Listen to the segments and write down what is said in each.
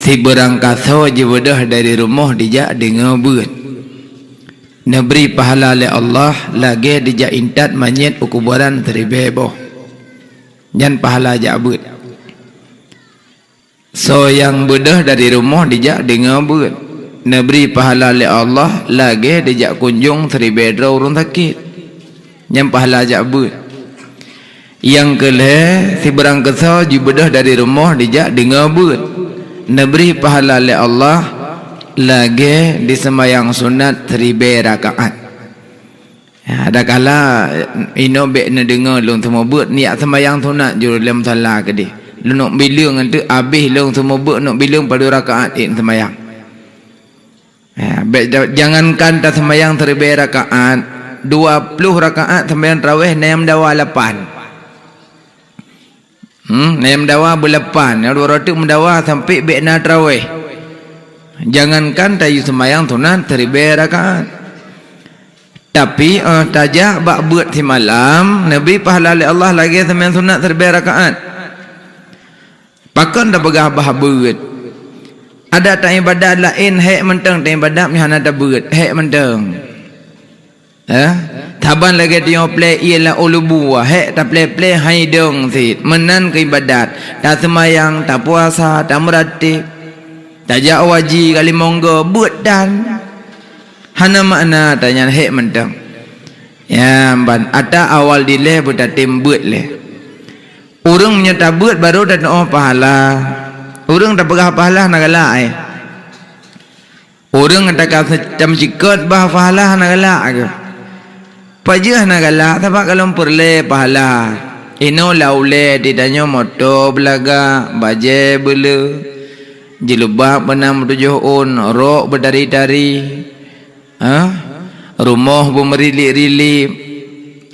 Ti berangkat je bedah dari rumah dijak dengan buat. Neberi pahala oleh Allah lagi dijak intat manyet ukubaran teribeboh. Jan pahala jak buat. So yang bedah dari rumah dijak dengan buat. Neberi pahala oleh Allah lagi dijak kunjung teribedra urun sakit. Jan pahala jak buat. Yang kelih si berangkat je bedah dari rumah dijak dengan buat. Neberi pahala oleh Allah lagi di sembahyang sunat 1000 rakaat. Ya, ada kala ino bek na dengar long semua buat niat sembahyang sunat jur dalam salah ke dia. Lu nak bilang nanti habis long semua buat nak bilang pada rakaat sembahyang. Ya, jangankan tak sembahyang 1000 rakaat, 20 rakaat sembahyang tarawih nem dawa 8. Nem dawa berlapan, dua roti mendawa sampai bekna tarawih. Jangankan tayu sembahyang sunat 1000 rakaat. Tapi tajak bak buat si malam, Nabi pahala oleh Allah lagi sembahyang sunat 1000 rakaat. Pakan dah pegah bah buat. Ada tak ibadat lain hek mentang tak ibadat ni hana tak buat, hek mentang. Taban lagi dia play ialah ulubu hek tak play haidong sit menan ke ibadat tak semayang tak puasa tak meratib tak jak waji kali monggo buat dan hana makna tanya hek mentang ya ban ada awal dile buat tim buat le urang menyata buat baru dan pahala urang tak pegah pahala nak galak urang tak macam sikot bah pahala nak galak ke pajah nak galak tapi kalau perle pahala ino laule ditanya moto belaga baje bela jilbab benam 7 on rok berdari-dari rumah bermerilip-rilip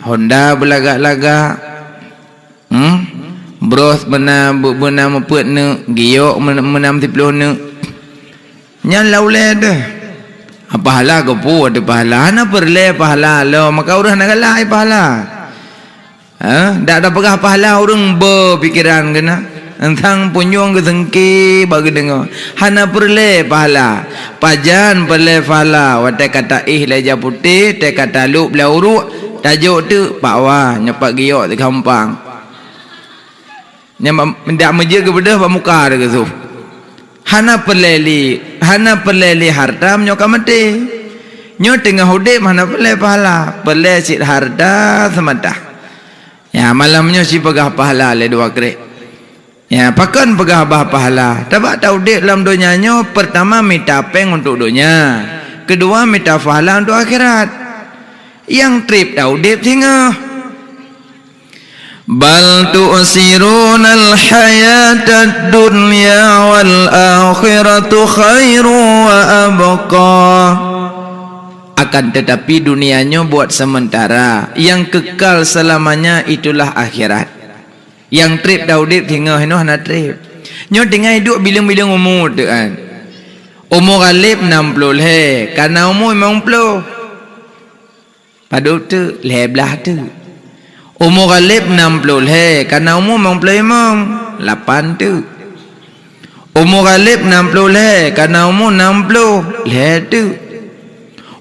Honda belagak-lagak bros benam mepet ne giok menam 10 ne nyan laule dah pahala ke pu ada pahala na perle pahala lo maka urang nak galak pahala dak ada pegah pahala urang berpikiran kena entang punyong ke sengki bagi dengar hana perle pahala pajan perle pahala wate kata leja putih te kata lu belau uruk tajuk tu pakwa nyepak giok di kampang nyam ndak meje ke bedah pak muka ke tu hana perleli harta menyoka mati nyo tengah hudip hana perle pahala perle sit harta semata ya malamnya si pegah pahala le 2 krek ya pakan pegah bah pahala tabak tahu dek dalam dunia nyo pertama minta peng untuk dunia kedua minta pahala untuk akhirat yang trip tahu dek tinggal bal tu'sirunal hayatad dunya wal akhiratu khairu wa abqa akan tetapi dunianya buat sementara yang kekal selamanya itulah akhirat yang trip daudip tinggal hino hana trip nyo tinggal hidup bilang-bilang umur tu kan umur galib 60 le karena umur 50 padahal tu leblah tu umur galib 60 he karena umur 55 8 tu umur galib 60 he karena umur 60 le tu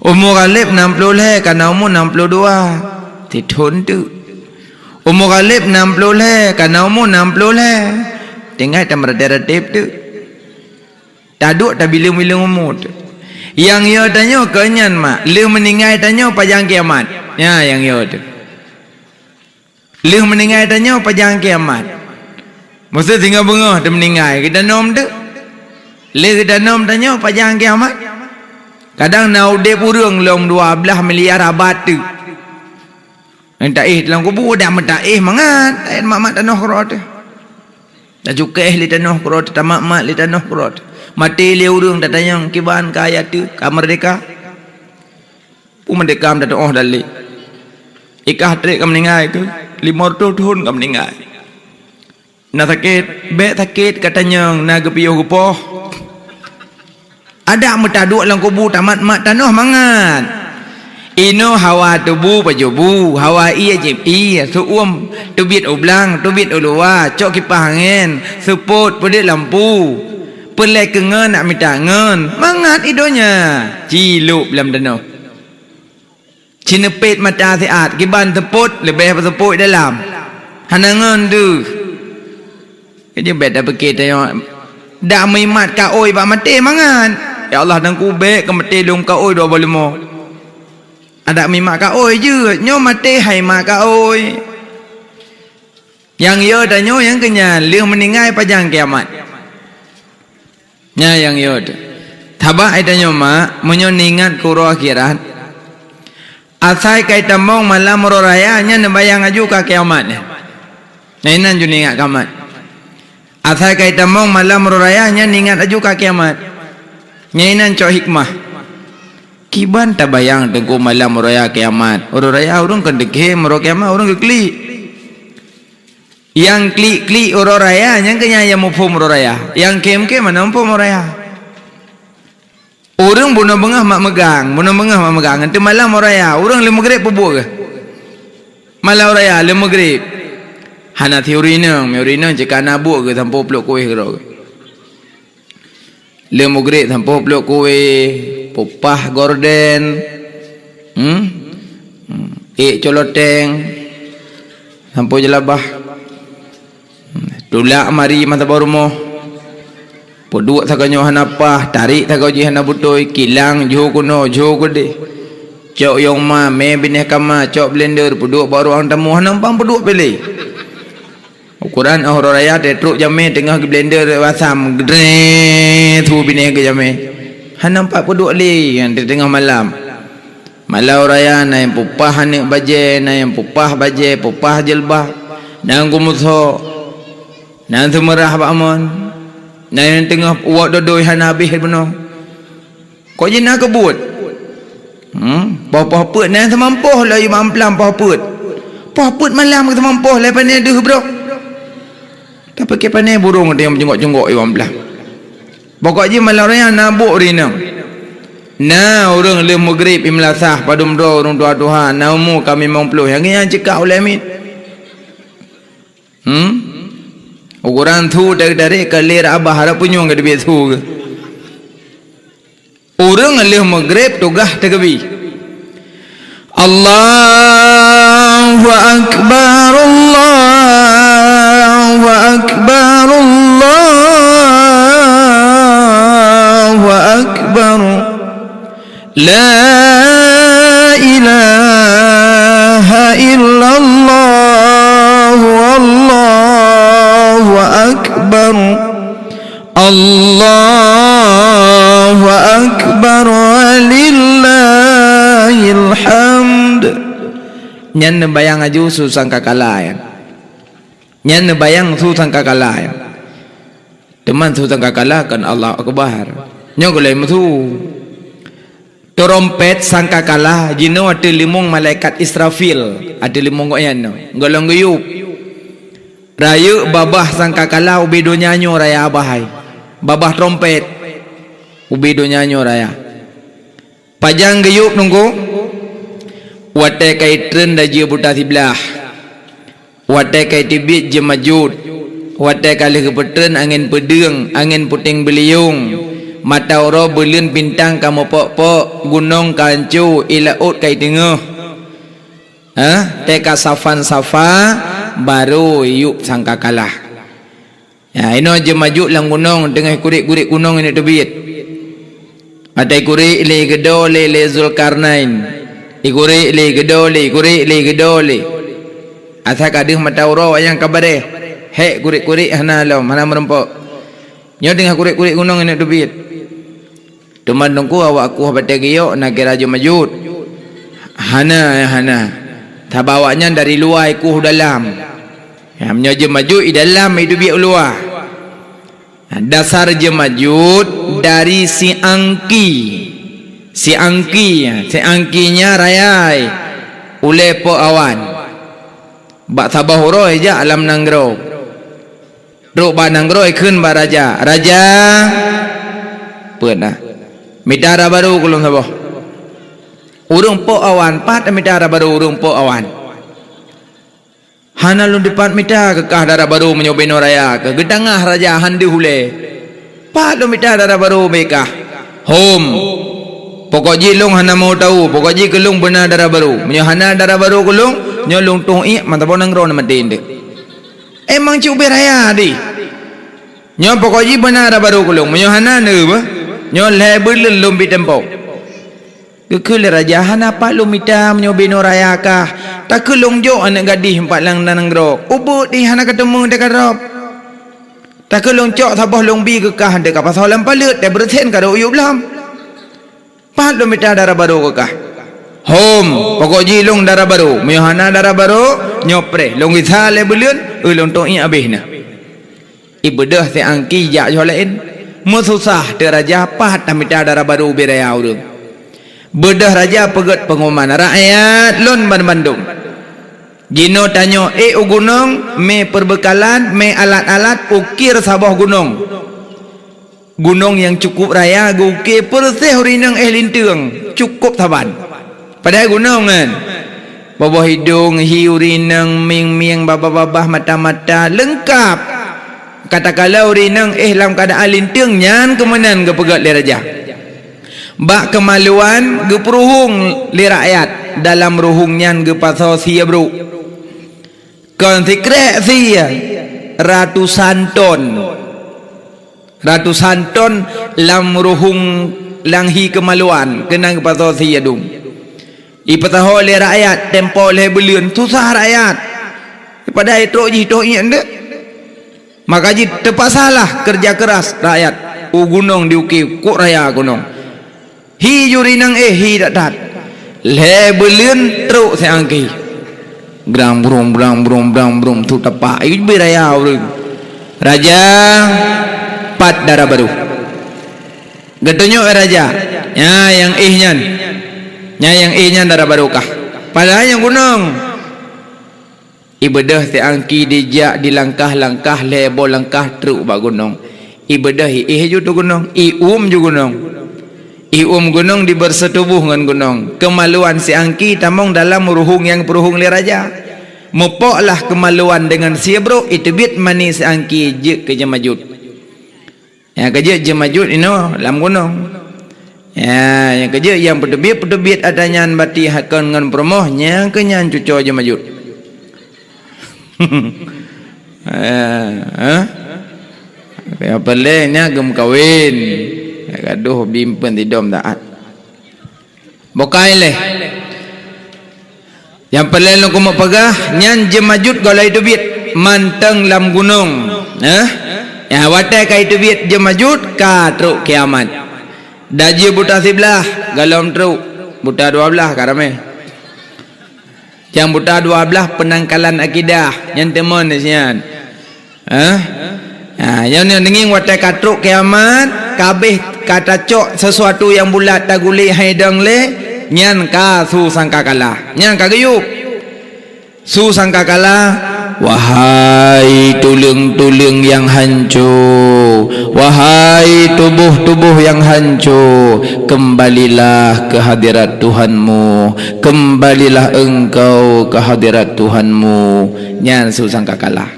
umur galib 60 he karena umur 62 titun tu umur galib 60 he karena umur 60 he tinggal tak meratip tu taduk tak bilang-bilang umur tu yang ia tanya kenyan mak lu meninggal tanya pajang kiamat ya yang ia tu lu meninggal tanya pajang kiamat masa tinggal bengah dia meninggal kita nom tu lu kita nom tanya pajang kiamat kadang naudep urang long 12 miliar abad tu entah dalam kubur dah mentah mangat mak-mak tanah kerot dah cukai li tanah kerot tamak-mak li tanah kerot mati li urang dah tanya kiban kaya tu ka merdeka pu merdeka dah doh dali ikah trek ka meninggal tu 50 tahun ka meninggal na sakit katanya na gepiyo gepoh ada metaduk lang kubur tamat mak tanah mangat ino hawa tubuh pajubu hawa iya jep iya suum tubit ublang tubit ulua cok kipas angin seput pedit lampu pelai ke ngen nak minta ngen mangat idonya ciluk dalam dano cina pet mata siat kiban teput lebih teput dalam hanangan tu kerja beda berkita yang dak mimat ka oi ba mati mangan ya Allah dan kubek ke mati lum ka oi 25 ada mimat ka oi je nyo mati hai mak ka oi yang yo dan nyo yang kenya liang meningai pajang kiamat nya yang yo tabah ada nyo mak menyo ningat kuro akhirat asai kai tamong malam raya nya nembayang aju ka kiamat nainan ju ningat kiamat asai kai tamong malam raya nya ningat aju ka kiamat nyainan cok hikmah kiban tabayang tengku malam raya kiamat raya urung kendeke mero kiamat urung keklik yang klik uro raya yang kenya yang mufum uro raya yang kem mana mufum uro raya urang bunuh bengah mak megang nanti malam uro raya urang le maghrib pubu ke malam uro raya le maghrib hana teorina jika nabu ke tanpa peluk kuih ke le maghrib tanpa peluk kuih popah gorden coloteng tanpa jelabah tulak mari mata barumo poduk sakanyo hanapah tarik takau ji hana butoi kilang jo kuno jo gede cok yong ma me bineh kama cok blender poduk baru ang tamu hanampang poduk pilih ukuran ahor raya tetruk jame tengah ke blender wasam gede tu bineh ke jame hanampak poduk li yang di tengah malam malau raya na yang pupah hanik baje na yang pupah baje pupah jelbah nang gumuso nan semerah Pak Amon nan tengah uak dodoi han habis benar kau je nak kebut pah put nan semampuh lah imam pelam pah put malam ke semampuh lah pandai deh bro tak pakai pandai burung dia menjengok-jengok imam pelam pokok je malam raya nabuk rina na orang le maghrib imlasah padum do orang tua Tuhan naumu kami mengpuluh yang cekak oleh amin ukuran tu dari kalir abah harap punyong ke debi tu orang alih maghrib tugah tagabi Allahu akbar Allahu akbar Allahu akbar la ilaha illallah Allahu akbar Allahu akbar walillahil hamd nyan bayang aju susang kakalayan nyan bayang susang kakalayan teman susang kakalakan Allah akbar nyogolai mutu trompet sangka kalah jino ada limung malaikat Israfil ada limung goyan golong guyup raya babah sangka kalah ubedo nyanyo raya abahai babah trompet ubedo nyanyo raya pajang guyup nunggu wate kai tren da je buta sebelah wate kai tibit je majud wate kali kepetren angin pedeng angin puting beliung mata oro belun bintang kamu pok gunung kancu ilaut kai tengah teka safan safa baru yuk sangka kalah ya ino je maju lang gunung dengan kurik-kurik gunung ini tebit atai kurik le gedo le Zulkarnain ikuri le gedo le kurik le gedo le asa kadih mata oro yang kabare he kurik-kurik hana lo mana merempok nyo dengan kurik-kurik gunung ini tebit teman nungku awak aku baca giyok nak kira raja majud hana tabawanya dari luar ku dalam ya menyaja majud di dalam itu biak luar dasar je majud dari si angkinya rayai ule po awan bak tabah huroi je alam nanggro ruk ba nanggro ikun ba raja pernah mitara baru kulung sabo urung po awan pat mitara baru urung po awan hana lu depan mita kekah dara baru menyobeno raya ke gedangah raja handi hule Pak lo mita darah baru mereka. Home. Pokok jilung hana mau tahu. Pokok ji kelung benar darah baru. Menyo hana darah baru kelung. Nyolung tung mantap pun nangro nama tende. Emang cuba raya di. Nyo pokok ji benar darah baru kelung. Menyo hana ne ba. Nyo lebel lum bi tempo. Kekul raja hana pak lu mita menyo bino raya kah. Tak kelung jo anak gadis empat lang nangro. Ubut di hana ketemu dekat rob. Tak kelong cok sabah long bi kekah dekat pasal lampalut dia bersen kada uyup lam. Pat lo mita darah baru kekah. Home pokok jilung darah baru, miohana darah baru nyopre long isa le belun ulung to i abihna. Ibadah se angki ja jolain mususah de raja pat mita darah baru beraya urung. Bedah raja pegat pengumuman rakyat lon Bandung. Gino tanyo gunung me perbekalan me alat-alat ukir sabah gunung. Gunung yang cukup raya ukir persih urinang lintang cukup taban. Padahal gunung kan. Bawah hidung urinang ming-ming babah-babah mata-mata lengkap. Katakanlah urinang dalam keadaan lintang nyan kemenan ke pegat le raja. Bak kemaluan ge peruhung le rakyat dalam ruhung nyan ge pasal sia bro. Konsekret sia ratusan ton lam ruhung langhi kemaluan kenang pasal sia dung. Ipataho le rakyat tempo le belian susah rakyat. Pada itu jito inde. Maka ji terpaksalah kerja keras rakyat. Gunung diuki kok raya gunung. Hi jurinang hi datat. Le belian teruk seangki. Bram brum tu tepak itu beraya orang raja pat darah baru getonyo raja yang ihnya darah baru kah padahal yang gunung ibadah seangki dijak di langkah-langkah lebo langkah truk ba gunung ibadah ju tu gunung ju gunung gunung di bersetubuh dengan gunung kemaluan seangki tamong dalam ruhung yang peruhung le raja mupoklah kemaluan dengan sia bro itu bit manis seangki je ke jemajut ya kerja jemajut ino lam gunung ya yang kerja yang pedebit adanya bati hakon dengan promohnya kenyan cuco jemajut ya pelenya gem kawin gaduh bimpen tidom taat bokai leh yang peleng lo kumo pagah nyan jemajut golai dubit manteng lam gunung ya watai kai dubit jemajut ka truk kiamat daji buta sebelah galom truk buta 12 karame yang buta 12 penangkalan akidah yang teman sian yang denging watai ka truk kiamat kabeh kata cok sesuatu yang bulat taguli haidang le nyan ka su sangkakala nyan ka geyuk su sangkakala wahai tulang-tulang yang hancur wahai tubuh-tubuh yang hancur kembalilah ke hadirat Tuhanmu kembalilah engkau ke hadirat Tuhanmu nyan su sangkakala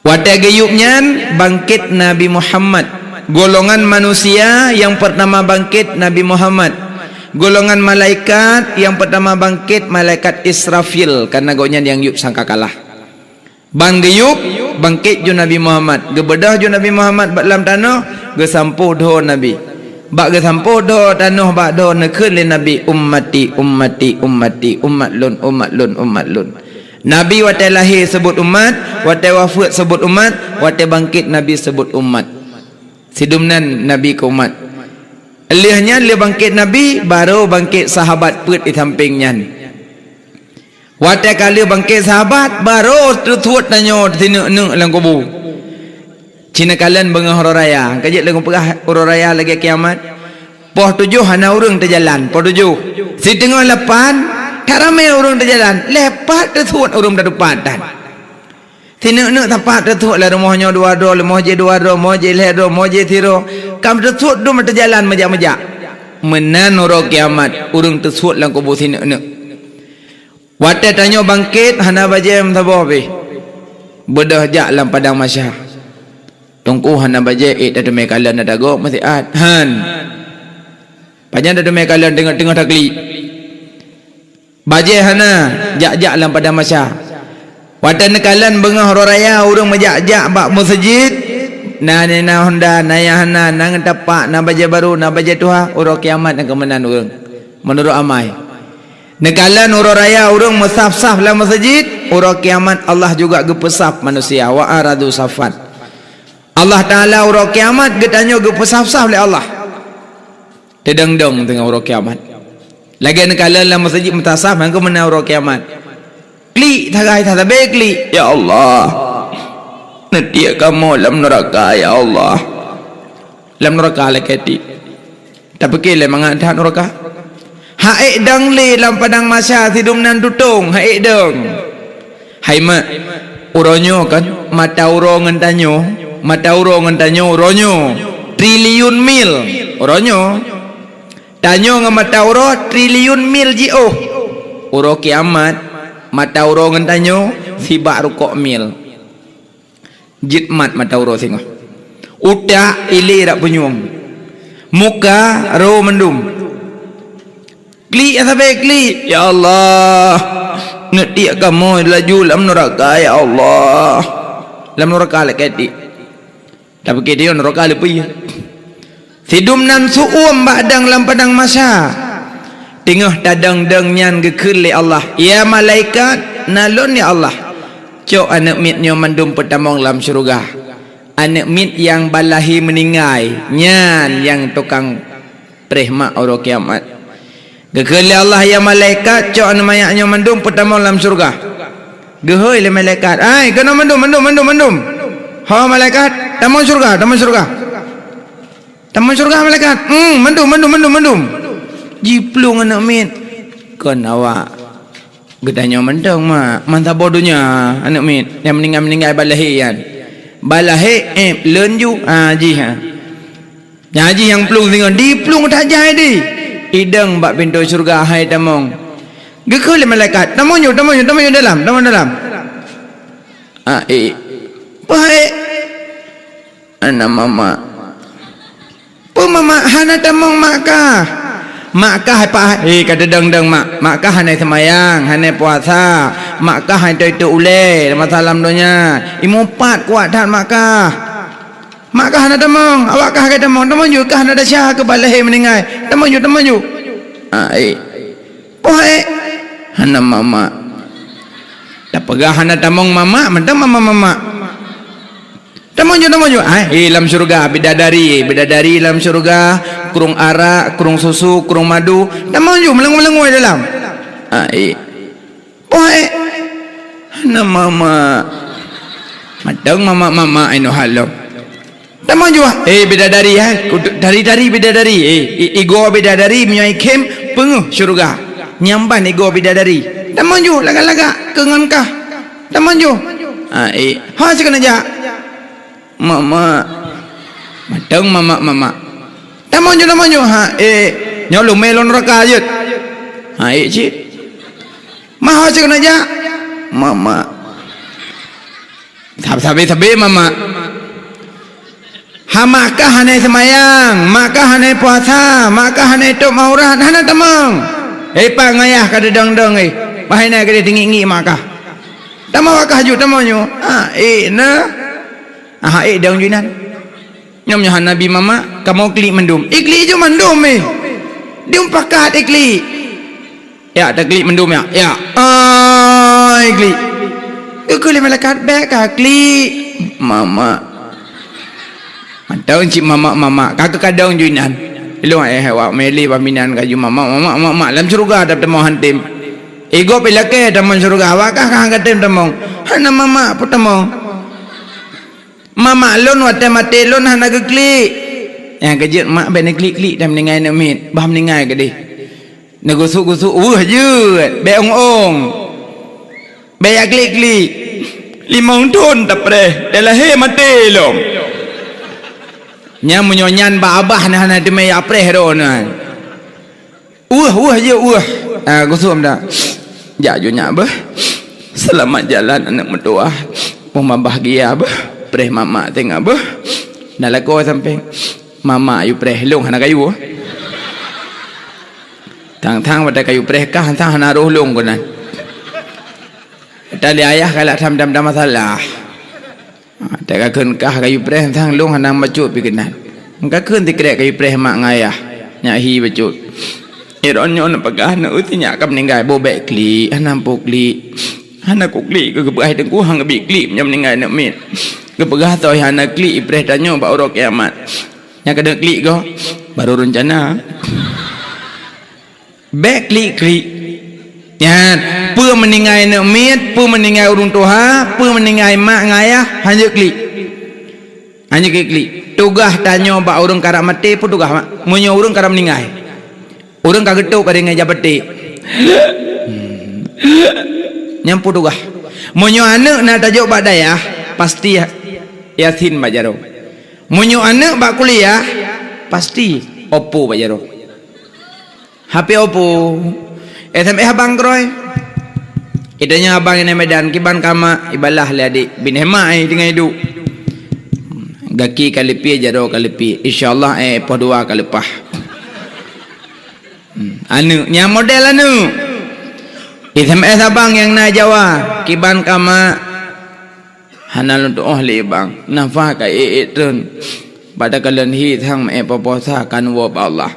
watai geyuk nyan bangkit Nabi Muhammad golongan manusia yang pertama bangkit Nabi Muhammad golongan malaikat yang pertama bangkit malaikat Israfil karena gonya yang yuk sangka kalah ban geyuk bangkit ju Nabi Muhammad gebedah ju Nabi Muhammad bak dalam tanah gesampuh do Nabi bak gesampuh do tanah bak do nekeun le Nabi ummati umat lun Nabi watai lahir sebut umat watai wafat sebut umat watai bangkit Nabi sebut umat sidumnan Nabi ke umat elihnya le bangkit Nabi baru bangkit sahabat put di sampingnya watai kali bangkit sahabat baru tertuat tanyo tinu lang kubu cina kalian bengah hororaya kajik lagu pegah hororaya lagi kiamat poh 7 hana urang terjalan poh 7 si tengah 8 tak ramai urang terjalan lepat tertuat urang depan Tina-tina tempat tertuak lah rumahnya 2 do, rumah je 2 do, rumah je leh do, rumah je tiro. Kam tertuak do mata jalan majak-majak. Menan orang kiamat, urang tertuak lang kubur tina-tina. Wate tanya bangkit, hana bajem tabah be. Bedah jak lam padang masyah. tungku hana baje dak demi kalan ada go mesti han panjang dak demi kalan tengah-tengah takli baje hana jak-jak lam pada masa watan kalan bengah raya urang majak-jak bak masjid na honda na hana nang tapak na baje baru na baje tuha urang kiamat nak kemenan urang menurut amai nekalan urang raya urang musaf-saf dalam masjid urang kiamat Allah juga gepesaf manusia wa aradu safat Allah Ta'ala urang kiamat getanya gepesaf-saf oleh Allah tedang-dang tengah urang kiamat lagi nekalan dalam masjid mutasaf mangko menang urang kiamat klik tagai tabe klik ya Allah nanti kamu dalam neraka ya Allah dalam neraka leketi tapi kile mengatakan neraka haik dang le dalam padang masa tidum nan tutung haik dang hai mak uronyo kan mata urong ngantanyo uronyo triliun mil uronyo tanyo ngam mata uro triliun mil jio uro kiamat mata urong ngantanyo sibak rukok mil jitmat mata uro singo udah ili rak penyuang muka ro mendum kli asabe kli ya Allah ngerti kamu laju dalam neraka ya Allah dalam neraka leketi tapi kita neraka lepi sidum nan suum badang lam padang masa tengah tadang dang nyan gekul Allah ya malaikat nalon ya Allah cok anak mit nyo mandum pertamong dalam syurga anak mit yang balahi meninggai nyan yang tukang prehmak orang kiamat gekeli Allah ya malaikat cok anak mayak nyo mandum pertamong dalam syurga gehoi le malaikat ai kena mandum ha malaikat tamong syurga malaikat mandum jiplung anak mit kon awak gedanya mendang mak mantap bodohnya anak mit yang meninggal balahi yan balahi lenju haji ha haji yang plung dengan di plung tak jadi idang bak pintu syurga hai tamong gekul malaikat tamong dalam pai anak mama hana tamong Makkah apa kata dang Makkah hanai semayang hanai puasa Makkah hanai itu ule masalam donya imupat kuat dan Makkah hanai temong awakkah kata temong juga hanai ada syah ke balahi meninggal temong poe hana mama tak pegah hana temong mama mentang mama temong dalam syurga bidadari dalam syurga kurung arak kurung susu kurung madu temong melengu-melengu dalam poe hana mama madang mama ino halo temong bidadari dari bidadari igo bidadari menyai kem penguh syurga nyamban igo bidadari temong laga-laga kengankah temong ha sekena aja mama madang mama tamonyo ha nyolong melon neraka ayat ha cik maha cik aja mama sabi mama ha Makkah hanai semayang Makkah hanai puasa Makkah hanai tok maurat hana temang pangayah kada dang bahina kada tinggi Makkah tamang Makkah ju tamonyo dang junan nyom nyahan Nabi mama kamu klik mendum ikli je mendum dia pakat ikli ya tak klik mendum ya ikli ikli malaikat baik klik mama tahu cik mama kakak kadang junan lu wak meli paminan kaju mama dalam syurga ada temong hantim ego pelake temong syurga awakah hangatem temong hana mama apa temong mama lon wate mate lon hana klik yang kejut mak ben klik dah meninggal nak mit bah meninggal ke di negusuk je be ong be ya klik limong ton tapre dalah he mate lom nya munyonyan ba abah hana deme apre ron je gusum dah ja junya bah selamat jalan anak mertua poma bahagia bah preh mama tengah bah. Dah laku sampai mama ayu preh long hana kayu. Tang-tang pada kayu preh kah tang hana roh long konan. Tali ayah kalau dam masalah. Tak kakeun kah kayu preh tang long hana macut pikenan. Kakeun tikrek kayu preh mak ngayah. Nya hi bacut. Ironyo na pagah na uti nya kam ninggai bobek kli hanam pokli. Hana kukli ke kebai tengku hang bi kli nyam ninggai na mit. Ke pagah toy hana kli preh tanyo ba oro kiamat. Nya kada kli go baru rencana. Bek kli. Ya, pu meninggai na mit, pu meninggai urung tuha, pu meninggai mak ngayah hanya kli. Hanya kli. Tugah tanyo ba urung karap mati pu tugah mak. Munyo urung karap meninggai. Orang kagetuk pada ngai jabati. Nyampu dugah. Monyo anak nak tajuk bak dayah pasti Yasin bajaro. Monyo anak bak kuliah pasti Oppo bajaro. HP Oppo. SMS abang kroy. Idanya abang ini Medan kiban kama ibalah le adik bin hemai dengan hidup. Gaki kali pi jaro kali pi. Insyaallah po dua kali pah. Anu nya model anu SMS abang yang na Jawa kiban kama hanal untuk ahli bang nafah ka itun pada kalian hi thang me poposa kan wo Allah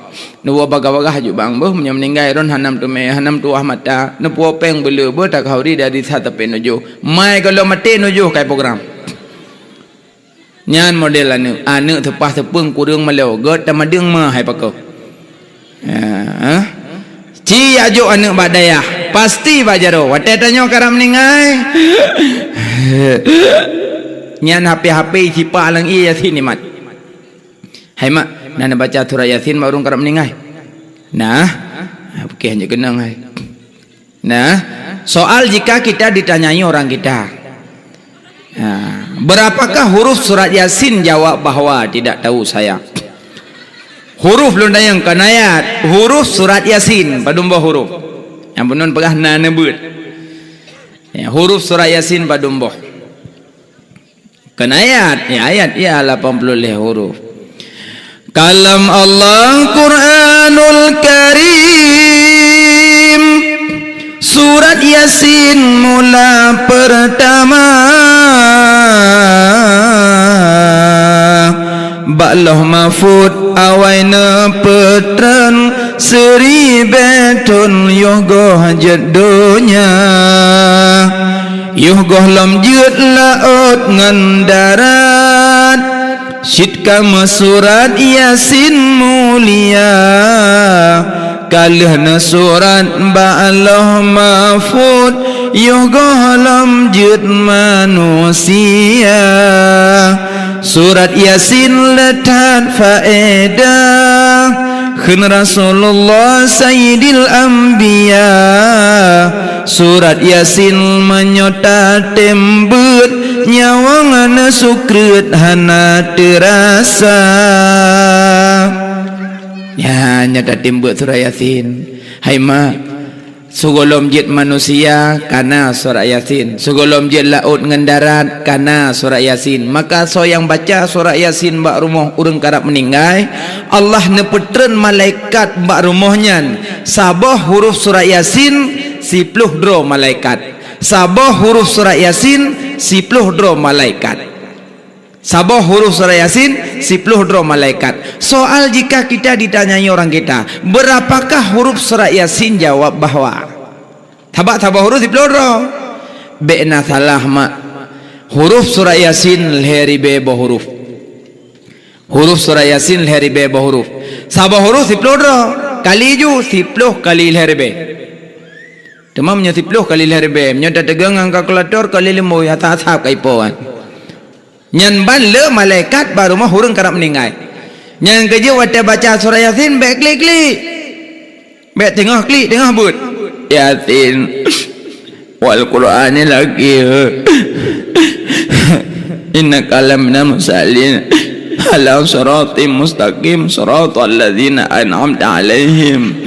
nu wo bagawagah ju bang boh meninggai ron hanam tu me hanam tu ahmata nu po peng belu bo tak hauri dari satu penuju mai kalau mati nuju kai program nyan model anu tepah tepung kurang meleu god tamadeng ma hai pakau Ci ajuk anak badayah pasti bajaro wate tanyo karam ningai nyan HP sipa lang iya Yasin ni mat hai mak nana baca surah Yasin baru karam ningai nah okey hanya kenang hai nah soal jika kita ditanyai orang kita berapakah huruf surat Yasin jawab bahwa tidak tahu saya. Huruf lunda yang kanayat huruf surat Yasin padumbo huruf yang benon pegah na nebut ya, huruf surat Yasin padumbo kanayat ya ayat ya 80 huruf kalam Allah Quranul Karim surat Yasin mula pertama Ba'loh mafud awaina petran seribetun yogoh jedonya yogoh lam jut laut ngandarat syidka surat Yasin mulia kalihna surat ba'loh mafud yogoh lam jut manusia surat Yasin letak faedah khin Rasulullah Sayyidil Anbiya surat Yasin menyota tembut nyawang ana sukret hana terasa ya nyota tembut surat Yasin hai ma sugolom jit manusia kana surat Yasin sugolom jit laut ngendarat kana surat Yasin maka so yang baca surat Yasin bak rumah urang karap meninggai Allah nepetren malaikat bak rumahnya sabah huruf surat Yasin 10 dro malaikat sabah huruf surat Yasin 10 dro malaikat sabah huruf surat Yasin 10 dro malaikat. Soal jika kita ditanyai orang kita berapakah huruf surat Yasin jawab bahwa tabak huruf 10 dro be'na salah mak huruf surat Yasin leheri bebo huruf surat Yasin leheri bebo huruf sabah huruf 10 dro kali ju 10 kali leheri be temamnya 10 kali leheri be menyoda tegang ang kalkulator kali lemo ya tahap kaipoan nyan ban le malaikat baru mah hurung karap meninggai nyan kerja wate baca surah Yasin baik klik baik tengah klik tengah but Yasin wal Qur'ani lagi inna kalamna musallin ala siratim mustaqim siratal ladzina an'amta alaihim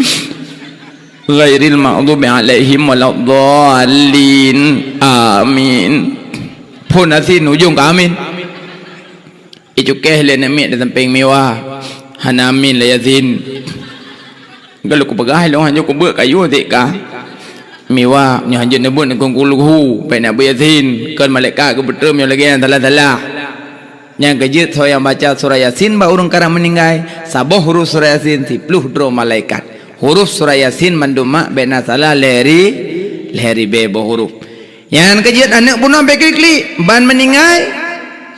ghairil maghdubi alaihim waladdallin amin pun Yasin ujung ke amin Icukeh le namik da tempeng mewah. Hanamin la yazin. Kalau ku pegah lo hanyo ku beuk kayu tik ka. Mewah nya hanjo nebut ngkong kuluhu, pe nak yazin. Kan malaikat ku betul yo lagi salah-salah. Yang kejut so yang baca surah Yasin ba urang kara meninggai. Saboh huruf surah Yasin 10 dro malaikat. Huruf surah Yasin manduma bena salah leri bebo huruf. Yang kejut anak punah bekli ban meninggai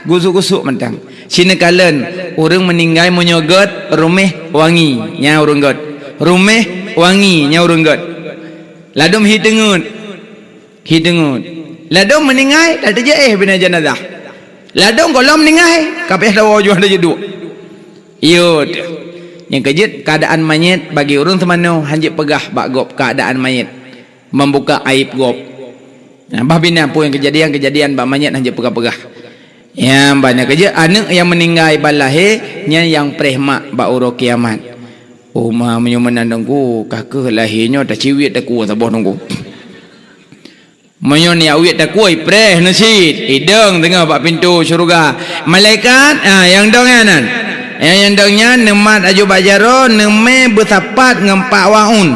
gusuk-gusuk mentang. Cina kalen urang meninggai menyogot rumeh wangi nya urang got. Rumeh wangi nya urang got. Ladum hidengut. Ladum meninggai dak je bina jenazah. Ladum kalau meninggai kapeh dawa jual dah jeduk. Iyo yang kejut keadaan mayit bagi urang temano hanjit pegah bak gop keadaan mayit membuka aib gop. Nah, bah bina apa yang kejadian bak mayit hanjit pegah-pegah. Yang banyak kerja anak yang meninggal balahe nya yang prehmak ba uro kiamat. Uma menyuman nangku kakak lahirnya dah ciwit dah kuat sabah nunggu. Menyon ya wit dah kuat preh nasid hidung tengah bak pintu syurga. Malaikat yang donganan. Yang dongnya nemat aju bajaro neme bersapat ngempak waun.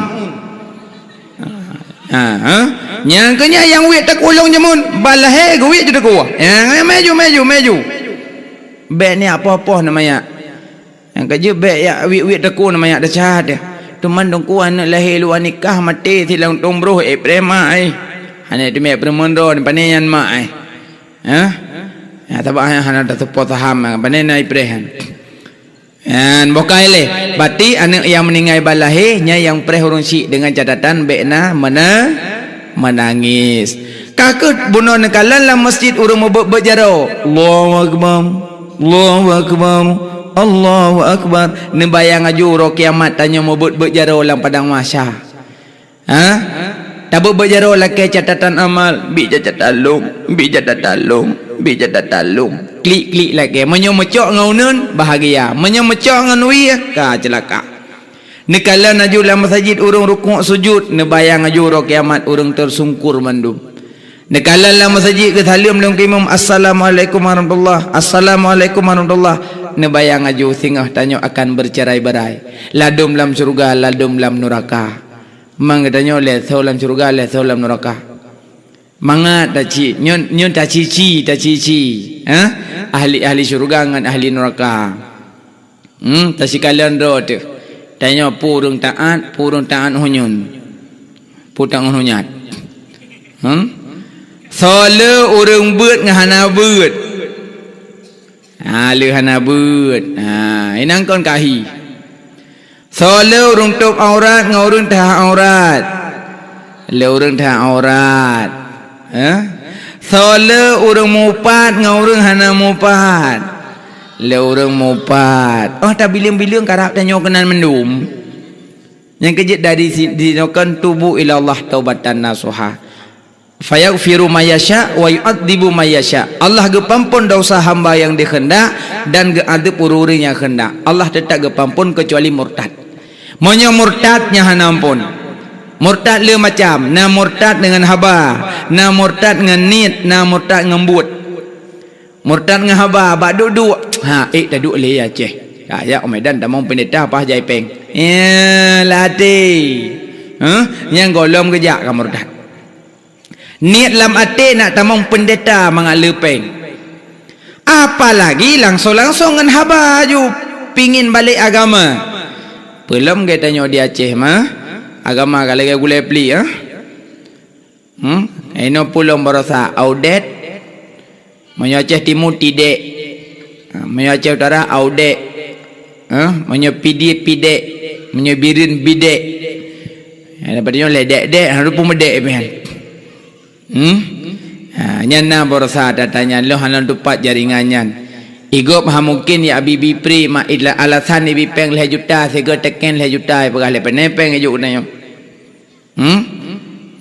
Yang kenya yang wit tak ulung jemun balahe wit je tak kuah. Yang maju. Bek ni apa-apa namanya. Yang kerja bek ya wit tak kuah namanya dah cahad dia. Teman dong kuah nak lahir luar nikah mati silang tombroh prema Hanya demi premondo ni paneyan mak Ya tabak hana dah support saham panenai prehan. Dan bokai le berarti anak yang meninggal balahe nya yang preh urang si dengan catatan bekna menangis. Kakut bunuh nekalan lah masjid urang berjaro. Allahu akbar. Nembayang aju ro kiamat tanya mau berjaro lang padang mahsyar. Tak berjaro lah ke catatan amal. Bi jadat talung. Klik lagi. Menyo mecok ngaunan bahagia. Menyo mecok nganui ka celaka. Nekala aju lah masjid urang rukuk sujud nebayang aju ro kiamat urang tersungkur mandum. Nekala lah masjid ke salim dalam imam assalamualaikum warahmatullah nebayang aju singah tanya akan bercerai-berai. Ladum dalam surga ladum dalam neraka. Mang tanya le dalam surga le dalam neraka. Mangat taci nyon taci ahli surga dengan ahli neraka. Tasi kalian ro tu. Tanya purung taat hunyun. Putang hunyat. Sole urang beut ngahana beut. Le hana beut. Inang kon kahi. Sole urang top aurat ngurung tah aurat. Le urang tah aurat. Sole urang mupat ngurung hana mupat. Le urang mupat. Tak bilang-bilang karap tanya kenan mendum. Yang kejut dari dinokan tubuh ila Allah taubatan nasuha. Fayaghfiru mayasya wa yu'adzibu mayasya. Allah gepampun dosa hamba yang dikhendak dan geadab ururi yang hendak. Allah tetap gepampun kecuali murtad. Monya murtadnya hanampun. Murtad le macam, na murtad dengan haba, na murtad dengan nit, na murtad dengan but. Murtad dengan haba, bak duduk. Dah duduk le ya ceh. Ya Medan tak mau pendeta apa jai peng. Latih. Yang golom kejak ka murtad. Niat lam ate nak tamang pendeta mengalu peng. Apalagi langsung dengan haba ju pingin balik agama. Belum kita tanya di Aceh mah agama kalau kita gulai peli Ino pulang berasa audet. Menyo Aceh Timur tidak. Menyo Aceh Utara audet. Menyo pidit. Menyo birin bidek. Dapatnya ledek harus pun medek pian. Nyana berasa datanya lo halan tupat jaringannya. Igop mungkin ya bibi pri ma ila alasan ibi peng leh juta sega teken leh juta pegah le penepeng ju na yo.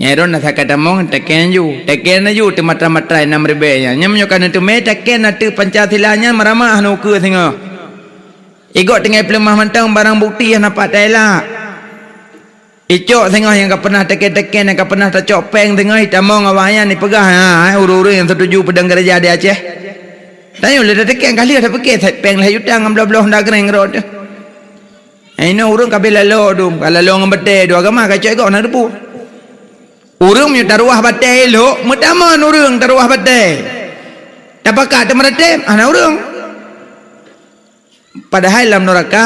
Nyeron na sakatamong teken ju te matra-matrai 6,000 nya. Nyamnyo kan tu me teken na tu Pancasilanya meramah nu ke singa. Igop tengai pelemah mantang barang bukti yang nampak tela. Icok tengah yang pernah teken-teken yang pernah tercok peng tengah hitamong awayan ni pegah uru-uru yang setuju pedang gereja di Aceh. Tanya le dekat kali ada pakai peng lah jutang ngam blah ndak kering rod. Aino urang kabel lalo dum, kalau lo ngam bete dua agama kacau kau nak depu. Urang punya taruah bete lo, mutaman urang taruah bete. Dapakat merate anak urang. Padahal dalam neraka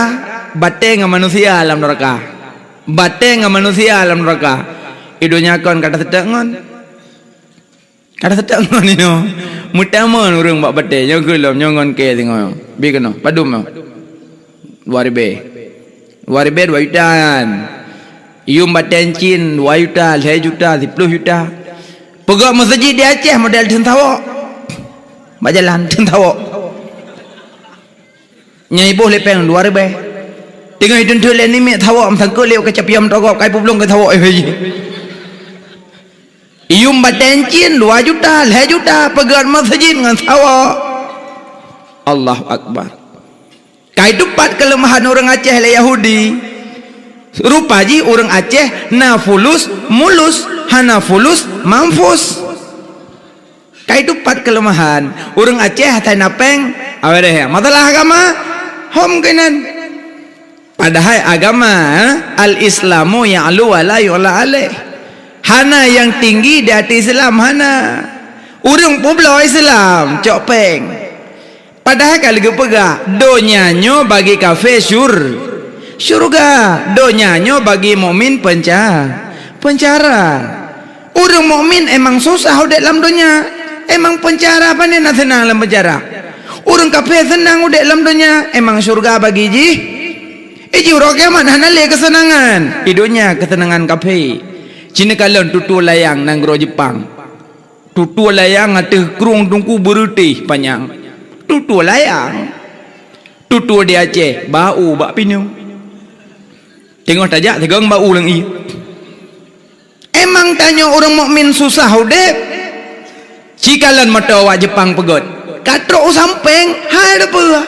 bete ngam manusia dalam neraka. Bete ngam manusia dalam neraka. Idonya kon kata sedangan. Kata sedangan ni no. Mutaman urang bak bete nyogelom nyongon ke tengok. Bi kena padum. 2000 jutaan. Ium baten cin 2 juta, 3 juta, 10 juta. Pegak masjid di Aceh model tentawak. Bak jalan tentawak. Nyai boh lepeng 2000. Tengok itu tu lain ni mek tawak sangkut leu ke capiam togok kai publong ke tawak Ium baten cin 2 juta, 3 juta pegat masjid dengan tawak. Allahu akbar. Kai tupat kelemahan orang Aceh le Yahudi. Rupa ji orang Aceh nafulus mulus, hanafulus mamfus. Kai tupat kelemahan orang Aceh hatai napeng awere masalah agama hom kenan. Padahal agama al-Islamu ya'lu wa la yu'la alaih. Hana yang tinggi di hati Islam hana. Urang pulau Islam cok peng. Padahal kalau gepega donyanyo bagi kafir syurga, donyanyo bagi mukmin penjara. Orang mukmin emang susah udah dalam dunia. Emang penjara apa ni nak senang dalam penjara. Orang kafir senang udah dalam dunia. Emang syurga bagi ji. Ji orang kiamat hana le kesenangan. Hidupnya kesenangan kafir. Cina kalon tutu layang nanggro Jepang. Tutu layang atau kerung tungku berutih panjang. Tutu layang. Tutu di Aceh bau bak pinyung. Tengok tajak tegang bau lang i. Emang tanya orang mukmin susah udep. Cikalan mata awak Jepang pegot. Katrok samping hal depa.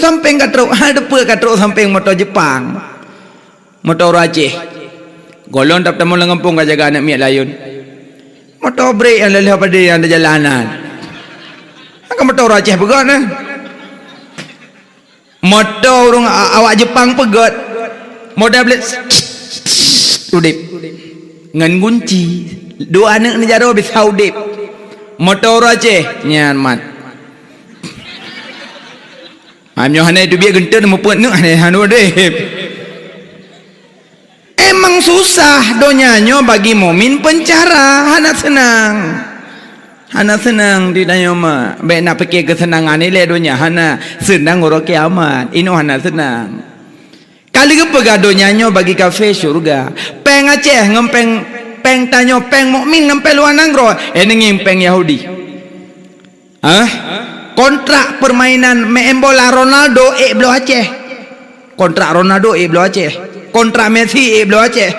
Samping katrok hal depa katrok samping mata Jepang. Mata orang Aceh. Golong tak temu lengampung ka jaga anak miak layun. Mata break yang leleh pada yang ada jalanan. Kan mata orang Aceh pegot nah. Mata orang awak Jepang pegot. Modal belet udip ngan kunci dua anak ni jaro bisa udip motor Aceh nyan mat amyo hane tu biar genten mo pun nak hanu udip. Emang susah donyanyo bagi mukmin penjara hana senang di danyo ma baik nak fikir kesenangan ni le donya hana senang ora kiamat ino hana senang. Kali ke pegadonyanyo bagi kafe syurga. Peng Aceh ngempeng peng tanyo peng mukmin ngempel luar nanggro. Nengi peng Yahudi. Kontrak permainan main bola Ronaldo belau Aceh. Kontrak Ronaldo belau Aceh. Kontrak Messi belau Aceh.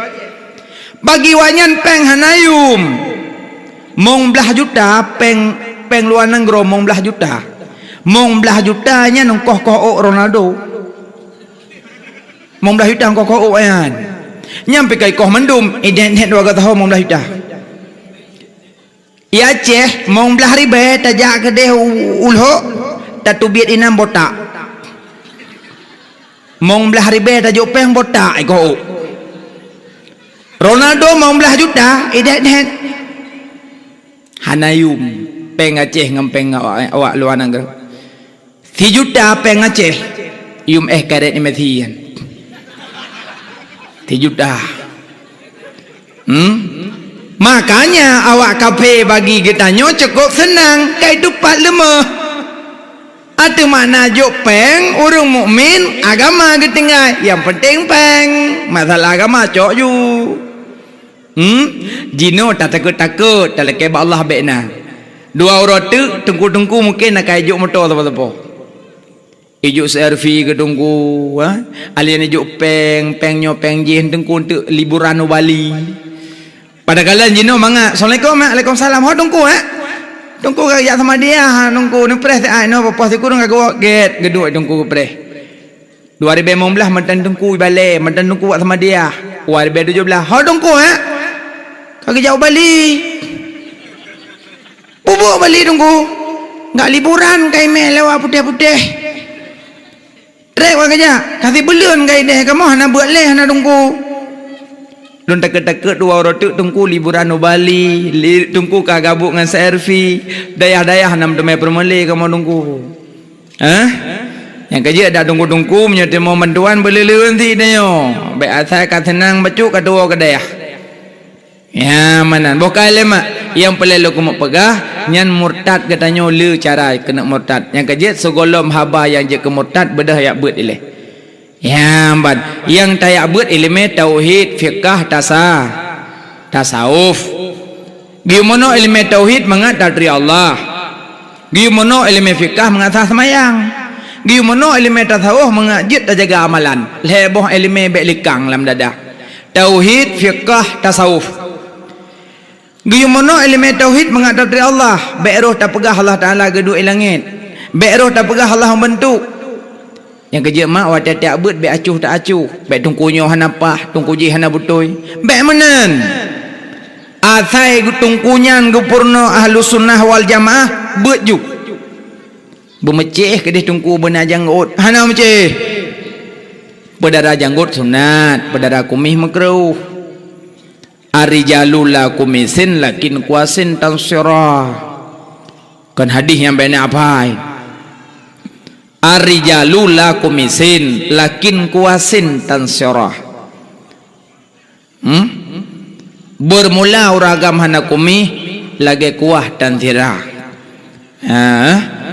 Bagi wanyan peng hanayum. Mong belah juta peng luar nanggro mong belah juta. Mong belah jutanya nongkoh Ronaldo. Mong belah hitang kau oan. Nyampe kai koh mendum den dua kata mong belah hitang. Ya Aceh mong belah ribe tajak kedeh ulho tatu biat inam botak. Mong belah ribe tajuk peng botak iko. Ronaldo mong belah juta den hanayum peng Aceh ngempeng awak luar negeri. 3 juta peng Aceh yum karet ni metian. 3 juta. Makanya awak kafe bagi kita cukup senang kai dupat lemah. Ada makna jok peng orang mukmin agama ketinggai. Yang penting peng masalah agama cok ju. Jino tak takut tak lekai Allah bekna. Dua orang tu tungku mungkin nak kai jok motor apa-apa. Ijuk servi ke tunggu alien ijuk peng jin tunggu untuk liburan Bali. Pada kala jino manga assalamualaikum waalaikumsalam ho tunggu tunggu ya sama dia tunggu ni pres no apa siku dengan gua get geduk tunggu pres 2015 mantan tunggu balik mantan tunggu sama dia 2017 ho tunggu kaki jauh Bali bubuk Bali tunggu Enggak liburan kai meh lewat putih-putih. Trek wa kerja, kasih belun kai deh kamu hana buat leh hana tungku. Lun takut-takut dua orang tu tungku liburan no Bali, tungku kagabuk ngan selfie, dayah-dayah nam temai permele kamu tungku. Yang kerja ada tungku-tungku menyertai momen tuan belelu nanti dah yo. Baik asal kat senang bacuk kat dua kedai. Ya mana bukan lemak yang pelelu kumuk pegah nyan murtad katanya le cara kena murtad. Yang kerja segolom haba yang je ke murtad bedah yak beut ileh. Ya ban yang tayak beut ilmu tauhid, fiqh, tasawuf. Gimana ilmu tauhid mengat dari Allah. Gimana ilmu fiqh mengat semayang. Gimana ilmu tasawuf mengajit dan jaga amalan. Leboh ilmu belikang dalam dada. Tauhid, fiqh, tasawuf. Gimana ilmu tauhid mengat dari Allah. Baik roh tak pegah Allah Ta'ala geduk langit. Baik roh tak pegah Allah membentuk. Yang kerja mak wadah tak abut baik acuh tak acuh. Baik tungkunya hana pah, tungku je hana butoi. Baik menan. Asai tungkunyan gupurno ahlu sunnah wal jamaah bejuk. Bermeceh ke dia tungku benar janggut. Hana meceh. Berdarah janggut sunat, berdarah kumih makruh. Arijalula kumisin lakin kuasin tansirah. Kan hadis yang banyak apa? Arijalula kumisin lakin kuasin tansirah. Bermula uragam hana kumih lagi kuah tansirah.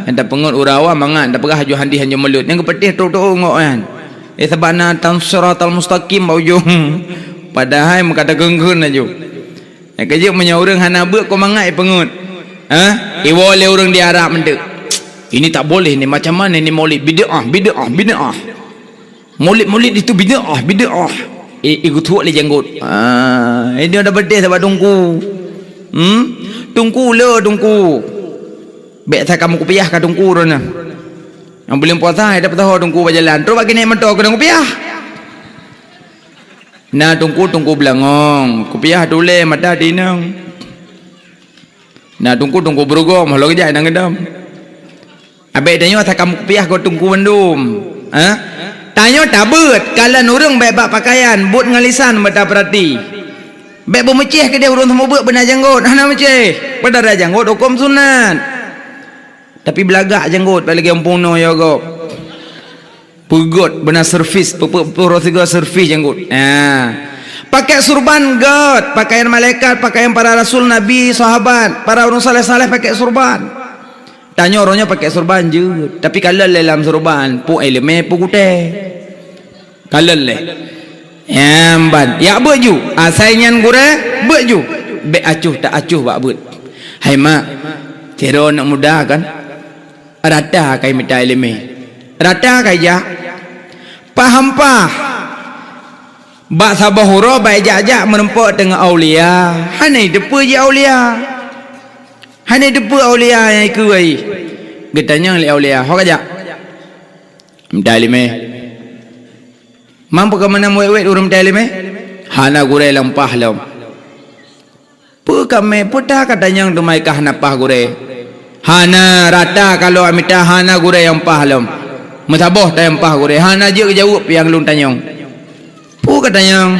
Anda pengut urawa mangan dah pegah haju handi hanya melut yang kepetih tu ngok kan sabana tansiratal mustaqim baujung padahal mengkata genggun aja yang kerja menyaurang hana beuk ko mangai pengut iwole urang di Arab mentek ini tak boleh ni macam mana ni maulid bid'ah maulid itu bid'ah ikut tuak le janggut ini dah bedeh sebab tungku tungku baik tak kamu kupiah kat tungku rona. Yang belum puasa ada tahu tungku berjalan. Terus bagi naik motor kena kupiah. Nah tungku belangong. Kupiah dule mata dinang. Nah tungku berugom halau kerja nang gedam. Abek tanya tak kamu kupiah kau tungku mendum. Tanya tak beut kalau urang baik bak pakaian but ngalisan mata perhati. Baik bermeceh ke dia urang semua beut benar janggut. Hana meceh. Berdarah janggut hukum sunat. Tapi belagak janggut balik kampung no ya go. Pugot benar servis, pura tiga servis janggut. Pakai surban god, pakaian malaikat, pakaian para rasul nabi, sahabat, para orang saleh-saleh pakai surban. Tanya orangnya pakai surban je. Tapi kalau dalam surban, pu eleme pu kute. Kalau le. Ban, ya baju, asainyan gure baju. Be acuh tak acuh bak but. Hai mak, tiro nak mudah kan? Rata kai minta ilmu. Rata kai ja. Paham pah. Bak sabahura baik jajak merempok dengan aulia. Hanai depa je aulia. Hanai depa aulia yang ikut ai. Getanya li aulia. Hok aja. Minta ilmu. Mampu ke mana muat urang minta ilmu? Hana gurai lempah lam. Pu kami putar katanya tu mai kah napah gurai. Hana rata kalau amita hana gure yang pahlam. Metaboh tak yang pah gure. Hana je jawab yang lun tanyong. Pu katanya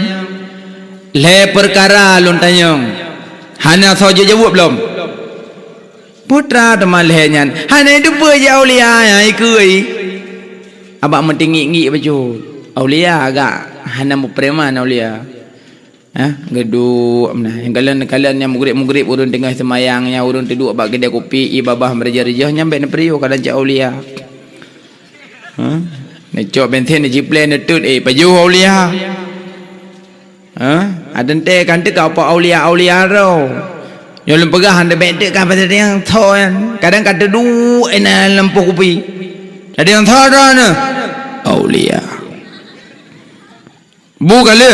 le perkara lun tanyong. Hana saja jawab belum. Putra teman lehenyan. Hana itu apa je aulia yang ikui. Abak mentinggi-ngi baju. Aulia agak hana mupreman aulia. Geduk yang kalian yang mugrib urun tengah semayangnya urun duduk bak kedai kopi ibabah merejah-rejah nyampe na periu kadang cak aulia cok benten ni jiplen netut baju aulia ada ente kan te kau apa aulia ro yo lem pegah ande bente kan pada yang thon kadang kata du ena lempu kopi ada yang thon na aulia bu kale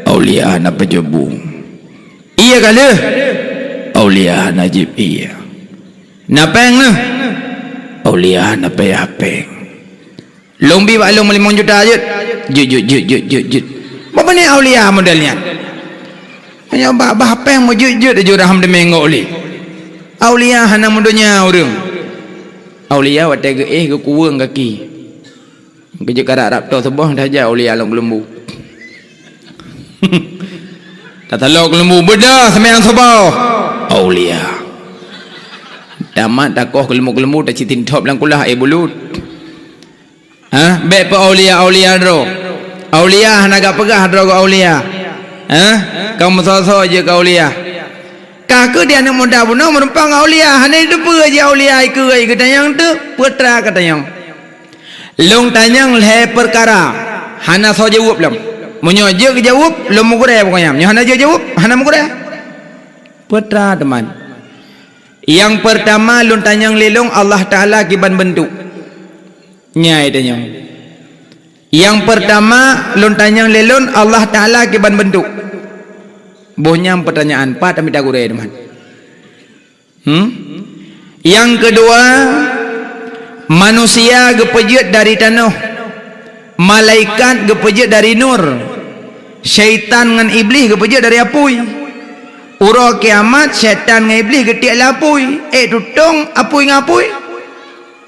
aulia na pejebu iya kali aulia najib iya napeng na aulia na peyapeng lombi bak long 5 juta jut apa ni aulia modelnya hanya bak peng mo jut jut raham de mengok li Aulia hana mundonya urang. Aulia watai ke ke kuang kaki. Kerja karak Arab tu sebah dah aja aulia long lembu. Tak talok lembu bedah semayang sebah. Aulia. Damat dakoh kelembu tak citin top lang kulah bulut. Ha? Baik pa aulia dro. Aulia hana gak pegah dro ke aulia. Ha? Kau mesosok je ke aulia. Kakak dia nak muda pun merumpang aulia. Hana itu apa je aulia ke tanyang tu putra ke tanyang. Long tanyang le perkara. Hana so jawab lam. Munyo je ke jawab lom mugure pokoknya. Munyo hana je jawab hana mugure. Putra teman. Yang pertama long tanyang lelong Allah Taala kiban bentuk. Nyai tanyang. Yang pertama long tanyang lelong Allah Taala kiban bentuk. Bohnya pertanyaan pak tapi tak gure teman. Yang kedua, manusia gepejut dari tanah, malaikat gepejut dari nur, syaitan dengan iblis gepejut dari apui. Ura kiamat syaitan dengan iblis getik lapui. Tutong apui ngapui.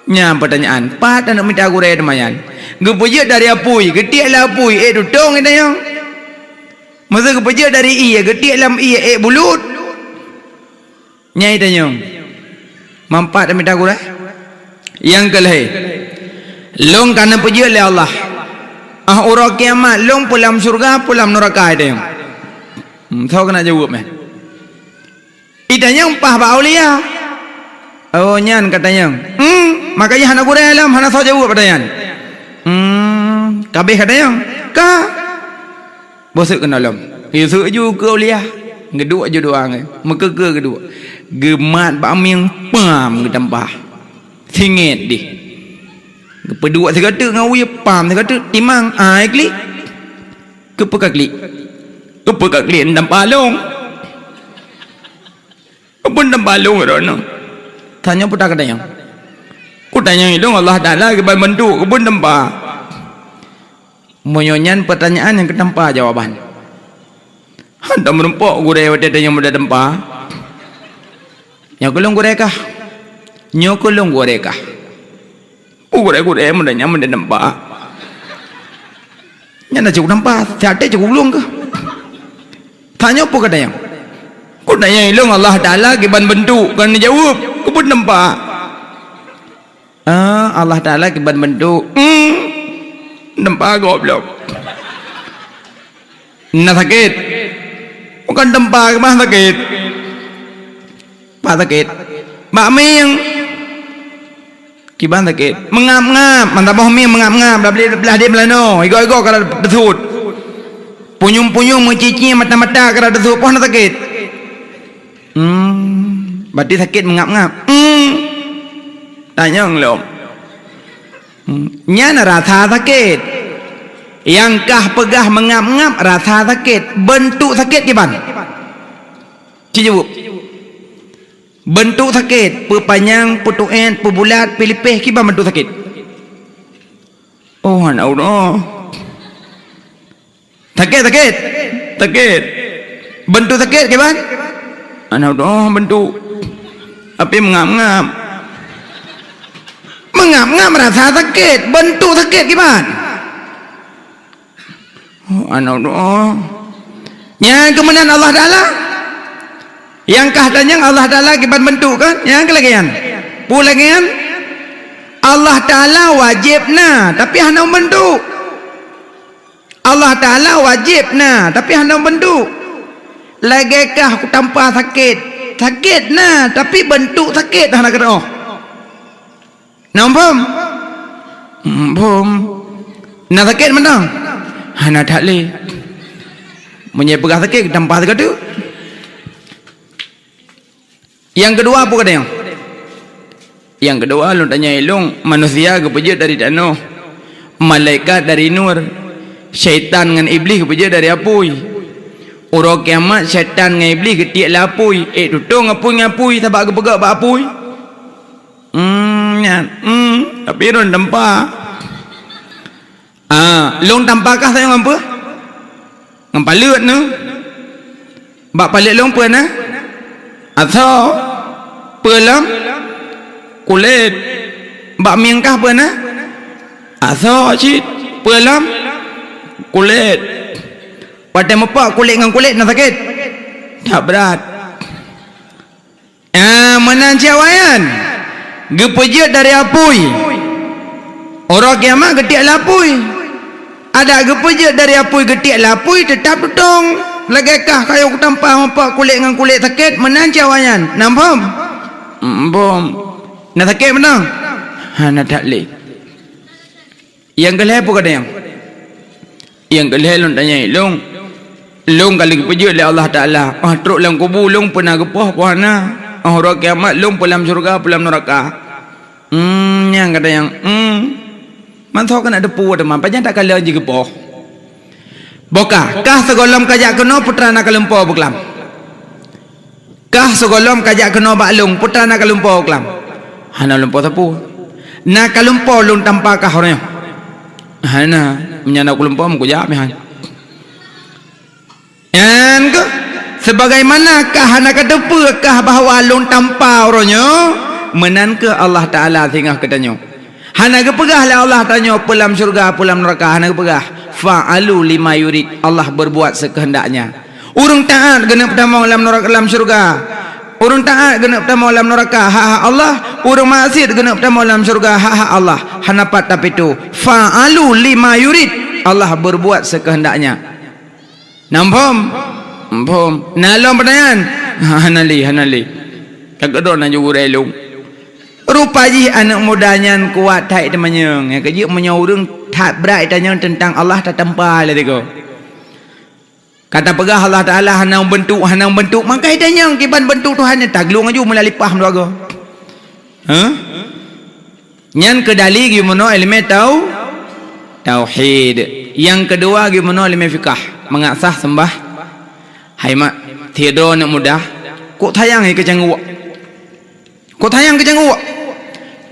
Nya pertanyaan pak tak nak minta gure teman. Gepejut dari apui, getik lapui. Tutong kita yang. Masa kepeja dari iya getik lam iya bulut. Nyai tanya. Mampat minta aku dah. Yang kelih. Long kana peja oleh Allah. Ura kiamat long pulam surga pulam neraka itu yang. Tahu kena jawab meh. Itanya umpah ba aulia. Oh nyan katanya. Makanya hana gure alam hana tahu jawab pertanyaan. Kabeh katanya. Ka bosuk kena dalam. Isu ju ke aulia. Geduk je doang. Mekeke kedua. Gemat ba aming pam ke tempah. Singit di. Kedua sekata ngawi pam sekata timang ai klik. Kepeka klik. Kepeka klik ndam palong. Apa ndam palong rono. Tanya putar katanya. Ku tanya itu Allah Taala ke bentuk kebun tempah. Menyonyan pertanyaan yang ketempa jawaban. Hendak merempok gure wadah yang muda tempa. Yang kulung gure kah? Nyokulung gure kah? Gure mudanya muda tempa. Yang nak cukup tempa, siapa cukup ulung ke? Tanya apa katanya? Ku tanya ilung Allah Taala kiban bentuk kan jawab kebun tempa. Allah Taala kiban bentuk. Tempa goblok. Nak sakit. Bukan tempa ke mah sakit. Pak sakit. Mak ming. Kiban sakit. Mengap-ngap. Mantap boh ming mengap-ngap. Belah dia belano. Igo-igo kada desut. Punyung-punyung mencici mata-mata kada desut poh nak sakit. Berarti sakit mengap-ngap. Tanya ngelom. Nyana rasa sakit. Yang kah pegah mengap-ngap rasa sakit. Bentuk sakit kiban. Jawab. Bentuk sakit. Perpanjang, pertuan, perbulat, pelipih kiban bentuk sakit. Oh Allah. Sakit. Bentuk sakit kiban. Allah bentuk. Api mengap-ngap. Mengap-ngap rasa sakit. Bentuk sakit kiban. Allah. Yang kemenangan Allah Taala. Yang katanya Allah Taala kiban bentuk kan? Yang kelagian. Pulagian Allah Taala wajibna tapi hana bentuk. Allah Taala wajibna tapi hana bentuk. Lagikah aku tanpa sakit? Sakit nah tapi bentuk sakit hana kena. Nampak? Nak sakit mana? Hana tak le. Menyebabkan sakit tanpa sakit. Yang kedua apa katanya? Yang kedua lu tanya ilung manusia kepejut dari tanah, malaikat dari nur, syaitan dengan iblis kepejut dari apui. Orang kiamat syaitan dengan iblis ketik lapui. Tutong apui sebab kepegak bak apui. Tapi ron tempa. Long tampakah saya ngapa? Ngampalut nu. Bak palit long pun Atau Pelam kulit bak miengkah pernah asal cik pelam kulit pada mepak kulit dengan kulit nak sakit tak berat. Menanciawayan gepejut dari apui orang kiamat getik lapui ada gepejut dari apui getik lapui tetap tutong lagakah kayu tampah mepak kulit dengan kulit sakit menanciawayan nampak bom nak sakit menang nak tak leh yang kelih apa kata yang kelih long tanya long kali gepejut oleh Allah Ta'ala teruk dalam kubur long pernah gepah puana orang kiamat long pelam syurga pelam neraka yang kata yang mantok kena depu ada man panjang tak kala je gepah boka kah segolom kajak kena putra nak kelempau beklam kah segolom kajak kena baklung putra nak kelempau beklam hana lempau sapu nak kelempau long tanpa kah orangnya hana menyana kelempau muku jawab han yang ke sebagaimanakah anak kedepekah bahawa long tanpa orangnya menan ke Allah Ta'ala sehingga katanya hana kepegah lah Allah tanya pelam syurga pelam neraka hana kepegah fa'alu lima yurid Allah berbuat sekehendaknya urung taat kena pertama dalam neraka dalam syurga urung taat kena pertama dalam neraka hak Allah urung maksiat kena pertama dalam syurga hak Allah hana pat tapi tu fa'alu lima yurid Allah berbuat sekehendaknya nampak nalong pertanyaan hanali kagak ada nak jugur elung rupa ji anak mudanya kuat tak temannya yang kerja menyurung tak berat tanya tentang Allah tak tempat lah tiko kata pegah Allah Ta'ala hanang bentuk maka tanya kiban bentuk Tuhan tak gelung aja melalipah meluaga yang kedali gimana ilmu tauhid yang kedua gimana ilmu fikah mengasah sembah hai mak tiada nak mudah kok tayang ke cangguak kok tayang ke cangguak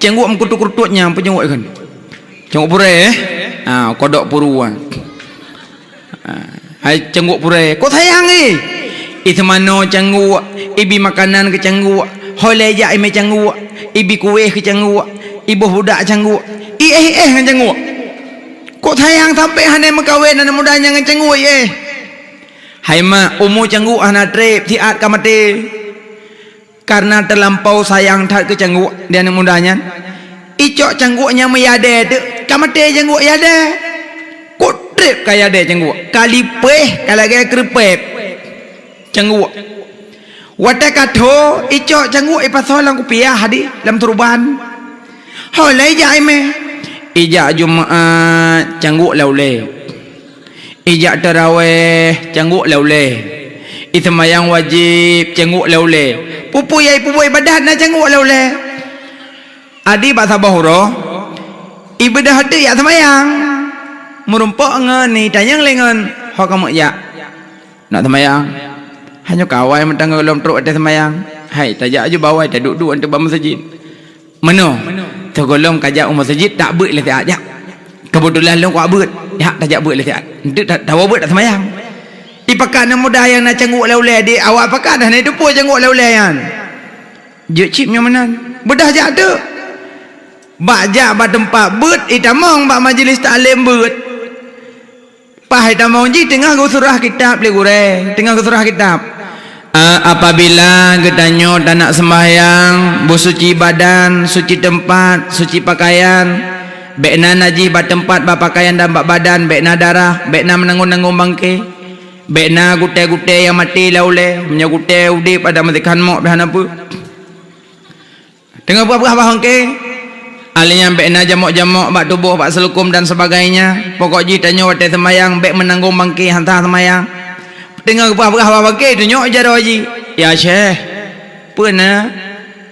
mengkutuk-kututnya apa cangguak kan cangguak pure kodok puruan hai cangguak pure kok tayang itu mana cangguak ibi makanan ke cangguak holeja ime cangguak ibi kuih ke cangguak ibu budak cangguak dengan cangguak kok tayang sampai hane mekawin anak mudanya dengan cangguak hai mak umur cangguak hana trip tiat kamate karena terlampau sayang tak ke cangguak dia anak mudanya icok cangguaknya meyade tu kamate cangguak yade kok trip kaya de cangguak kali peh kalau gaya kerepep cangguak wate katho icok cangguak ipasol lang kupiah hadi dalam turban holai jai me ijak Jumaat cangguak laule ijak tarawih cangguak laule itamayang wajib cangguak laule pupui ibadah na cangguak laule adi bahasa bahuro ibadah hati ya semayang merumpok ngeni tanyang lengan ho kamu ya nak semayang hanya kawai mentang dalam truk ada semayang hai tajak aja bawai tak duduk ante ba masjid mano tegolong kajak masjid tak beut lah tak kebetulan long kuat beut ya tajak beut lah tak ndak tahu beut tak semayang ipakan mudah yang nak cangguak laule di awak pakan dah ni depo cangguak laule yan je chipnya menan bedah jak tu bajak ba tempat beut itamong ba majlis taklim beut pah itamong ji tengah surah kitab le gure tengah surah kitab apabila getanyo dan nak sembahyang bersuci badan suci tempat suci pakaian bekna naji ba tempat ba pakaian dan ba badan bekna darah bekna menanggung-nanggung bangke bekna gute-gute yang mati laule punya gute udip pada matikan mok bahan apa tengah buat bangke alinya bekna jamok-jamok bak tubuh bak selukum dan sebagainya pokok ji tanyo wate sembahyang bek menanggung bangke hantar sembahyang tengah berah bangke tu nyok jaro ji ya syekh pernah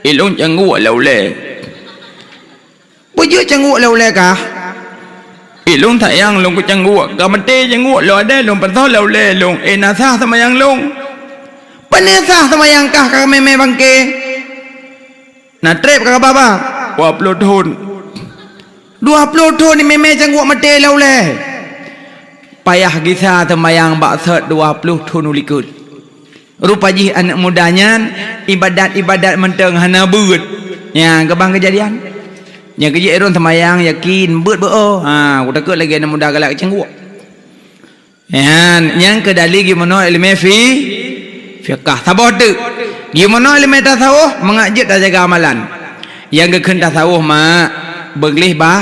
ilung cangguak laule pujuk cangguak laule kah ilung tak yang long ku cangguak ka mati cangguak lo ada long pasal laule long nasah sembahyang long penasah sembahyang kah ka meme bangke na trip ka baba 20 tahun ni meme cangguak mati laule payah gisa sembahyang bak set 20 tahun ulikut Rupa jih anak mudanya ibadat-ibadat menteng hana beut. Ya, kebang kejadian. Yang kerja erun semayang yakin beut beo. Ha, ku takut lagi anak muda galak cengguak. Ya, yang kedali gimana ilmu fiqh sabah tu. Gimana ilmu tasawuf mengajak tak jaga amalan. Yang keken tasawuf mak beglih bah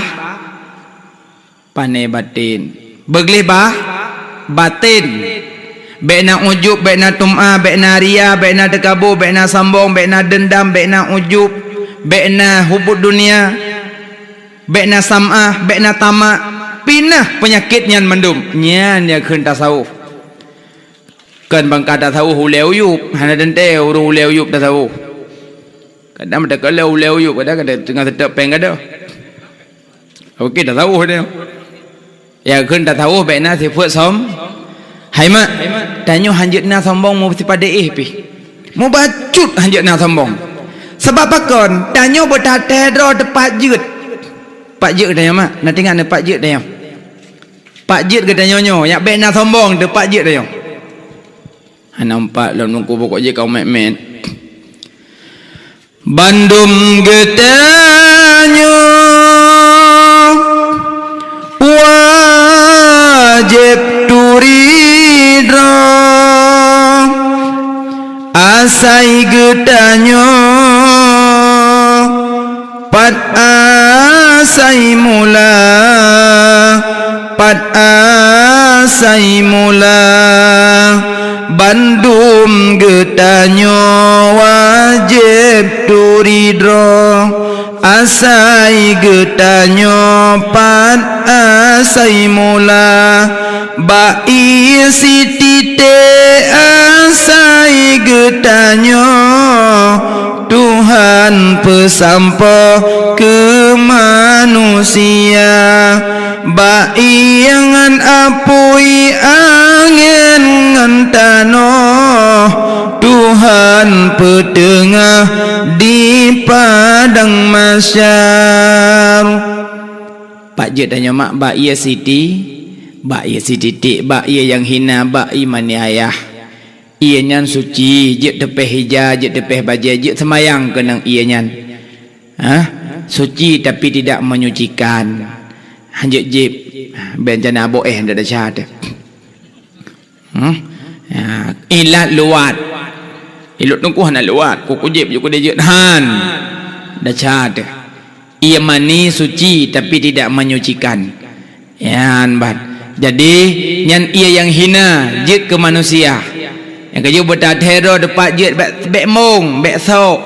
pandai batin. Beglih bah batin. Baikna ujub, baikna tum'ah, baikna riya, baikna tekabur, baikna sambung, baikna dendam, baikna ujub, baikna hubud dunia, baikna sam'ah, baikna tamak. Pinah penyakit nyan mendum. Nyan ya keun tasawuf. Kan bangka tasawuf uleu yub, hana dente urung uleu yub tasawuf. Kadang ada kalau uleu yub, kadang ada tengah tetap peng ada. Okey tasawuf dia. Ya keun tasawuf baikna sifat hai mak, tanya hanjut na sombong mu pada pi. Mu bacut hanjut na sombong. Sebab pakon tanya bertate dro tepat jut. Pak jut dah mak, nak tengok ne pak jut dah. Pak jut ke tanya nyo, yak be na sombong de pak jut dah. Han nampak lawan mungku pokok je kau mek-mek. Bandung getanyo wajib asai getanyo pat asai mula bandum getanyo wajib turidro asai getanyo pat asai mula bai sitite asai getanyo Tuhan pesampo ke manusia bai yangan apui angin ngentano Tuhan petengah di padang mahsyar. Pak je tanya mak bak ia siti bak ia titik bak ia yang hina bak imani ayah ia nyan suci je tepeh hijau je tepeh bajai je semayang kenang ia nyan suci tapi tidak menyucikan hanjut jib bencana abo ndak ada syahadat ilat luat ilut tungku hana luat kuku jib juga dia han dah syahadat ia mani suci tapi tidak menyucikan yan bat. Jadi nyan ia yang hina jid ke manusia. Yang kerja berdatero depat jid bek mung bek sok.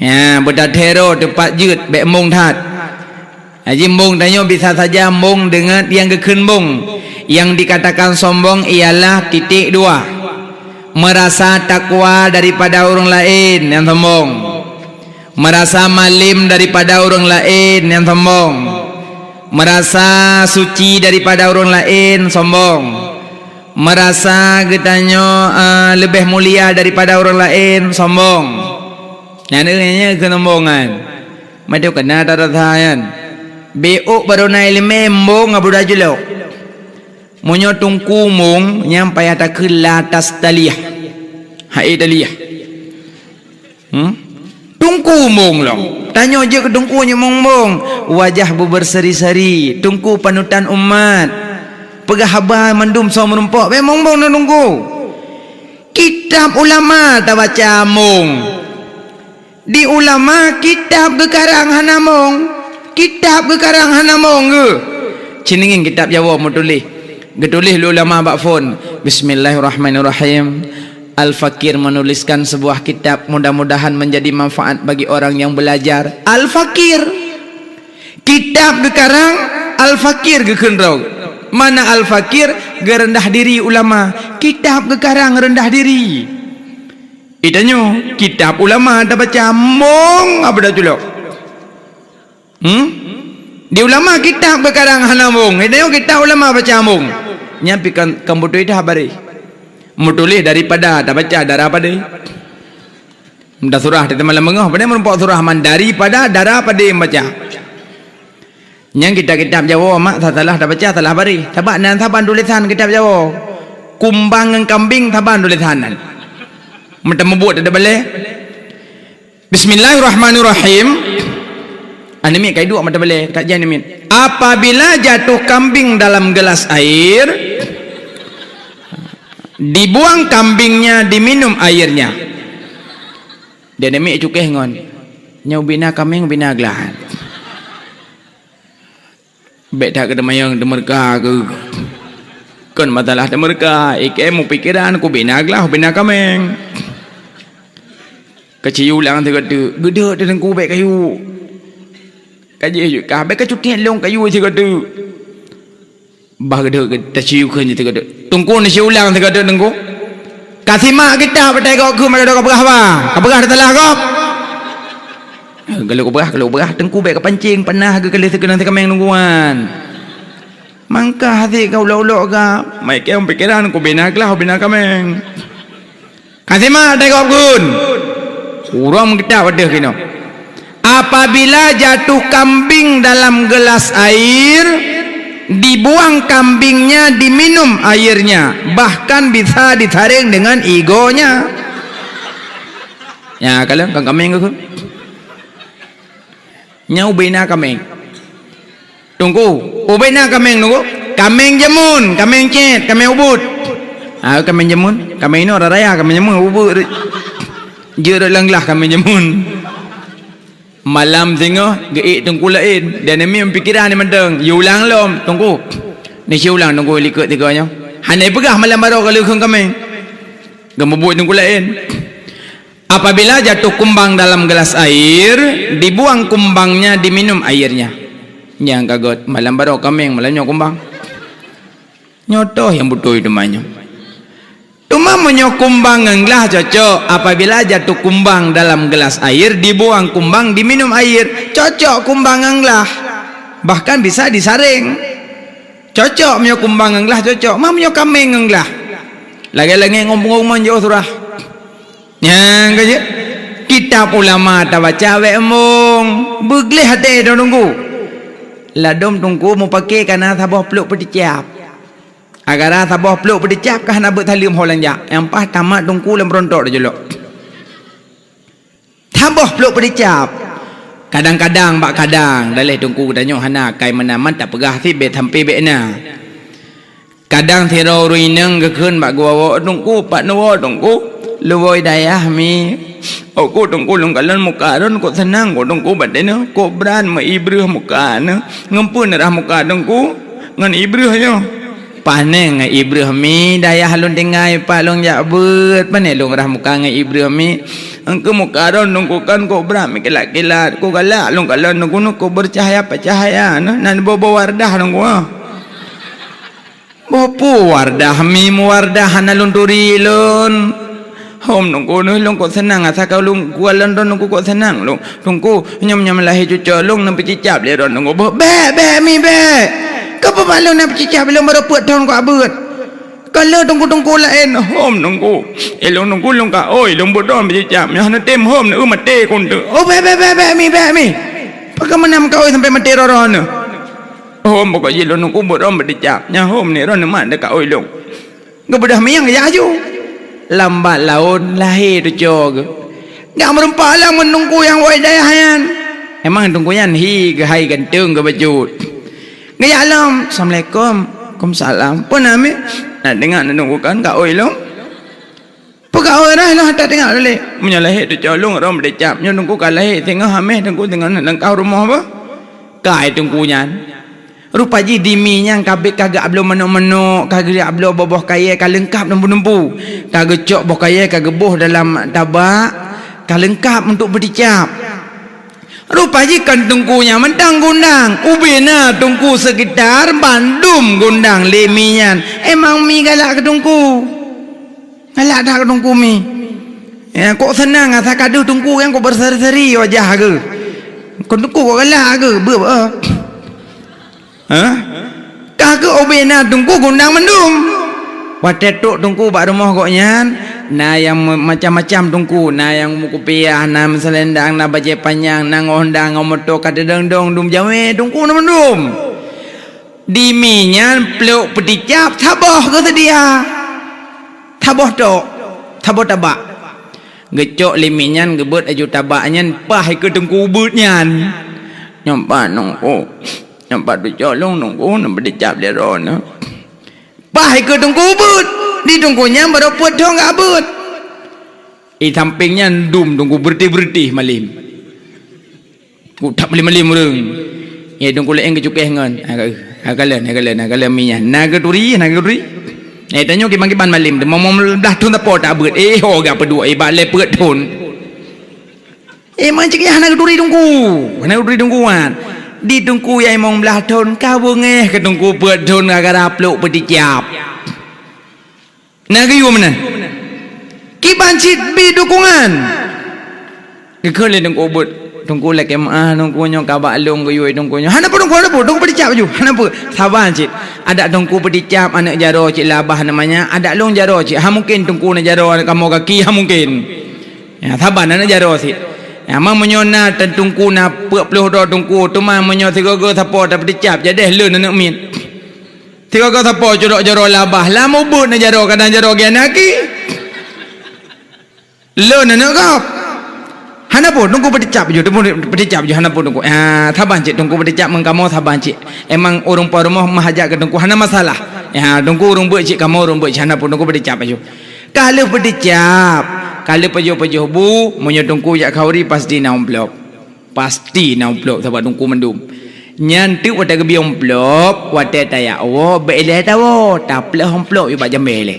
Ya berdatero depat jid bek mung that. Haji mung tanya bisa saja mung dengan yang kekeun mung. Yang dikatakan sombong ialah titik dua. Merasa takwa daripada orang lain yang sombong. Merasa malim daripada orang lain yang sombong. Merasa suci daripada orang lain sombong. Merasa getanyo lebih mulia daripada orang lain sombong. Yang kesombongan. Madu kena tatayan. Beuk baru naik lemembong abu dajelo. Munyo tungku mung nyampai atas ke latas taliyah. Hai taliyah. Tungku mung long. Tanya je ke tungkunya mung-mung. Wajah berseri-seri. Tungku panutan umat. Pegahabar mandum sama merumpok. Mung-mung nak tungku. Kitab ulama tak baca mung. Di ulama kitab ke karang hana mung. Kitab ke karang hana mung ke. Ciningin kitab Jawa mu tulis. Getulis ulama bak phone. Bismillahirrahmanirrahim. Al-Fakir menuliskan sebuah kitab, mudah-mudahan menjadi manfaat bagi orang yang belajar. Al-Fakir kitab gekarang Al-Fakir gekenrau. Mana Al-Fakir gerendah diri ulama. Kitab gekarang rendah diri. Itanyo kitab ulama dah baca mong apa dah tulok. Di ulama kitab gekarang hana mong. Itanyo kitab ulama baca mong. Nyampikan komputer itu habari. Mutulis daripada tak baca darah pada dah surah di malam mengah pada merupakan surah man daripada darah pada yang baca yang kitab Jawa mak salah tak baca salah bari tabak nan taban tulisan kitab Jawa kumbang dengan kambing taban tulisanan Mata membuat ada boleh. Bismillahirrahmanirrahim. Ani kai dua mata boleh kat jan ni. Apabila jatuh kambing dalam gelas air, dibuang kambingnya, diminum airnya. Dia ni cukeh ngon. Nyau bina kambing bina gelas. Baik tak kena mayang demerka ke. Kan masalah demerka. Mu pikiran aku bina gelas bina kambing. Keciu lang tu kata, gede dia dengku baik kayu. Kaji kah baik kacu long kayu je kata. Bah gede kita ciu kan je kata. Tungku ni ciu lang tu kata dengku. Kasih mak kita patai kau ke mana kau berah ba? Kau berah telah kau. Kalau berah dengku baik kepancing panah ke kali sekenang sekemeng nungguan. Mangkah hati kau laulok ka. Mai kau pikiran aku bina gelas bina kameng. Kasih mak patai kau kun. Urang kita wadah kena. Apabila jatuh kambing dalam gelas air, dibuang kambingnya, diminum airnya, bahkan bisa ditaring dengan egonya. Ya kalau kang kambing ke? Nyau bina kambing. Tunggu, ubena kambing tunggu. Kambing jemun, kambing cet, kambing ubud. Kambing jemun, kambing ini orang raya, kambing jemun ubud. Dia dah langlah kami nyemun. Malam tengok geik tungku lain. Dan ni pikiran ni menteng. You ulang lom tungku. Ni si ulang tungku likut tiganya. Hanai pegah malam baru kalau kau kami. Gemebut tungku lain. Apabila jatuh kumbang dalam gelas air, dibuang kumbangnya, diminum airnya. Yang kagot malam baru kami malamnya kumbang. Nyotoh yang butuh itu banyak. Cuma menyok kumbang ngenglah cocok. Apabila jatuh kumbang dalam gelas air, dibuang kumbang, diminum air, cocok kumbang ngenglah. Bahkan bisa disaring. Cocok menyok kumbang ngenglah cocok. Mah menyok kambing ngenglah. Lagi-lagi ngomong-ngomong jauh surah. Yang kaje. Kitab ulama tak baca wek emong. Begleh hati dah tunggu. Ladom tunggu mau pakai karena sabah peluk pedicap. Agar sabah peluk pedicap kah nak buat talium holang jak. Yang pas tamat tungku lem rontok dah jelok. Sabah peluk pedicap. Kadang-kadang bak kadang dalih tungku danyo hana kai menaman tak pegah si bet sampai bet na. Kadang thiro ruineng kekeun bak gua tungku pak no tungku luoi dayah mi. Aku tungku long kalan muka ron ko senang ko tungku badena ko bran ma ibreuh muka na. Ngempun rah muka tungku ngan ibreuh nyo. Paneng ngai ibreuh mi dayah lun tengai pa long jak beut paneng long rah muka ngai ibreuh mi engke muka ron nungku kan ko bram mi kelat-kelat ko galak long kalan nungku ko bercahaya cahaya nan bobo wardah nungku bopo wardah mi wardah nalun turi lun hom nungku long ko senang asa kau long kualan ron nungku ko senang long tungku nyam-nyam lahi cucu long nampi cicap le ron nungku be mi be. Kau malu nak bercicah belum baru puat tahun kau abut. Kalau tunggu lain, hom tunggu. Elong tunggu long kau, oi long bodon bercicah. Yang nak tem hom nak mati kontu. Oh be mi. Pakai menam kau sampai mati roron. Hom pokok je long tunggu bodon bercicah. Yang hom ni ron mak dekat oi long. Kau bedah miang ya ju. Lambat laun lahir tu jog. Gak merempak lah menunggu yang woi dayahan. Emang tunggu yang hi ke hai gantung ke baju. Gaya alam, Assalamualaikum, Waalaikumsalam. Pun ami nak dengar nak nunggukan kak oi long. Pegawai dah lah tak dengar boleh. Menyalahi tu colong rom decap. Nyo nunggu kalai tengah hameh tunggu tengah langkau rumah apa? Kai tunggunya. Rupa ji dimi yang kabik kagak ablo menuk-menuk, kagak ablo boboh kaya kalengkap nempu-nempu. Kagak cok boh kaya kagak boh dalam tabak, kalengkap untuk berdicap. Rupa jikan tungkunya mentang gundang ubina tungku sekitar Bandung gundang lemian. Emang mi galak ke tungku? Galak dah ke tungku mi? Ya kok senang asa kadu tungku yang kok berseri-seri wajah ke? Kok tungku kok galak ke? Berapa? Kagak ubina tungku gundang Bandung. Watetuk tungku bak rumah koknya. Na yang macam-macam tungku, na yang mukupiah, na selendang, na baju panjang, na ngondang, ngomoto kata dong dum jawe tungku na mendum. Diminya peluk pedicap, taboh ke sedia. Taboh tok, taboh tabak. gecok liminyan gebut aju tabaknyan pah ke tengku ubutnyan nyampa nongko nyampa dicolong nongko nak berdicap dia rona pah ke tengku ubut di tengkunya baru puat dong abut sampingnya dum tengku bertih malim ku tak malim reng ya tengku leeng kecukeh ngan agalen minyak naga duri tanya kiban malim mau belah tun tapo tak abut ho gak pedua balik peut tun mancik ya naga duri tungkuan di tungku yang mau belah tun kau ke tungku peut tun agak peluk pedicap naga yu mana kiban cit bi dukungan kekele tungku ubut tungku lek tungku nyo kabak long guyoi tungku nyo hana tungku pedicap ju hana sabar cik ada tungku pedicap anak jaro cik labah namanya ada long jaro cik mungkin tungku na jaro kamu kaki mungkin ya sabar anak jaro cik ya mang menyona tungku na peluh do tungku tu mang menyo tiga-tiga sapo tak pedicap jadi leun anak min tiga-tiga sapo jodok jaro labah lamu but na jaro kadang jaro genaki leun anak kau hana pun tunggu pedicap je hana pun tunggu saban cik tunggu pedicap mengkamu saban cik emang orang pa rumah mahajak ke tunggu hana masalah tunggu orang buat cik kamu orang buat cik hana pun tunggu pedicap aja kalau pedicap kalau pejuh bu menyo tunggu jak kauri pasti na umplop sebab tunggu mendum nyantu wata gebi umplop wata taya beeleh tawo taplah umplop iba jambele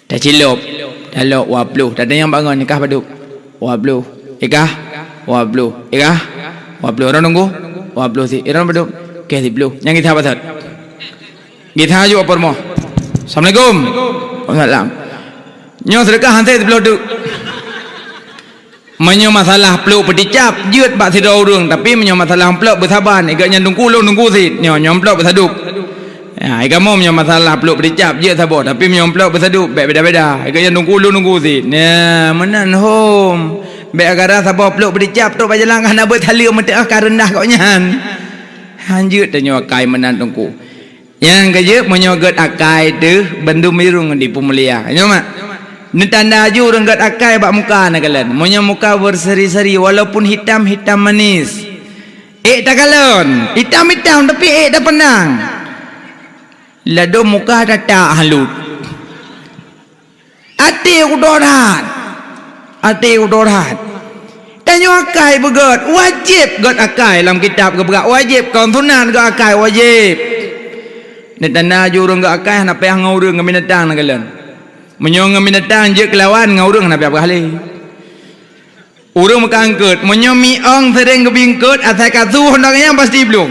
dah cilop dah lok wapluh dah yang bangun nikah paduk wablu ikah wablu orang nunggu wablu si orang beduk ke si blu yang kita apa tad kita juga permo assalamualaikum waalaikumsalam nyo sedekah hantai si blu tu menyo masalah peluk pedicap jeut bak si orang tapi menyo masalah peluk bersaban igaknya nunggu si nyo peluk bersaduk kamu menyo masalah peluk pedicap jeut sabot tapi menyo peluk bersaduk beda-beda igaknya nunggu si menan home be agara sabot peluk pedicap tu bajalang kana beut halia mentek rendah kau nyan hanjut tanyo akai menan tungku yang gaje menyo get akai tu bendu mirung di pemulia nyo mak ni tanda aju urang get akai bak muka na kalen menyo muka berseri-seri walaupun hitam manis tak kalon hitam tapi dah penang lado muka tak halut ati udorat tanyo akai begot wajib got akai dalam kitab ke berat wajib kaum sunan got akai wajib ni tanda jurung got akai nak payah ngaurung dengan binatang nak kalian menyong dengan binatang je kelawan ngaurung nak payah berkali urung mengangkut menyong miong sering kebingkut asal kasuh hendaknya pasti belum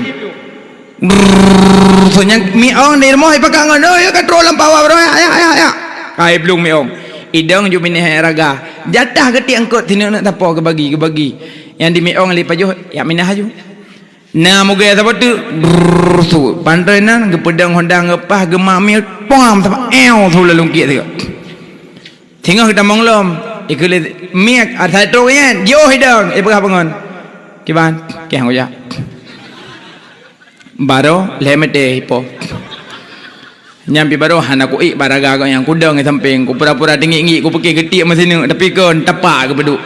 soalnya miong ni rumah ipakai ngono ya kontrol lampawa bro ya kai belum miong idang ju minah raga jatah ketik angkut tino nak tapo ke bagi yang di miong li pajuh ya minah aju na moga apa tu tu pantai nan ke pedang hondang ngepah gemami pom sama tu lalu kit tu tengok kita monglom ikut miak ada tu kan yo hidang ipa bangun kiban keh ngoja baro lemete hipo nyampi baro hana ku baraga kau yang kudang di samping ku pura-pura tinggi ku pakai getik mesin ni tapi kon tapak ke beduk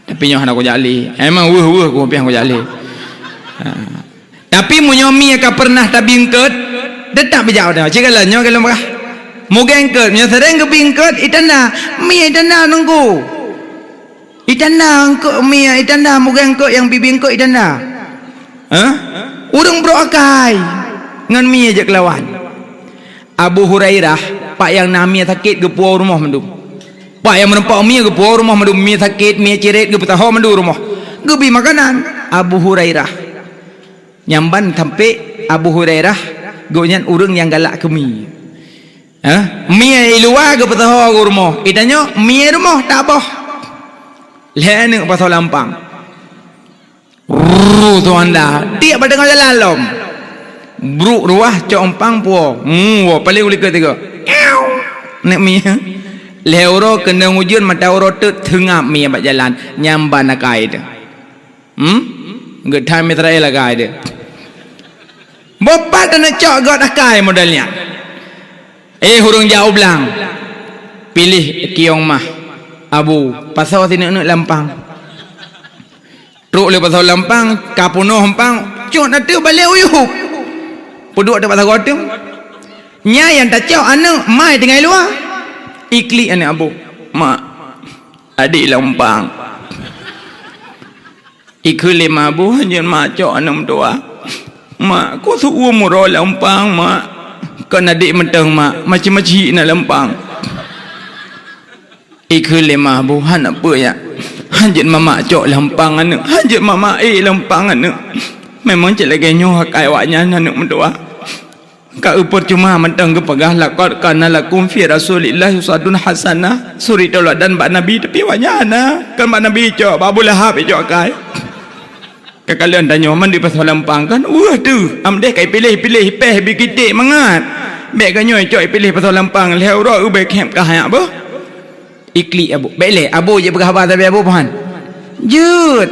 tapi nyo hana ku jali emang ku piang ku jali tapi munyomi ka pernah tabingket tetap bijak dah cikalah nyo kalau marah mugengket nyo sering ke bingket itana mi itana nunggu itana engko mi itana mugengket yang bibingket itana urang bro akai ngan mi aja kelawan Abu Hurairah pak yang nami sakit ke puau rumah mendum pak yang menempat mi ke puau rumah mendum mi sakit mi ciret ke petaho mendu rumah gebi makanan Abu Hurairah nyamban sampai Abu Hurairah gonyan urang yang galak ke mi mi luar ke petaho ke rumah itanyo mi rumah tak boh lene pasal lampang tu anda tiap pada tengah jalan lom bruk ruah compang puo paling uli ketiga nek mi leuro kena ngujun mata oro tengap mi abak jalan nyamban akai de gedai mitra lagai de bopat nak cok god akai modelnya hurung jauh belang pilih kiong mah Abu pasal sini nak lampang. Truk le pasal lampang, kapunoh hampang, cuk nak tu balik uyuh. Puduk ada pasal gotem. Nya yang tak cau anak mai tengah luar. Ikli anak Abu. Mak, adik lampang. Ikli mak Abu hanya mak cau anak tua. Mak, kau suruh murah lampang mak. Kan adik mentang mak, macam-macam nak lampang. Ikli mak Abu han apa ya? Hanjit mama cok lampang anak, hanjit mama lampang anak. Memang cik lagi nyoh kai waknya anak mendoa. Ka upur cuma mentang ke pegah laqad kana lakum fi rasulillah uswatun hasanah. Suri dan bak nabi tapi waknya ana. Kan bak nabi cok Abu Lahab cok kai. Ka kalian tanya man di pasal lampang kan. Tu, amdeh kai pilih-pilih peh bikitik mangat. Bek kan nyoy cok pilih pasal lampang leh ro ubek kem ka hak apa? Ikli Abu. Baiklah, Abu je berkhabar tapi Abu pahan. Jut.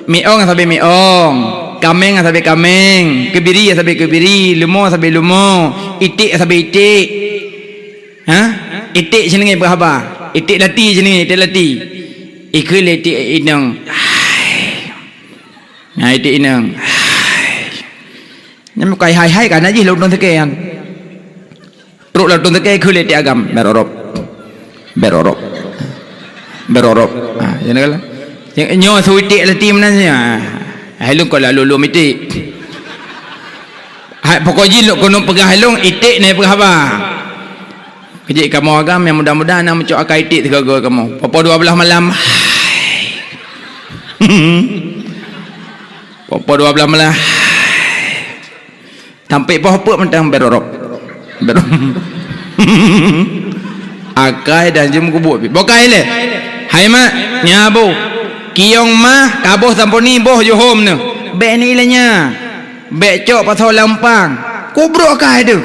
Miong sampai miong. Kameng sampai kameng. Kebiri sampai kebiri. Lumo sampai lumo. Itik sampai itik. Ha? Itik sini berkhabar. Itik lati sini, itik lati. Ikli itik inang. Nah, itik inang. Nyam kai hai kan aja lu don tekean. Truk lu don teke ikli itik agam berorop. Berorok. Jangan kala. Yang nyo suitik lah tim nanya. Halung kalau lalu mitik. Pokoknya lu kono pegah halung itik naik pegah apa? Kejik kamu agam yang mudah-mudahan nak mencok akai itik tegaga kamu. Papa 12 malam. Papa 12 malam. Sampai apa mentang berorok. Akai dan jam kubuk. Bokai le. Hai mak, nyabu. Kiong mah kaboh sampuni boh johom ne. Bek ni ilanya. Bek cok pasal lampang. Kubruk akai tu.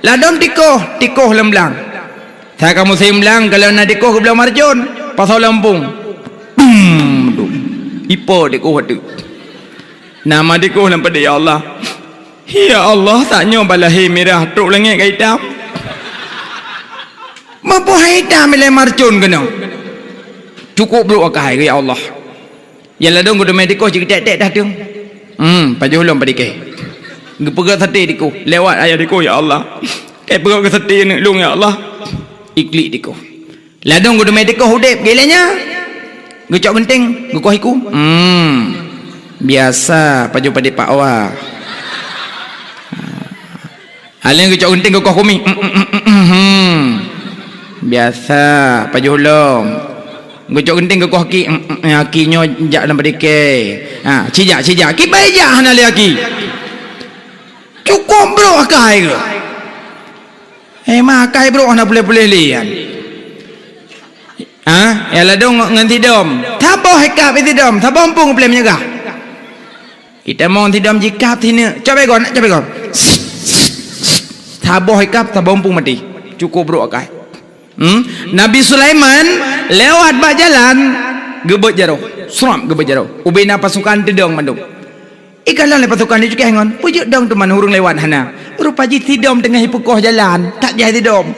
Ladom tikoh lemblang. Saya kamu semblang kalau nak tikoh ke belah marjon pasal lampung. Ipo tikoh tu. Nama tikoh lampada ya Allah. Ya Allah tak nyo balahi merah truk lengit ke hitam. Mampu hitam ile marjon kena. Cukup bro akai ya Allah. Ya ladong kudu mediko cik tek dah tu. Paju ulum padike. Gepegat sate diku. Lewat ayah diku ya Allah. Kai pegat ke sate ni lung ya Allah. Iklik diku. Ladong kudu mediko hudip gilanya. Gecok genting, gukoh iku. Biasa paju padi pak wa. Aleng gecok genting gukoh kumi. Biasa paju ulum. Gocok genting ke koki aki nyo jak dalam padike. Cijak ki baik hana lagi. Cukup bro akai ke. Makai bro ana boleh lian. Ya ladong nganti dom. Taboh hekap itu dom, taboh ampung boleh menyegah. Kita mau tidam jikap sini. Coba gon. Taboh hekap, taboh ampung mati. Cukup bro akai. Nabi Sulaiman lewat bak jalan gebet jaro seram gebet jaro ubina pasukan tidong mandung ikalan le pasukan dia juga hengon pujuk dong teman hurung lewat hana rupaji tidom tengah hipukoh jalan tak jah tidom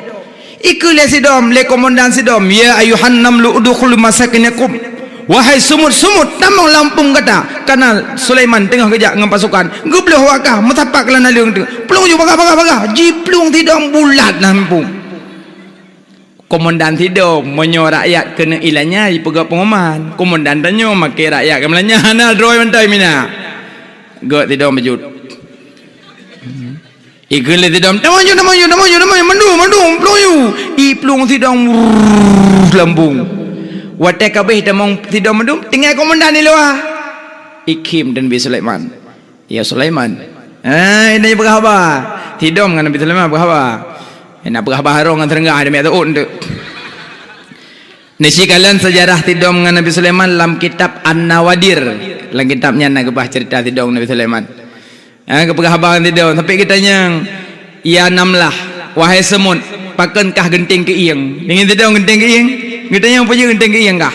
ikule sidom le komandan sidom ya ayuhan namlu udkhulu masakinakum wahai sumut tamang lampung kata karena Sulaiman tengah kejak dengan pasukan gebloh wakah metapak kelana leung tu plung ju bagah jiplung tidom bulat lampung. Komandan tidur menyo rakyat kena ilanya ipegak pengoman. Komandan tanyo makai rakyat kemelanya hana droi mentai mina. Gak tidur majud. Ikele tidur mandu pluyu. Iplung tidur lambung. Watek kabeh tamong tidur mandu tinggal komandan ni luar. Ikim dan Nabi Sulaiman. Ya Sulaiman. Ini berkhabar. Tidur dengan Nabi Sulaiman berkhabar. Nak berkhabar harung dengan terengah ada miak ta'un tu. Nasi kalian sejarah tidur dengan Nabi Sulaiman dalam kitab An-Nawadir. Dalam kitabnya nak kebah cerita tidur Nabi Sulaiman. Keberkhabaran tidur. Sampai kitanya, ya namlah, wahai semut, pakankah genting ke iyang? Dengan tidur genting ke iyang? Kitanya apa je genting ke iyang kah?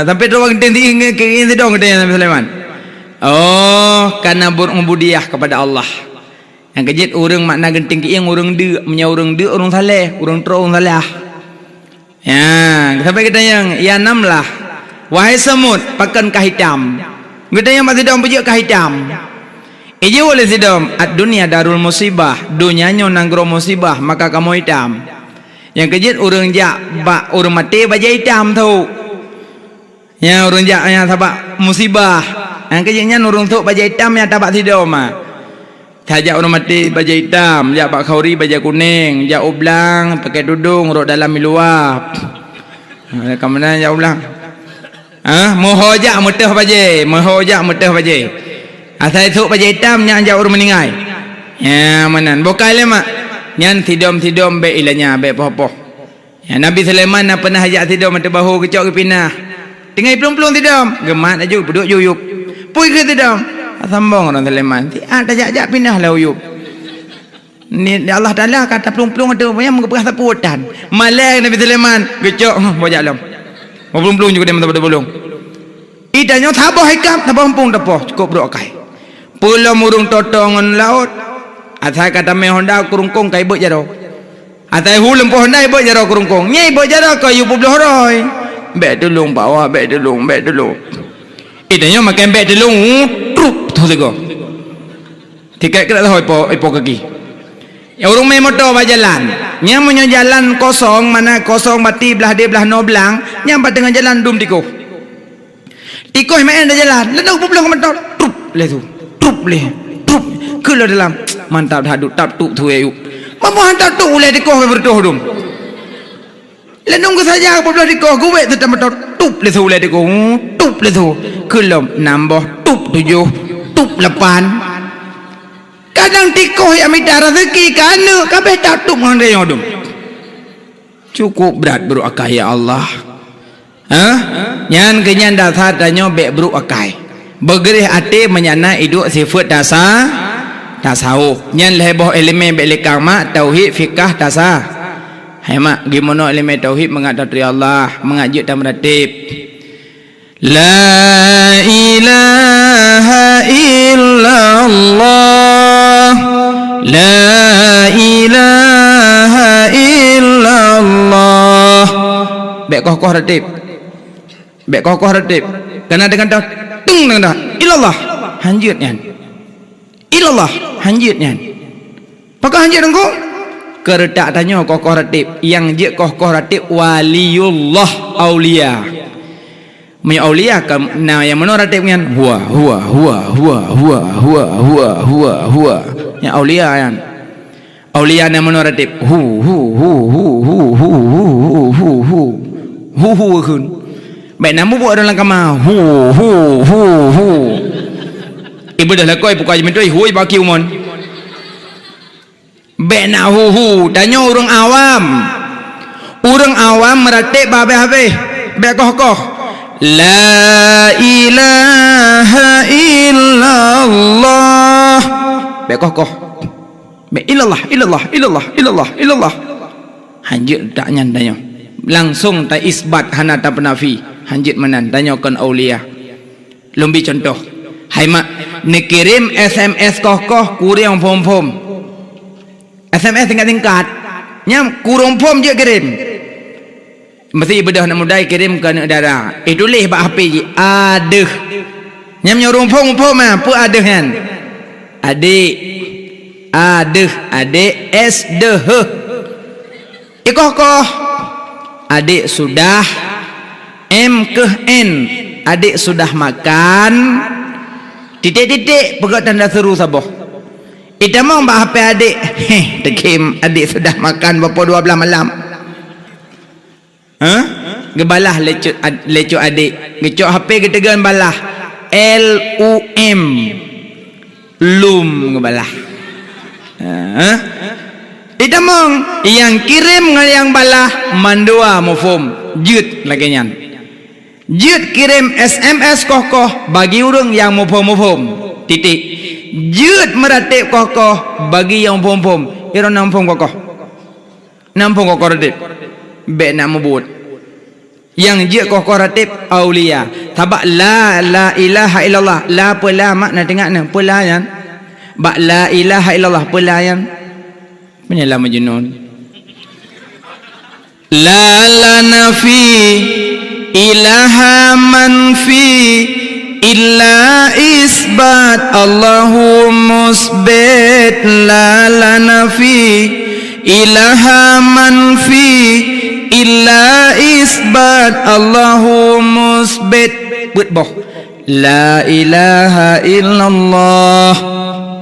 Sampai tu genting ke iyang tidur kitanya Nabi Sulaiman. Oh, karena berubudiah kepada Allah. Yang kejit orang makna genting ke yang orang de, punya orang de orang saleh, orang terus orang salah. Ya, sampai kita yang ya namlah. Wahai semut, pakan kahitam. Kita yang masih dalam pujuk kahitam. Ije boleh sidom. At dunia darul musibah. Dunianya nanggro musibah, maka kamu hitam. Yang kejut urang jak bak urang mati baja hitam tu. Ya urang jak yang sabak musibah. Yang kejutnya urang tu baja hitam yang tabak sidom ah. Tajak urang mati baja hitam, jak bak khauri baja kuning, jak ublang pakai tudung rok dalam miluap. Kamana jak ublang? Mohojak mutah baje, mohojak mutah baje. Asal itu baje hitam yang jak urang meninggai. Ya manan bukai lemak. Nyan tidom-tidom be ilanya be poh-poh. Ya Nabi Sulaiman pernah ajak tidom mata bahu kecok ke pinah. Tinggal pelung-pelung tidom, gemat aja duduk yuyup. Pui ke tidom. Sambung orang Sulaiman. Ada ajak pinah lah uyup. Ni Allah Taala kata pelung-pelung ada yang mengepas saputan. Malai Nabi Sulaiman kecok bojak lam. Pelung-pelung juga dia mata pelung. Idanya tabah hikam, tabah empung tapoh cukup bro akai. Pulau murung totongan laut. Atai kata me Honda kurungkong kai bot jaro. Atai hulum po Honda bot jaro kurungkong. Nyai bot jaro ko yu publoh roi. Bek dulung bawa bek dulung. Idanya makan bek dulung trup tu sego. Tiket kena tahu ipo kaki. Ya urung me motor ba jalan. Nya munyo jalan kosong mana kosong bati belah dia belah no belang, nya ba tengah jalan dum tiko. Tiko main dah jalan. Ledau publoh motor trup le tu. Trup le. Trup ke dalam. Mantap dah duk tap tuk tu ayu. Mampu hantar tuk oleh dikoh berdoh dum. Lenung ke saja apa belah dikoh gue tetap motor tup le tu oleh dikoh. Tup le tu. Kelom nambah tup 7, tup 8. Kadang tikoh yang minta rezeki kana kabeh tak tup ngan dia dum. Cukup berat bro akai ya Allah. Nyan kenyan dasar tanya bek bro akai. Bergerih ate menyana hidup sifat dasar tasawuf. Nyan leboh elemen bek lekang mak tauhid fikah tasawuf. Hai mak gimana elemen tauhid mengadat dari Allah, mengajut dan meratib. La ilaha illallah. La ilaha illallah. Bek kokoh ratib. Bek kokoh ratib. Kena dengan dah tung dengan dah. Illallah. Hanjut nyan. Ilallah hanjut nyan. Pakah hanjut engkau? Keredak tanya kokoh ratib. Yang je kokoh ratib waliullah aulia. Punya aulia nah yang mana ratib nyan? Huwa. Yang aulia kan. Aulia yang mana ratib? Hu kun. Baik nama buat dalam kamar. Hu. Ibu dah lakoi pukul jam tu hui baki umon. Bek nak hu. Tanya orang awam. Orang awam meratib habis-habis. Bek koh. La ilaha illallah. Bek koh. Bek illallah. Hanjit tak nyan tanya. Langsung tak isbat hana tak penafi. Hanjit menan tanyakan aulia. Lumbi contoh. Hai mak, ni kirim SMS koh kurang pom. SMS tingkat-tingkat. Nyam kurang pom je kirim. Mesti ibadah nak mudai kirim ke negara. Tulis bak HP je. Adeh. Nyam nyorong pom apa adeh kan? Adik. Adeh, S-deh. Koh. Adik sudah. M ke N. Adik sudah makan. Titik pegat tanda seru saboh. Itamang bah HP adik. Tekim adik sudah makan berapa 12 malam. Gebalah lecok adik. Ngecok HP ketegan balah. LUM. Lum gebalah. Itamang yang kirim dengan yang balah mandua mufum. Jut lagi nyan. Jut kirim SMS kokoh bagi orang yang mufum. Titik. Jut meratib kokoh bagi yang mufum. Ira nampung kokoh. Nampung kokoh ratib. Bek nak mebut. Yang jut kokoh ratib aulia. Tabak la ilaha illallah. La pula makna tengok ni. Pula yan. Bak la ilaha illallah pula yan. Menyalah majnun. La lana fi ilaha man fi illa isbat Allahu musbit. La lana fi ilaha man fi illa isbat Allahu musbit. Bớt bỏ la ilaha illallah.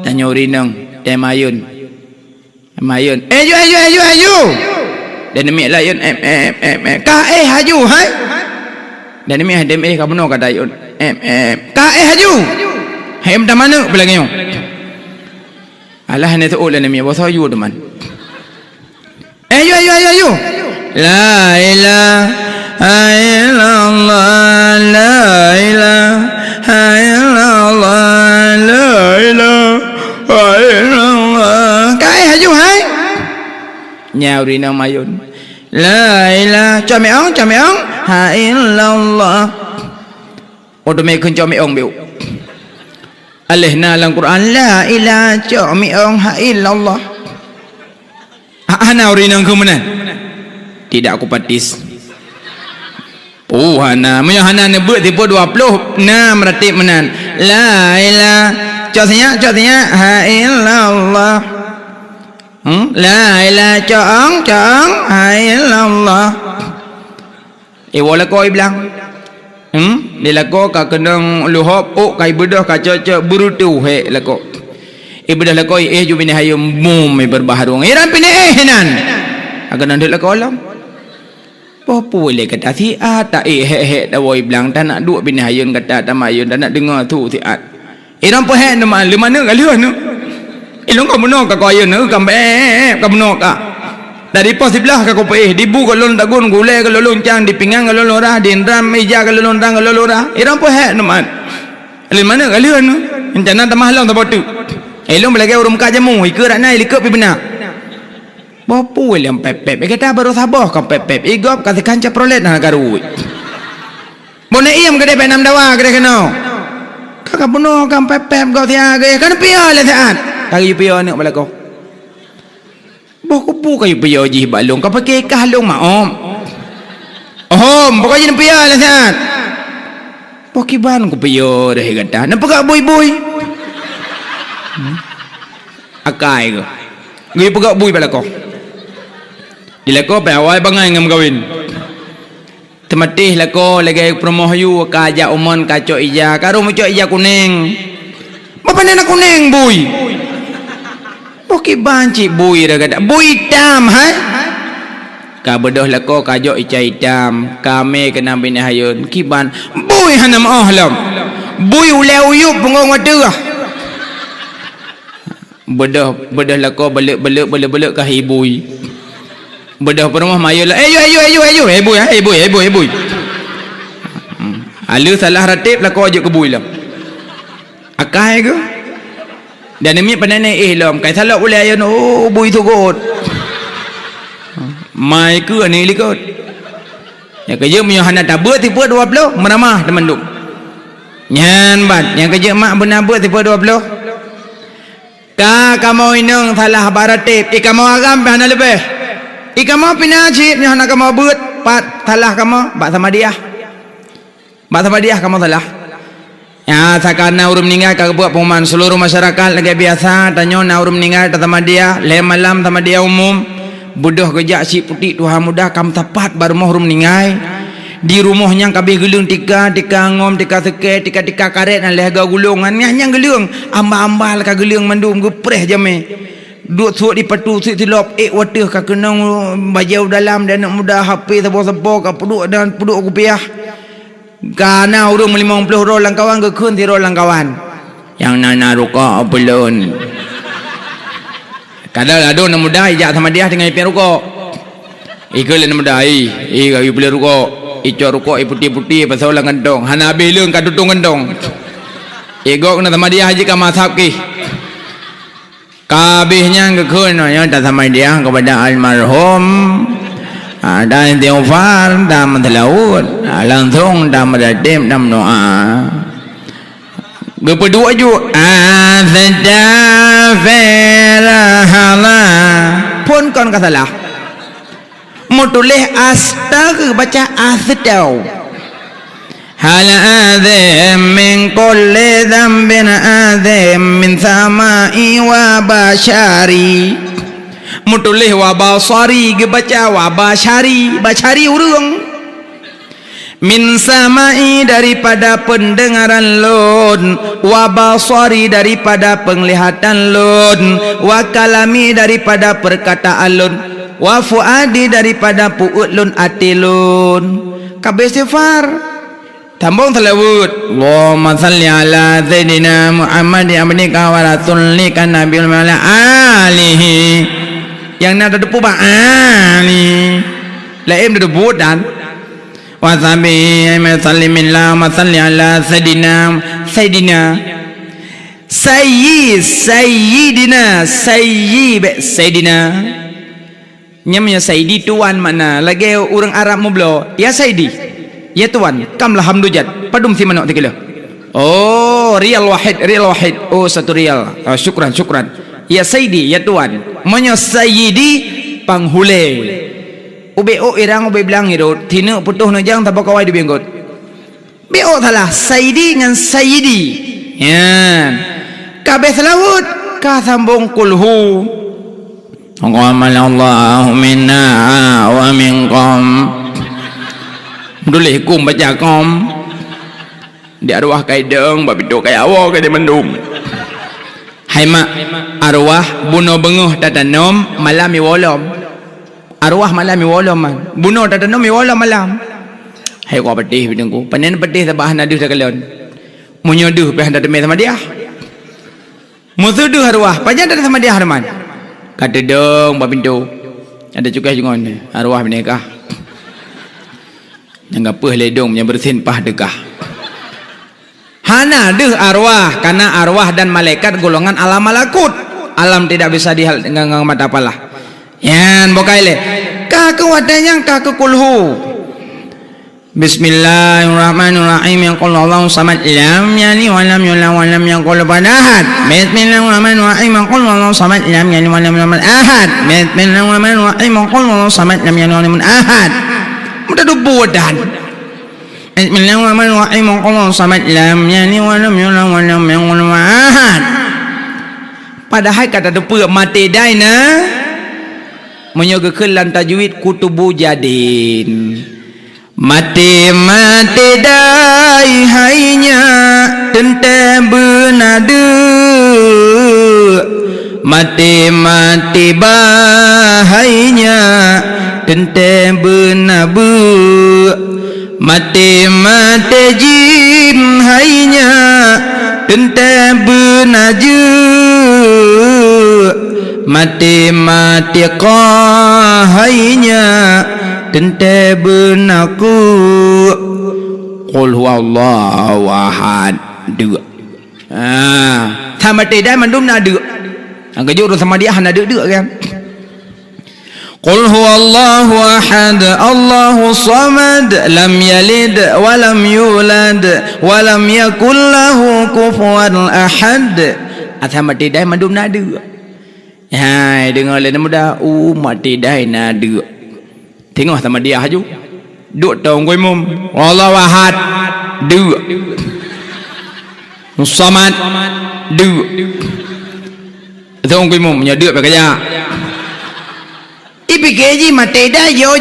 Tanya rinang temayun mayun ayu dan demi layun ka haju hai dan demi hadem ka benar kata ayun ka haju hai em mana belakangnya alah ni tu ulan demi bahasa ayu teman ayu la ilaha illallah la ilaha illallah la ilaha illallah ka haju hai nhau đi nào mayun la ilaha cho mẹ ông ha illallah ô tụi mày khuyên cho mẹ ông biểu alehna lang Quran la ilaha cho mẹ ông ha illallah nào đi nào không mana tidak aku patis hana punya hana ne buat tipu 20 na meratib menan la ilaha cho saya ha illallah la ilaha cho ông hai illallah wala ko iblang nila ko ka kenang luhop kai bedah ka ce berutu he la ko ibedah la ko ju bini hayum mum berbaharung iran pini hinan agan ndak la ko lam popo le kata si ta he da wo iblang ta nak duk bini hayun kata tamayun ta nak dengar tu si at iran po he no man le mana ka leuh no ilong ka menok ka koyo ne ka ka menok ka dari pos sebelah ka ko pe di bu ka lon dagun gule ka lon cang di pinggang ka lon ora di ndram meja ka lon rang ka lon ora irang po he no man le mana ka leuh no encana tamah long ta botu ilong belage urum ka jamu ikut nai likut pi benak bopu le pepep kata baru sabah ka pepep igop ka kanca prolet na garu bona iam ka de pe nam dawa ka de keno ka buno ka pepep go tia ge kan pia le saat kayu pio ni balako boku pu kayu pio ji balong ka pakai kahlong ma pokok ji pio le saat pokiban ku pio dah gata nampak boy akai go ngi pegak bui balako dilako pewai bangai ngam kawin tematih lako lagi promoh yu ka ja umon ka co ija karo mo co ija kuning bapa nena kuning bui Poki banci bui dah kata bui tam hai ka bedoh lako ka jo ija hitam kami kena bini hayun kiban bui hanam ahlam bui uleu yup pengong wadah bedoh lako belek ka hibui bedoh perumah mayu lah ayu bui alu salah ratib lako aja ke bui lah akai ke dan ini panane lom kai salah ulai ayun bui tu kot mai ke ni likut ya kerja punya hana tabut tipu 20 meramah teman duk nyan bat yang kerja mak benar buat tipu 20 ka kamu inung salah baratib ikamu agam hana lebih ikamu pinajib hana kamu buat pat salah kamu bak sama dia kamu salah ya sakana urum meninggal ka buat pengumuman seluruh masyarakat lagi biasa tanya na urum meninggal sama dia le malam sama dia umum budoh gejak si putih Tuhan mudah kam tepat baru mau urum meninggal di rumahnya kabeh gelung tika ngom tika seke tika karet dan lega gulungan nyang gelung amba-ambal ka gelung mandum gepreh jame duk suat di patu sit silop wateh ka kenang bajau dalam dan muda HP sabo-sabo ka puduk dan puduk rupiah kana urung 50 ro langkawan ke keun ti ro langkawan yang nana ruka belon kadal ado na muda ijak sama dia dengan ipi ruko ikul na muda kayu beli ruko ico ruko putih-putih pasal lang gendong hana belung ka tutung gendong igok na sama dia haji ka masap ki kabehnya ke keun ya sama dia kepada almarhum dan tiufar dan mentelaut langsung dan meradim dan doa berdua juga astaghfirullah pun kon kasalah Mau tulis astaga baca asdau. Hal adzim min kulli dzambin adzim min samai wa bashari. Mau tulis wa basari ge baca wa bashari urang. Min samai daripada pendengaran lun, wa basari daripada penglihatan lun, wa kalami daripada perkataan lun, wa fuadi daripada puut lun ati lun. Kabeh sifar tambung selawut. Allahumma salli ala sayyidina Muhammad abdika wa rasulika nabiyil mala alihi. Yang nak depu ba ali. Laim depu dan wa sabi sallimillah wa salli ala sayyidina nyamanya sayyidi tuan mana lagi orang Arab mublo ya sayyidi ya tuan kam alhamdulillah padum si manok tikilo oh rial wahid oh 1 rial syukran ya sayyidi ya tuan manya sayyidi panghule ube irang ube bilang itu tina putuh najang tak kawai di bengkot beo salah sayyidi dengan sayyidi ya kabeh selawut ka sambung kulhu Allahu minna wa minkum dulih kum baca kom di arwah kaideng babido kaya awo kaya mendum hai mak arwah buno benguh tatanom malam wolom arwah malam miwala man bunuh tak tanam miwala malam hai kau pedih bidengku panen pedih tabah naduh sakalon munyoduh pe hendak demi sama dia musuduh arwah panjang dak sama dia harman kata dong babintu ada juga jungon arwah menikah yang apa ledong yang bersin pah dekah hana deh arwah karena arwah dan malaikat golongan alam malakut alam tidak bisa dihal dengan mata apalah yan bokaile ka kuwadanya ka kulhu bismillahirrahmanirrahim ya qul Allahu samad lam yalid wa lam yulad wa lam yakul lahu ahad bismillahirrahmanirrahim ya qul Allahu samad lam yalid wa lam yulad ahad bismillahirrahmanirrahim ya qul Allahu samad lam yalid wa lam yulad ahad mudah dubudan bismillahirrahmanirrahim ya qul Allahu samad lam yalid wa lam yulad wa lam yakul lahu ahad padahal kata depu mati daina menyogekeun tajwid kutubu jadin mati dai hainya tente benade mati bahainya tente benabe mati jim hainya tente benaje mati qahainya tente benaku qul huwallahu ahad dua sama tidak mandum na dua angka juru sama dia hana dua kan qul huwallahu ahad Allahu samad lam yalid wa lam yulad wa lam yakul lahu kufuwan ahad sama tidak mandum na dua hai dengar le muda mati dai na dua tengok sama dia haju duk tong koi mum wallahu ahad dua samad dua tong koi mum nya dua pakai ya ipikeji mati dai yo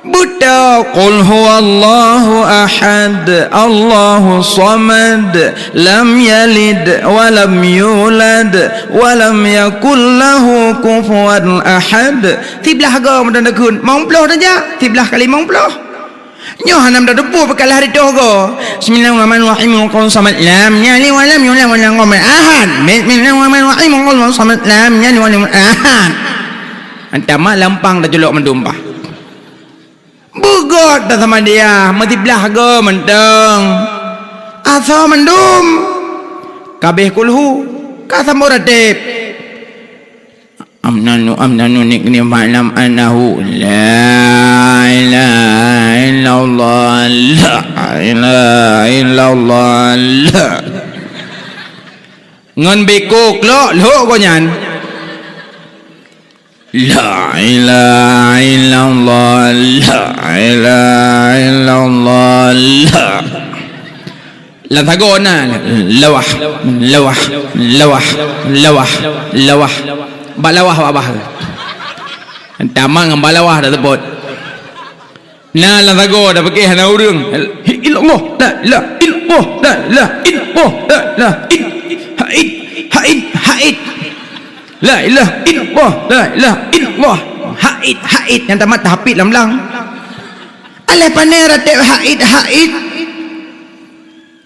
buta qul huwallahu ahad Allahu samad lam yalid wa lam yulad wa lam yakul lahu kufuwan ahad tiblah go mendana kun mong ploh saja tiblah kali mong ploh nyo hanam dah depu bekal hari tu go bismillahirrahmanirrahim qul samad lam yalid wa lam yulad wa lam yakul ahad bismillahirrahmanirrahim qul samad lam yalid wa lam yulad ahad antama lampang dah jelok mendumpah bugot dah sama dia mati belah ke menteng asal mendum kabeh kulhu kata muradib amnanu nikni ma'lam anahu la ilaha illallah la ilaha illallah la ngon bekok lo ko nyan La ilaha illallah, la ilaha illallah, la thagona, lawah, lawah, lawah, lawah, lawah, balawah abah. Tamang balawah dah tepot. Nah la thago dah pakai hana urang. Illallah, la ilaha illallah, la ilaha illallah, la ilaha haid, haid, haid. La ilaha illallah, la ilaha illallah. Haid, haid yang tamat tahapit lam-lang. Aleh pandai ratib haid, haid.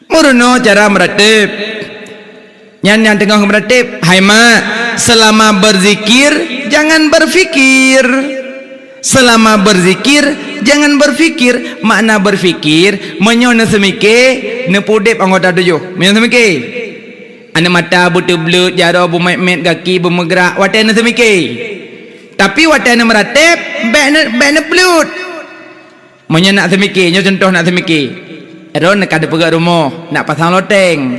Murno cara meratib. Yang tengah meratib, hai mak, selama berzikir jangan berfikir. Selama berzikir jangan berfikir. Makna berfikir menyon semike nepudip anggota tujuh. Menyon semike. Ana mata buta belut jaro bumet-met kaki bermegrak watana semike. Tapi watana meratib baik belut. Menyon nak semike, nyo contoh nak semike. Ero nak ada pegat rumah, nak pasang loteng.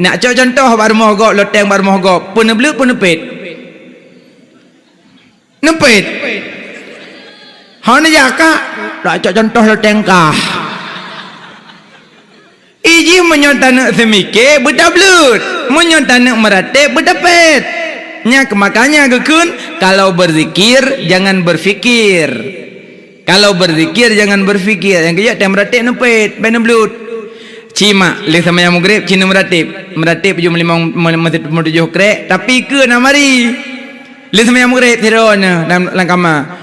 Nak contoh bar rumah gok loteng bar rumah gok. Pun belut pun nepit. Nepit. Hana jaka tak contoh loteng kah. Iji menyontana semike betablut, menyontana meratib betapet. Nya makanya gekun kalau berzikir jangan berfikir. Kalau berzikir jangan berfikir. Yang kejap tang meratib nepet, ben blut. Cima le sama yang maghrib cina meratib. Meratib jum 5 krek tapi ke nak mari. Le sama yang maghrib tirona dalam kamar.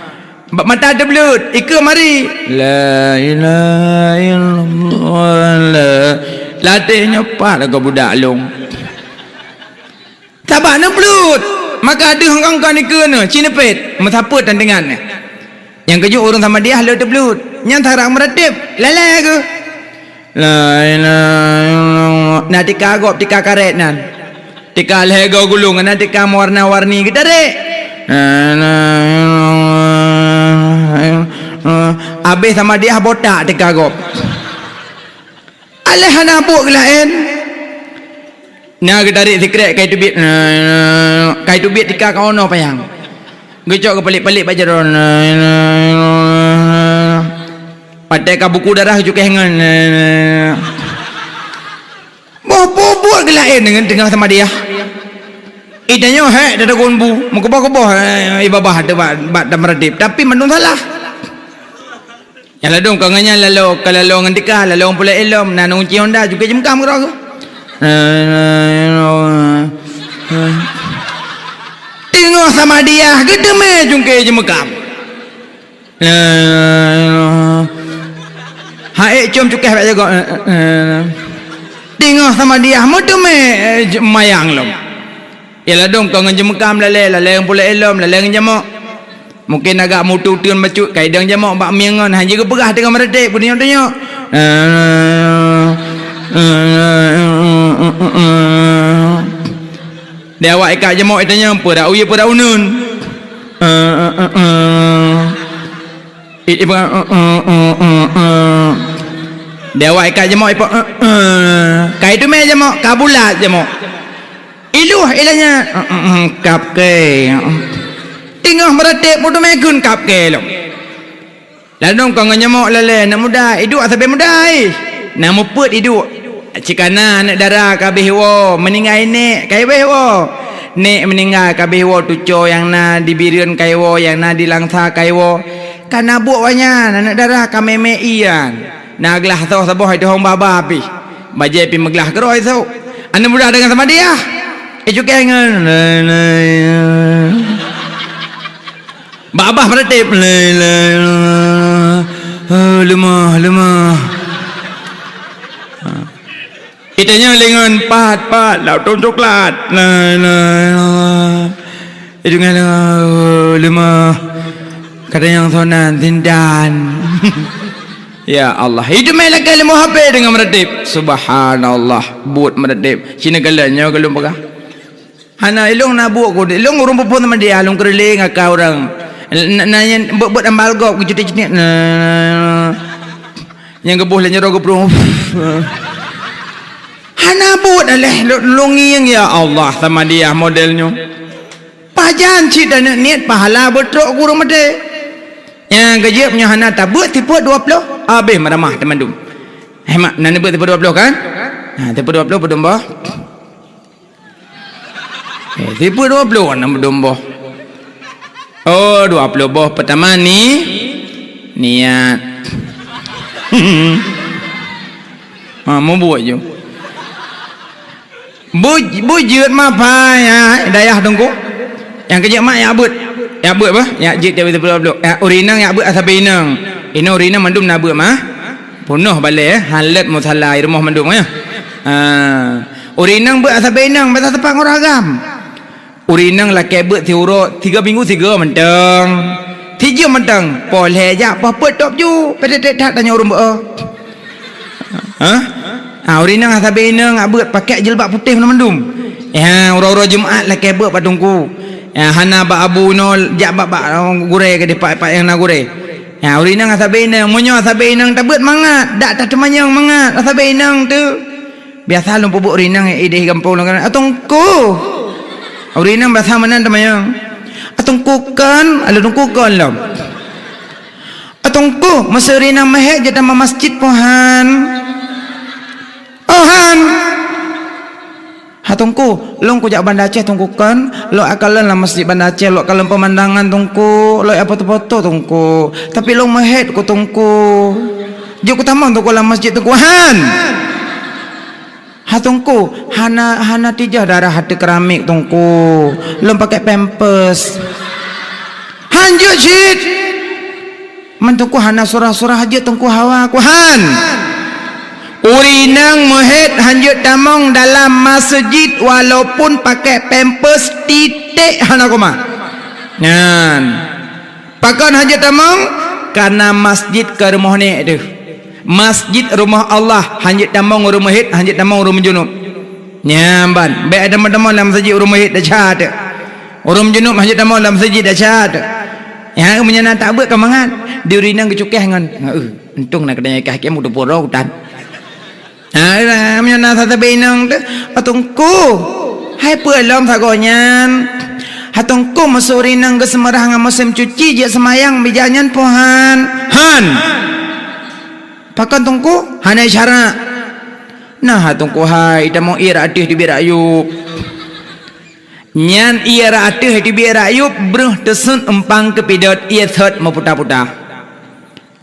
Mata ada belut, ika mari. La ilaha illallah. Latihnya pak lah kau budak long. Tabak nak belut. Maka ada hanggang ika na, cina pet, mesaput dan dengan. Yang kejuk orang sama dia lalu belut. Yang tarak meratib, lalai ke? La ilaha illallah. Nak tika agop, tika karet nan. Tika lego gulung, nak tika warna-warni kita dek. La ilaha illallah. Habis sama dia botak tika gop. Alah nabuk lain. Nah kita tarik secret kai tubit. Kai tubit tika kau no payang. Gecok ke pelik-pelik baca ron. Pakai ka buku darah juga hengan. Buat ke lain dengan tengah sama dia. Idanya hek dah gonbu, mengkubah-kubah ibabah bat dah meredip tapi menung salah. Yang ladung kanganya lalu kalau ngendika lalu pula ilom nanung ci Honda juga jemkam ke aku. Tengok sama dia gedeme jungke jemkam. Hae cum cukeh bae jago. Tengok sama dia modeme mayang lom. Ialah dong kau ngejemkam lalai pula ilom lalai ngejemok. Mungkin agak mutu tun macut kaidang jemok bak miangon hanya ke perah dengan meredek pun tengok. Dia awak ikat jemok itanya apa dak uya pada unun. Dia awak ikat jemok ipo. Kai tu me jemok kabulat jemok. Iluh ilahnya kap ke tengah meratib muda megun kap ke lo lalu kau nganyamok lele nak muda hidup sampai muda nak muput hidup cikana nak darah kabeh wo meninggal nek kai beh wo nek meninggal kabeh wo tuco yang na dibirian kai wo yang na dilangsa kai wo kan nabuk wanya nak darah kameme ian nak gelah tau saboh itu hong baba pi bajai pi meglah keroi tau anda muda dengan sama dia juga dengan babah meratib lemah itanya dengan pat lautun coklat itu dengan lemah kata yang sonan tindan. Ya Allah, hidup melak kali muhabib dengan meratib. Subhanallah, buat meratib cina galanya kalau pegah hana ilung nabuk ko ilung urung pupun sama dia ilung kereling akak orang nanya buat ambal gop kejutik-jutik yang gebuh lain jero geprung hana buat aleh lungi yang ya Allah sama dia modelnya ajan cik dan niat pahala betrok guru mede. Yang kerja punya hana tabut tipu 20. Habis meramah teman dum. Mak nana buat tipu 20 kan? Tipu 20 berdomba. Tipu 20 nama berdomba. Oh 20 boh pertama ni niat. Mau buat je. Bujut mapa ya dayah tunggu. Yang kerja mak ya abut. Ya abut apa? Ya jit dia betul-betul. Ya urinang ya abut asabe inang. Ina urinang mandum na abut mah. Punuh balik halat musalla rumah mandum ya. Urinang buat asabe inang bahasa Sepang orang agam. Urinang la kebut tiuro 3 minggu 3 mentang. 3 mentang. Poleh ja apa top ju. Pedet tak tanya urang ba. Urinang asabe inang abut pakai jilbab putih mendum. Ya orang-orang Jumaat la kebut patungku. Ya hana ba abu no jak ba gure ke depak yang na gure. Ya urinang asabe inang monyo asabe inang tabut mangat. Dak tak temanyang mangat asabe inang tu. Biasa lu pupuk urinang ideh gampang kan. Atungku. Urinang bahasa mana temanyang. Atungku kan, ala tungku kan lah. Atungku masa urinang mehek je dalam masjid pohan. Han hatungku long ku jak Banda Aceh tungku kan lo akalan lah masjid Banda Aceh lo akalan pemandangan tungku lo apa foto tungku tapi lo mehet ku tungku je ku tamang tungku lah masjid tungku han hatungku hana tijah darah hati keramik tungku lo pakai pampers hanjut shit mentungku hana surah-surah haji tungku hawa ku han urinang mehet hanjut tamong dalam masjid walaupun pakai pampers titik hana koma. Nyan. Pakan hanjut tamong karena masjid ke rumah ni tu. Masjid rumah Allah hanjut tamong rumah het hanjut tamong rumah junub. Nyamban. Baik ada teman-teman dalam masjid rumah het dah cat. Rumah junub hanjut tamong dalam masjid dah cat. Yang menyana tak buat kemangan. Di urinang kecukeh ngan. Untung nak kena kah kiam udah pura hutan. Menyana satu benang tu atungku hai pelom sagonyan hatungku masuk urinang ke semerah dengan musim cuci je semayang bijanyan pohan han pakan tungku hana isyarat nah hatungku hai ita mau ira atih di bir ayub nyan ira atih di bir ayub bruh tesun empang kepidot ia thot mau puta-puta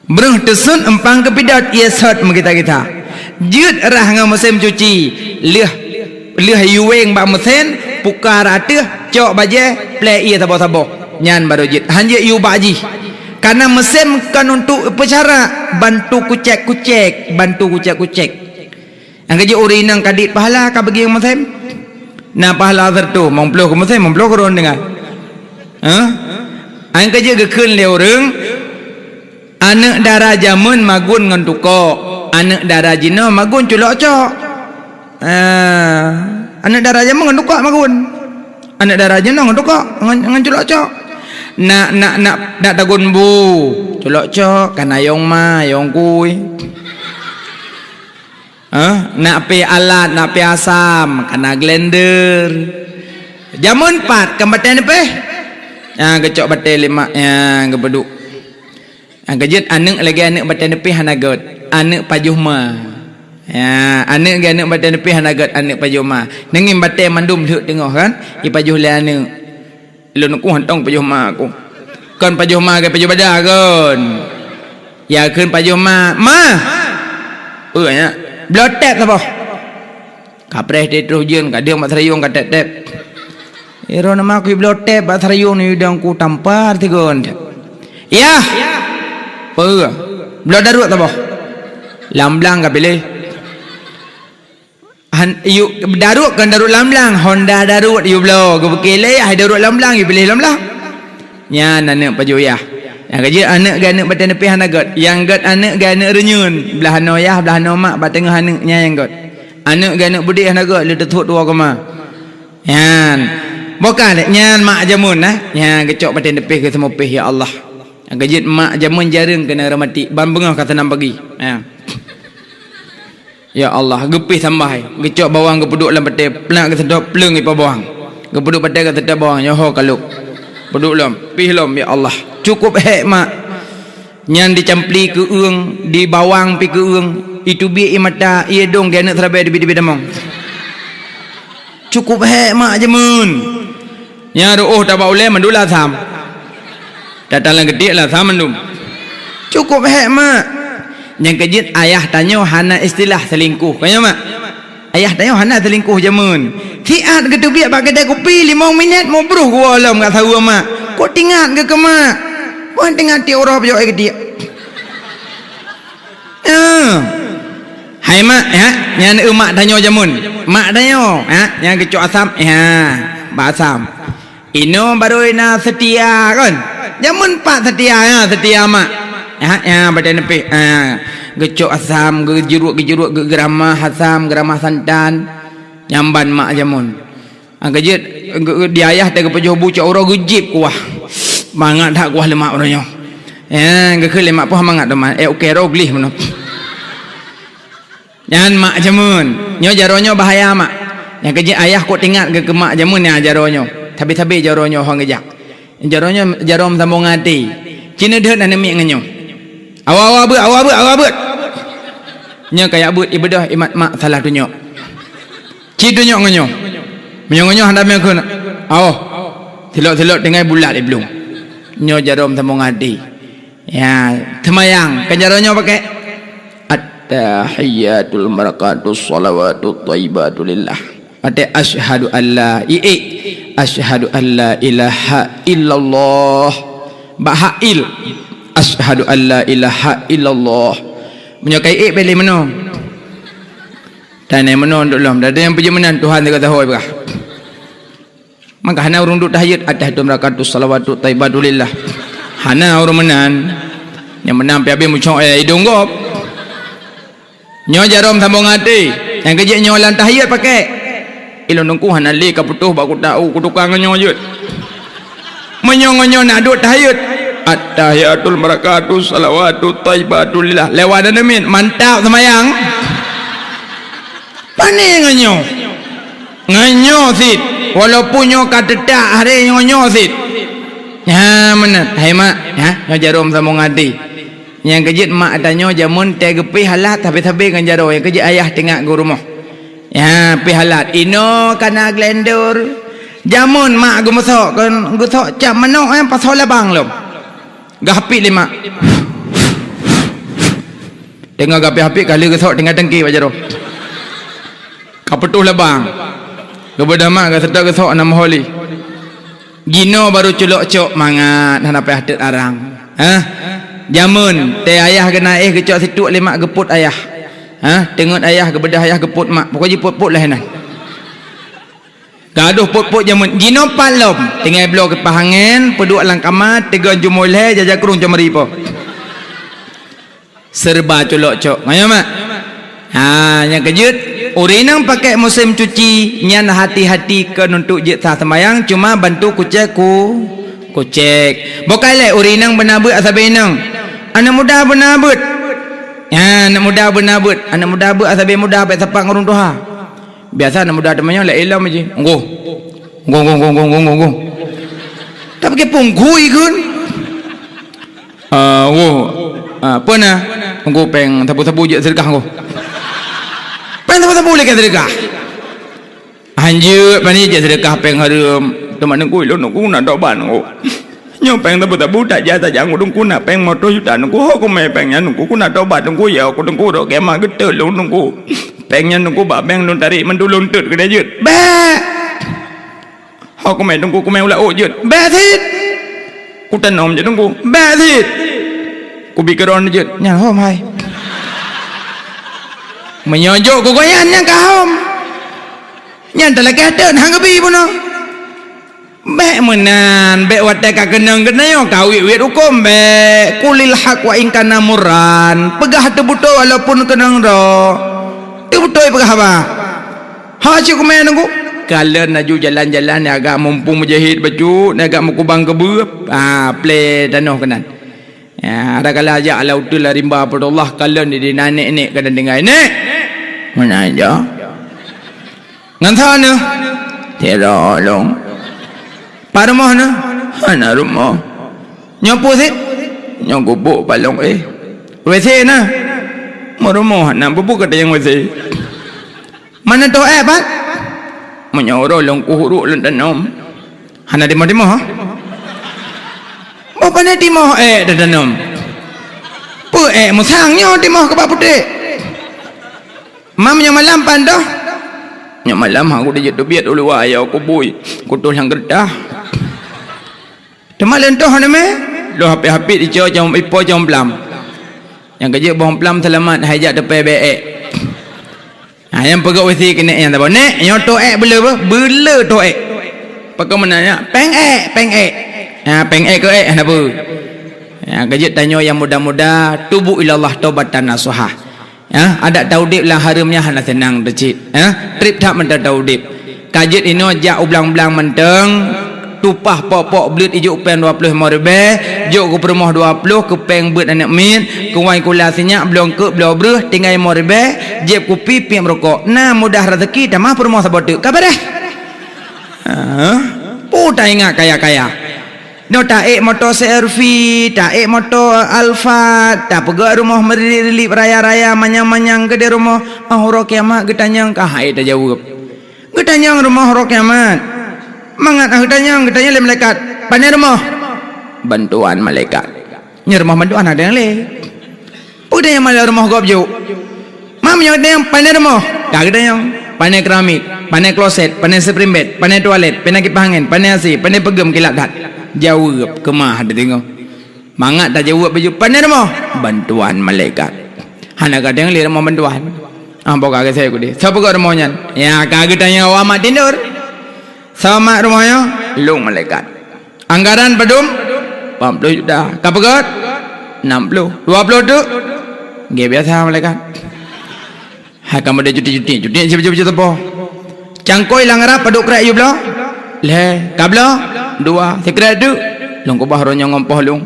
bruh tesun empang kepidot ia thot kita jut rah dengan mesin cuci leh yuweng ba mesin pukar atih cok baje play ia tabo-tabo nyan baru jit hanje yu baji karena mesin kan untuk pecara bantu kucek yang kerja urinang kadit pahala ka bagi mesin nah pahala tertu memploh ke mesin memploh ke ron dengar ang kerja gekeun le urang anak darah jamun magun ngan tukok anak darah jina magun culok cok anak darah jina magun tukok magun anak darah jina magun tukok ngan culok cok nak tagun bu culok cok kana yong ma yong kui nak pe alat nak pe asam kana blender jamun 4 kembatan pe kecok batel 5 gebeduk kejut anak lagi anak batal nepi hanagot anak pajuhma ya anak ge anak batal nepi hanagot anak pajuhma nengin batal mandum dhuk tengok kan i pajuh le anak lun ku hantong pajuhma aku kan pajuhma ge pajuh badah kan ya keun pajuhma ya blotek apa kapres de trojen ka dia mak sarayung ka tep ero nama ku blotek ba sarayung ni udang ku tampar tigon ya belum darut apa lamblang ka pilih darut kan darut lamblang Honda darut you blow ke bekele ai darut lamblang you pilih lamblang nya anak pajoyah yang kerja anak ganak badan nepi hanagot yang got anak ganak renyun belah noyah belah nomak bat tengah anak nya yang got anak ganak budi hanagot le tetut dua koma yan bukan nyan mak jamun nya gecok badan nepi ke semua pih ya Allah gajit mak jamun jarang kena ramati ban bengah kata nam pagi ya Allah gepih tambah gecok bawang ke peduk dalam pete pelak ke sedap pleung ipa bawang Kepuduk pada kata tabang nyoho kaluk. Peduk lom, pih lom ya Allah. Cukup mak. Nyan dicampli ke uang, di bawang pi ke uang. Itu bi mata ia dong kena terabai di bidi damong. Cukup mak jemun. Nya ruh tak boleh mendula sam. Datalan gede lah sam mendum. Cukup mak. Yang kejut ayah tanya hana istilah selingkuh. Kaya mak? Ayah tanya hana selingkuh jamun. Tiat ke tu biar pakai kedai kopi 5 minit mau beruh gua alam kat tahu mak. Kau tingat ke mak? Kau tingat ti orang pejok ke dia. Hai mak ya, yang mak tanya jamun. Mak tanya, yang kecok asam, basam. Ino baru ina setia kan? Jamun pak setia setia mak. Badan nepi. Gecok asam, gejeruk geramah asam, geramah santan. Nyamban mak jamun. Gejit di ayah tega pejoh bucak orang gejip kuah. Mangat dak kuah lemak orangnya. Gekeh lemak pun mangat teman. Okey roglih meno. Jangan mak jamun. Nyo jaronyo bahaya mak. Yang kejit ayah kok tingat ke mak jamun ya jaronyo. Tabi-tabi jaronyo hang gejak. Jaronyo jarom sambung hati. Cina dah nak nemik nganyo. Awak but. Nya kayak but ibadah imat mak salah tunjuk. Ci tunjuk nganyo. Menyo hendak mek kun. Tilok dengan bulat belum. Nyo jarom sambung hati. Ya, temayang kan jaronyo pakai at-tahiyatul barakatus salawatut thayyibatu lillah. Ate asyhadu alla asyhadu alla ilaha illallah. Bahail asyhadu alla ilaha illallah. Menyakai beli meno. Dan meno nduk lom. Ada yang perjemanan Tuhan dia kata hoi berah. Maka hana urung duk tahiyat at-tahiyatu barakatus salawatut thayyibatu lillah. Hana urung menan. Yang menang pi habis mucok hidung gop. Nyo jarom sambung hati. Yang kejek nyo lan tahiyat pakai. Ilon nungku hana li ka putuh bak ku tahu ku tukang nyo jut. Menyo nak duk tahiyat. At-tahiyatul barakatus salawatut thayyibatu lillah. Lewat dan min mantap semayang. Pani nganyo sit. Walaupun nyo kata tak hari nyo sit. Ya mana? Hai mak, nyo jarum sambung hati. Yang kejit mak tanya jamun teh gepi halat tapi kan jaro. Yang kejit ayah tengok ke rumah. Ya pi halat. Ino kana glendor. Jamun mak gumosok kan gusok cam manok pasal labang lom. Gapi lima. Tengok gapi kali gusok tengah tengki bajaro. Kapetuh labang. Kepada mak sedar gusok nama holi. Gino baru culok-cok mangat hanapai hadat arang. Jamun teh ayah kena kecok situ lemak geput ayah. Tengok ayah kebedah ayah geput mak. Pokoknya put-put lah henang. Gaduh put-put jamun gino palom tinggal blok ke pahangan peduk alang kamar tiga jumuleh jajak kurung jomari po serba colok-cok ngaya mak yang kejut urinang pakai musim cuci nyan hati-hati ke untuk jit sah sembayang cuma bantu kucek bukan le urinang benabut asabenang anak muda benabut anak muda benabut asabe muda baik sepak ngurung tuha. Biasa anak muda temannya lah ilam aja. Nggo. Tak pakai punggui kan? Apa na? Nggo peng tabu-tabu je sedekah nggo. Peng tabu-tabu lagi sedekah. Anjir pani je sedekah peng harum. Teman nggo lo nggo nak doban nggo. Nyo peng tabu-tabu tak jata jang nggo nak peng motor juta nggo aku mai pengnya nggo ku nak dobat nggo ya aku nggo dok kemah getel lo nggo. Pengnya nunggu babeng nun tarik mendulun tut ke dia jut. Ba. Aku main nunggu ku main ulah jut. Ba thit. Ku tanom je nunggu. Ba thit. Ku bikeron jut. Nya hom hai. Menyojok ku goyan yang kahom. Nya talaga den hang gebi puno. Be menan be watai ka kenang kenayo kawi wit hukum be kulil haq wa in kana murran. Pegah tebuto walaupun kenang ro. Betul apa khabar? Haji ku main nunggu. Kalau naju jalan-jalan agak mumpung menjahit baju, agak mukubang kebup, play danoh kanan. Ya, ada kala aja lautul rimba pada Allah kalau di nanek kadang dengar nek. Mana aja? Ngan sana Tera long. Pada rumah na? Hana rumah. Nyopo sih? Nyogobok balong WC na. Mau rumah na bubuk kata yang WC. Mana tu Pak? Menyorol long kuhuruk long tanam. Hana di mana ha? Apa ni di mana tanam? Pu musangnya di mana kepak putih. Mam yang malam pandah. Yang malam aku dia jatuh biat dulu ayah aku boy. Kutul yang gerdah. Temal lentoh ni me. Lo hapi-hapi di jom ipo jom pelam. Yang kerja bom pelam selamat hajat depan BX. Yang pegak WC kena yang tak nek yang to bela to pakai menanya peng ke kenapa ya kerja tanya yang muda-muda tubu ilallah taubatan nasuha ya ada taudib lah haramnya hana senang decit ya trip tak mentah taudib kajet ini jak ublang-ublang menteng tupah pok-pok belut ijuk pen 20 morbe juk ke perumah 20 ke peng beut anak min ke wai kula sinyak belum ke belum breh tinggal morbe jeb kopi piam rokok nah mudah rezeki dah mah perumah sabotek kabar dah puta ingat kaya-kaya no taek motor CR-V taek motor Alfa tak pegak rumah merilip raya-raya manyang-manyang ke di rumah huruf kiamat getanyang kahai dah jawab getanyang rumah huruf kiamat mangat getanyang le malaikat pandai rumah bantuan malaikat nya rumah bantuan ada yang le udah yang malah rumah gop juk mam yang pandai rumah dah getanyang pandai keramik pandai kloset pandai spring bed pandai toilet pandai kipas angin pandai AC pandai pegam kilat dat jawab kemah ada tengok mangat dah jawab baju pandai rumah bantuan malaikat hana kadang le rumah bantuan ambo kagak saya ku dia siapa kau rumahnya ya kagak tanya awak tidur sama rumahnya long malaikat anggaran pedum 40 juta kapagat 60 20 tu ge biasa malaikat ha kamu ada cuti siapa apa cangkoi langarap paduk krak you blo le kablo 2 sekret tu long ko bahronya ngompoh long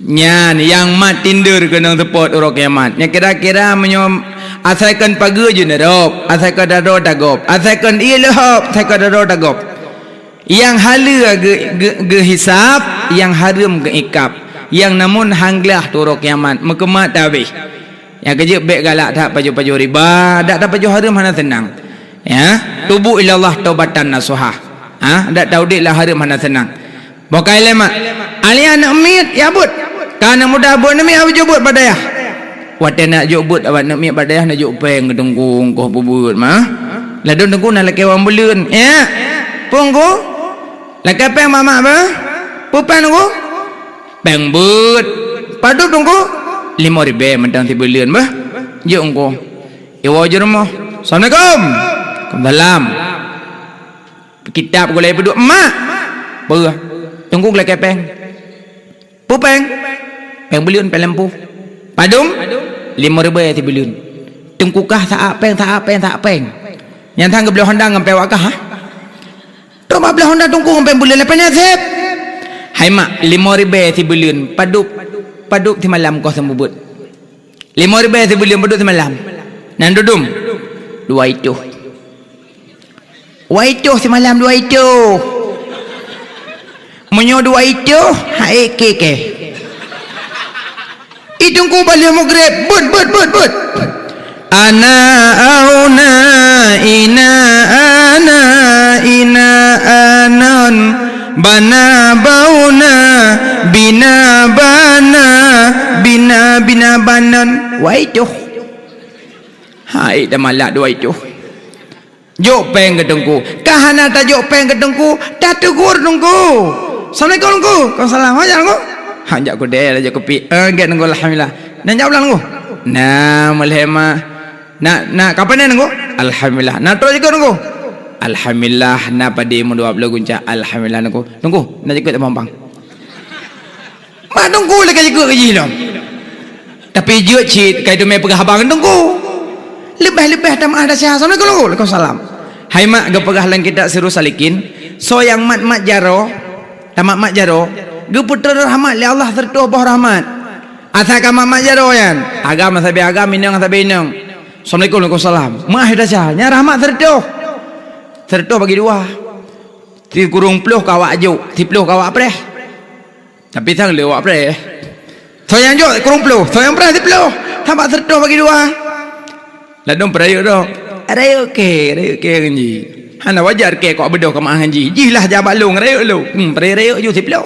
nyan yang mat tinder kena support orang kiamat nya kira-kira menyom asalkan pagi je narop asalkan daro dagop asalkan ilhop asalkan daro dagop yang hala ge hisab yang haram ge ikap yang namun hanglah tu orang kiamat mekemat tabih yang kerja baik galak tak paju-paju riba tak paju haram hana senang ya tubu ilallah taubatan nasuha tak taudik lah haram hana senang bokai lemak ali anak mit ya but kana mudah buat nami apa jubut badaya wate nak jubut awak nak mit badaya nak juk peng gedengkung ko bubut mah la dengkung nak laki wang buleun ya pungku laki peng mama ba pupan ku peng but padu tungku 5,000 mentang 3 bulan bah juk engko iwa je rumah assalamualaikum dalam kitab golai peduk emak ber tunggu laki peng pupeng peng bulan peng lampu padum 5,000 3 bulan tungkukah tak peng yang tang belah Honda ngampe wakah ha tu belah Honda tungku ngampe bulan lepas ni sep hai mak 5,000 3 bulan paduk ti malam kau sembubut 5,000 ti bulan paduk ti malam nan dudum 2 itu ti malam 2 itu menyo 2 itu hai keke itungku balik maghrib but ana auna ina anan bana bauna bina banan waituh hai dah malak dua itu jok peng gedengku kahana ta jok peng gedengku dah tegur nunggu assalamualaikum nunggu kau salam aja nunggu hajak ku dia aja kopi get nunggu alhamdulillah dan jawab lah nunggu nah malhema nak kapan nunggu alhamdulillah nak terus juga nunggu alhamdulillah nak pada mu 20 guncak alhamdulillah nunggu nak ikut bang mak nunggu lagi ikut gaji lo tapi jut cit kai tu mai pegah abang nunggu lebih tak mah ada sihat assalamualaikum waalaikumsalam hai mak ge pegah lang kita seru salikin so yang mat jaro tamat jaro ge putra rahmat li Allah tertuh bah rahmat asa ka mat jaro yan agama sabi agama minang sabi minang assalamualaikum waalaikumsalam mah ada sihat nya rahmat tertuh serta bagi dua. Ti kurung peluh kawak juk, ti peluh kawak preh. Tapi sang lewat preh. Soyang juk kurung peluh, soyang preh ti peluh. Tambah serta bagi dua. Ladong perayuk dong. Rayuk ke kanji. Hana wajar ke kok bedo ke mak kanji. Jilah jabat long rayuk lu. Perayuk ju ti peluh.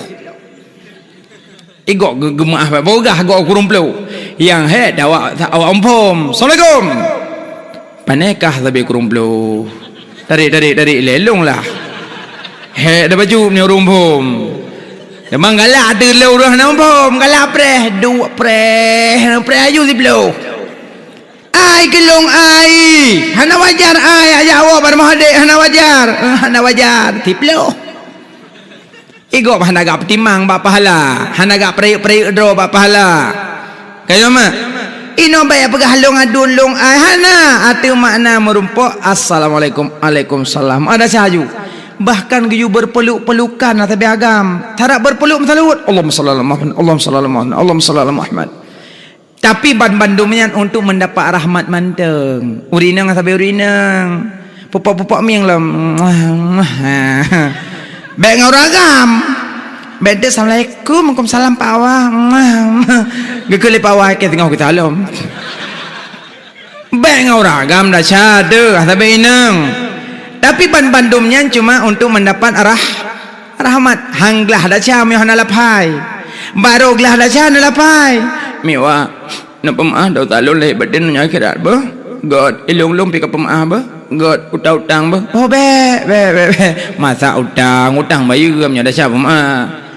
Igok gemah apa? Bogah gok kurung peluh. Yang awak ompom. Assalamualaikum. Panekah tapi kurung peluh. Dari lelong lah. Dah baju ni rumpum. Demang galak ada lu dah nampom. Galak preh, dua preh ayu si peluh. Ai gelong ai. Hana wajar ai jawab pada mahadik hana wajar ti peluh. Igok hana gak petimang bak pahala. Hana gak perayuk dro bak pahala. Kaya mak. Ino bayar pegah long adun long ai hana. Atu makna merumpuk assalamualaikum waalaikumsalam. Ada sahaju. Bahkan geju berpeluk-pelukan tapi agam. Tarak berpeluk salut. Allahumma shalli ala Muhammad. Allahumma shalli ala Muhammad. Allahumma shalli ala Muhammad. Tapi bandumnya untuk mendapat rahmat manteng. Urinang sampai urinang. Pupak-pupak miang lah. Baik ngau ragam. Beda assalamualaikum, waalaikumsalam Pak Awah. Gekeli Pak Awah ke tengah kita alam. Baik ngau ragam dah syada sampai inang. Tapi bandumnya cuma untuk mendapat rahmat. Hanglah dah syam yang nalapai. Baroglah dah syam nalapai. Miwa nak pemaah dah talon leh badan nya akhirat bah. God ilung-lung pi ka pemaah bah. God utang-utang bah. Oh be. Masa utang bayam nya dah syam pemaah.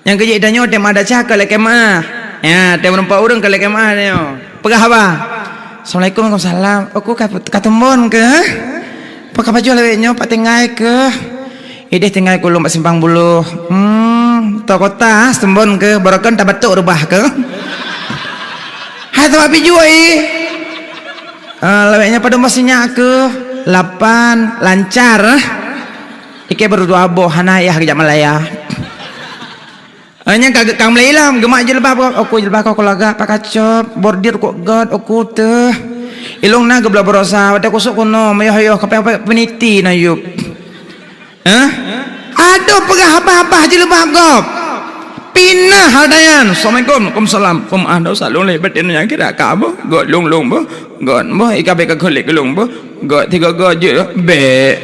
Yang kejik danyo tem ada cah kalau kemah. Ya, tem rumpa urang kalau kemah ni. Pegah apa? Assalamualaikum waalaikumsalam. Aku katembon ke? Pakai baju lewetnya pak tengai ke? Ideh tengai ku lompat simpang buluh. Tok kota sembon ke barakan tak batuk rubah ke? Hai tu api juai. Lewetnya pada masihnya ke 8 lancar. Ike baru dua aboh hanayah ke Jamalaya. Hanya kagak kang melilam gemak jilbab aku jilbab kau laga pak kacop bordir kok god aku teh. Ilong na gebla berosa wate kusuk kuno mayo kape peniti na yuk. Aduh pegah apa jilbab gop. Pinah hadayan. Assalamualaikum waalaikumsalam. Ado salong le batin yang kira ka bo god long bo god bo ikabe ka kholik long bo god tiga god je be.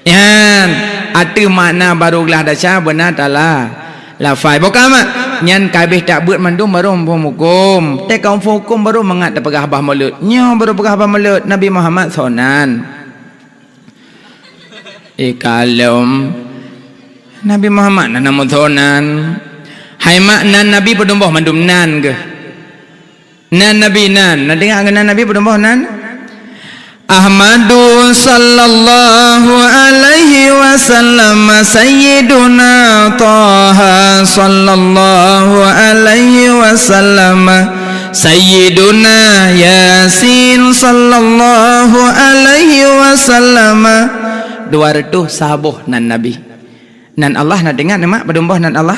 Yan atu makna baruglah dasar benar tala. Lafai bokama nyan kabeh tak buat mandum baru hukum te kaum hukum baru mengat pegah bah mulut nyo baru pegah bah mulut Nabi Muhammad sonan kalom Nabi Muhammad nama sonan hai makna Nabi pedumboh mandum nan ke nan Nabi nan dengar nan Nabi pedumboh nan Ahmadu sallallahu alaihi wasallam sayyiduna Taha sallallahu alaihi wasallam sayyiduna Yasin sallallahu alaihi wasallam 200 sahabuh nan Nabi nan Allah nak dengar mak berdomboh nan Allah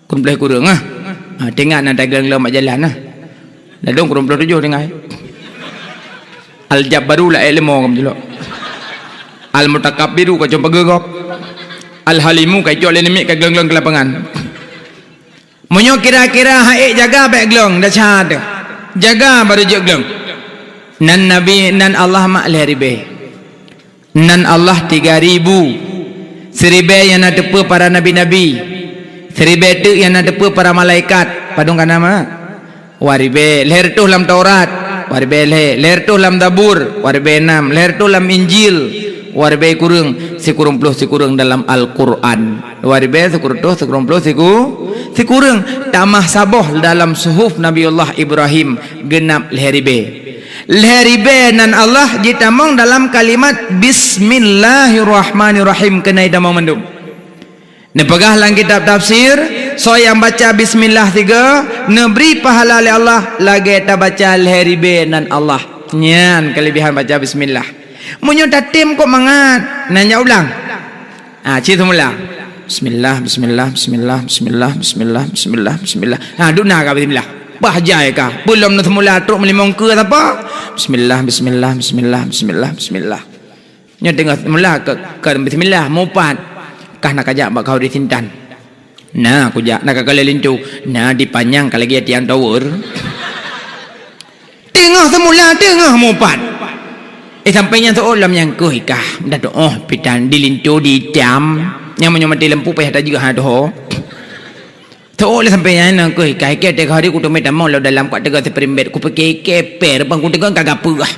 kun boleh kurang dengar nan dagang mak jalan ladong kurang 27 dengar Al-Jabbaru la ilmu kam jelo. Al-Mutakabbiru ka jompa gegok. Al-Halimu ka jol limit ka glong-glong ke lapangan. Munyo kira-kira haik jaga baik glong dah cad. Jaga baru je glong. Nan Nabi nan Allah mak leribe. Nan Allah 3000. 1000 yang ada depa para nabi-nabi. 1000 tu yang ada depa para malaikat. Padung kana ma. Waribe leher tu dalam Taurat. Warbe leher tu dalam Zabur, warbe 6, leher tu dalam Injil, warbe kurung sikurung dalam Al-Quran. Warbe sikurung sikurung tamah saboh dalam suhuf Nabiullah Ibrahim genap leheribe nan Allah ditamong dalam kalimat Bismillahirrahmanirrahim kenai damang mendum. Nepegah lang kitab tafsir so yang baca bismillah 3 neberi pahala oleh Allah lagi tak baca leheribe nan Allah nyan kelebihan baca bismillah munyo tatim kok mangat nanya ulang cerita mula bismillah duna ka bismillah bahjai ka belum nak mula truk melimong ke apa bismillah nya tengah mula ke bismillah mupat kah nak ajak bak kau di Sintan. Nah aku jak nak kala lintu nah dipanjang kalau lagi tiang tower tengah semula tengah mupat sampainya tu olam yang koi kah dah tu pitan di lintu di jam yang menyomati lempu payah tak juga hado tu oleh sampainya nak koi kah ke tek hari ku tu metam lo dalam kat tegak seperimbet ku pakai keper bang ku tegak kagak apa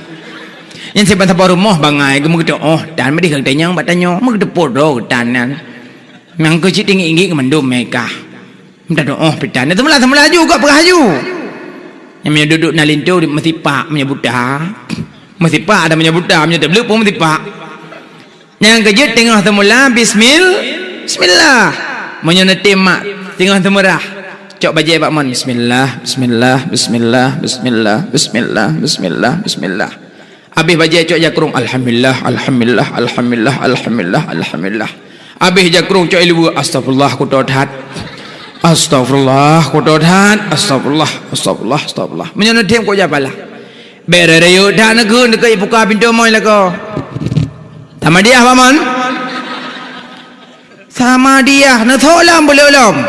yang seban sabar rumah bangai gemu gitu dan mesti kang tanya bat tanya mu de podo tanan yang ke cik tinggi ke mendum mereka minta doa pitan itu semula juga beraju yang punya duduk nalintu mesti pak menyebut dah mesti pak ada menyebut dah menyebut belum pun mesti pak yang kejut tengah semula bismillah menyeneti mak tengah semula cok bajai pak mon bismillah habis bajai cok jakrung alhamdulillah habis jakrung cok ilu astagfirullah ku todhat astagfirullah menyeneti kok japalah bere yo dah negun dekat buka pintu moy lah ko sama dia pak mon sama dia nak tholam boleh ulom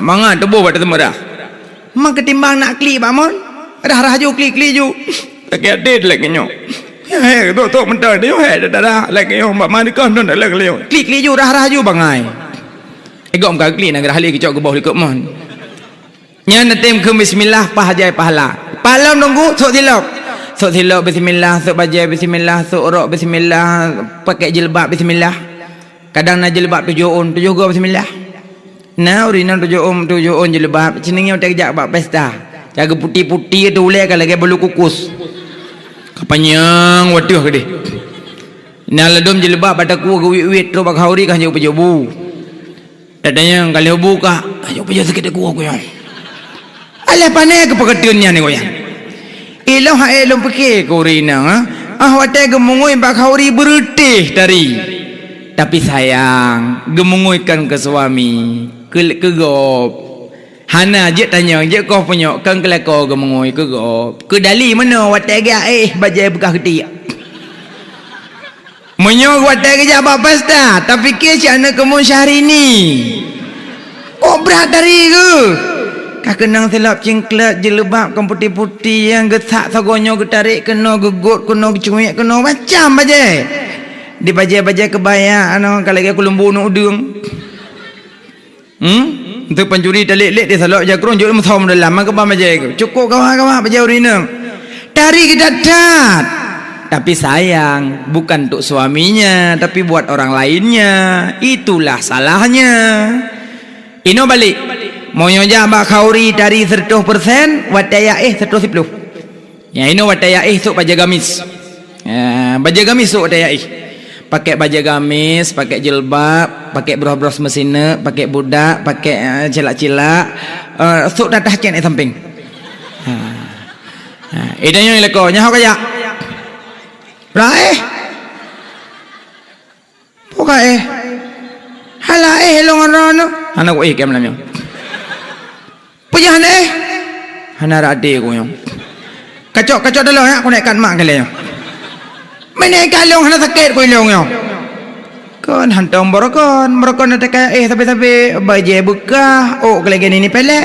mangat tebu pada temerah mak ketimbang nak klik pak mon dah rahaju klik ju tak ada lagi nyo tu mentah dia dah lagi nyo mak mandi kan dah lagi klik ju rahaju bangai egok muka klik nak rahli kicok ke bawah likut mon nya natem ke bismillah pahajai pahala palam nunggu sok silap bismillah sok bajai bismillah sok rok bismillah pakai jilbab bismillah kadang nak jilbab tujuh go bismillah nah urina tujuh jilbab ceningnya tak jak bab pesta jaga putih-putih tu ulai kalau lagi bulu kukus kapanyang waduh gede nah ledom jilbab pada ku wit tu bak hauri kan jauh pejobu dadanya kalau buka ayo pejo sikit ku yang alah panai ke peketunnya ni goyang ilah elom peke korina watai gemungoi bak hauri berutih tari tapi sayang gemungoikan ke suami kegop hana je tanya je kau punya kan kelako gemungoi kegop ke dali mana watai ga bajai bekah ketik menyo watai ke jabab pasta tapi ke siana kemun Syahrini kok berat dari ke kak kenang silap cingklat jilbab kan putih-putih yang getak sagonyo getarik kena gegut kena cuik kena macam bajai di bajai kebaya kalau lagi aku lembu nak udung untuk pencuri telik-lik dia salak jakrung jauh muthom dalam ke bajai cukup kawan-kawan bajai urina dari kita dat tapi sayang bukan untuk suaminya tapi buat orang lainnya itulah salahnya ino balik mau nyoja bak khauri dari 100% wataya 110 ya ino wataya sok bajai gamis bajai gamis sok wataya pakai baju gamis, pakai jilbab, pakai bros-bros mesina, pakai budak, pakai cilak-cilak, sok dah cen samping. Idanya leko nyaho kaya. Rae. Poka hala longan rono. Ana ko kem lamyo. Pujan hana rade ko yo. Kacok dalo aku naikkan mak kali yo. Mana kalong hana sakit ko ilong yo. Kon hantong borokon nanti kaya tapi baju buka kelagi ni pelet.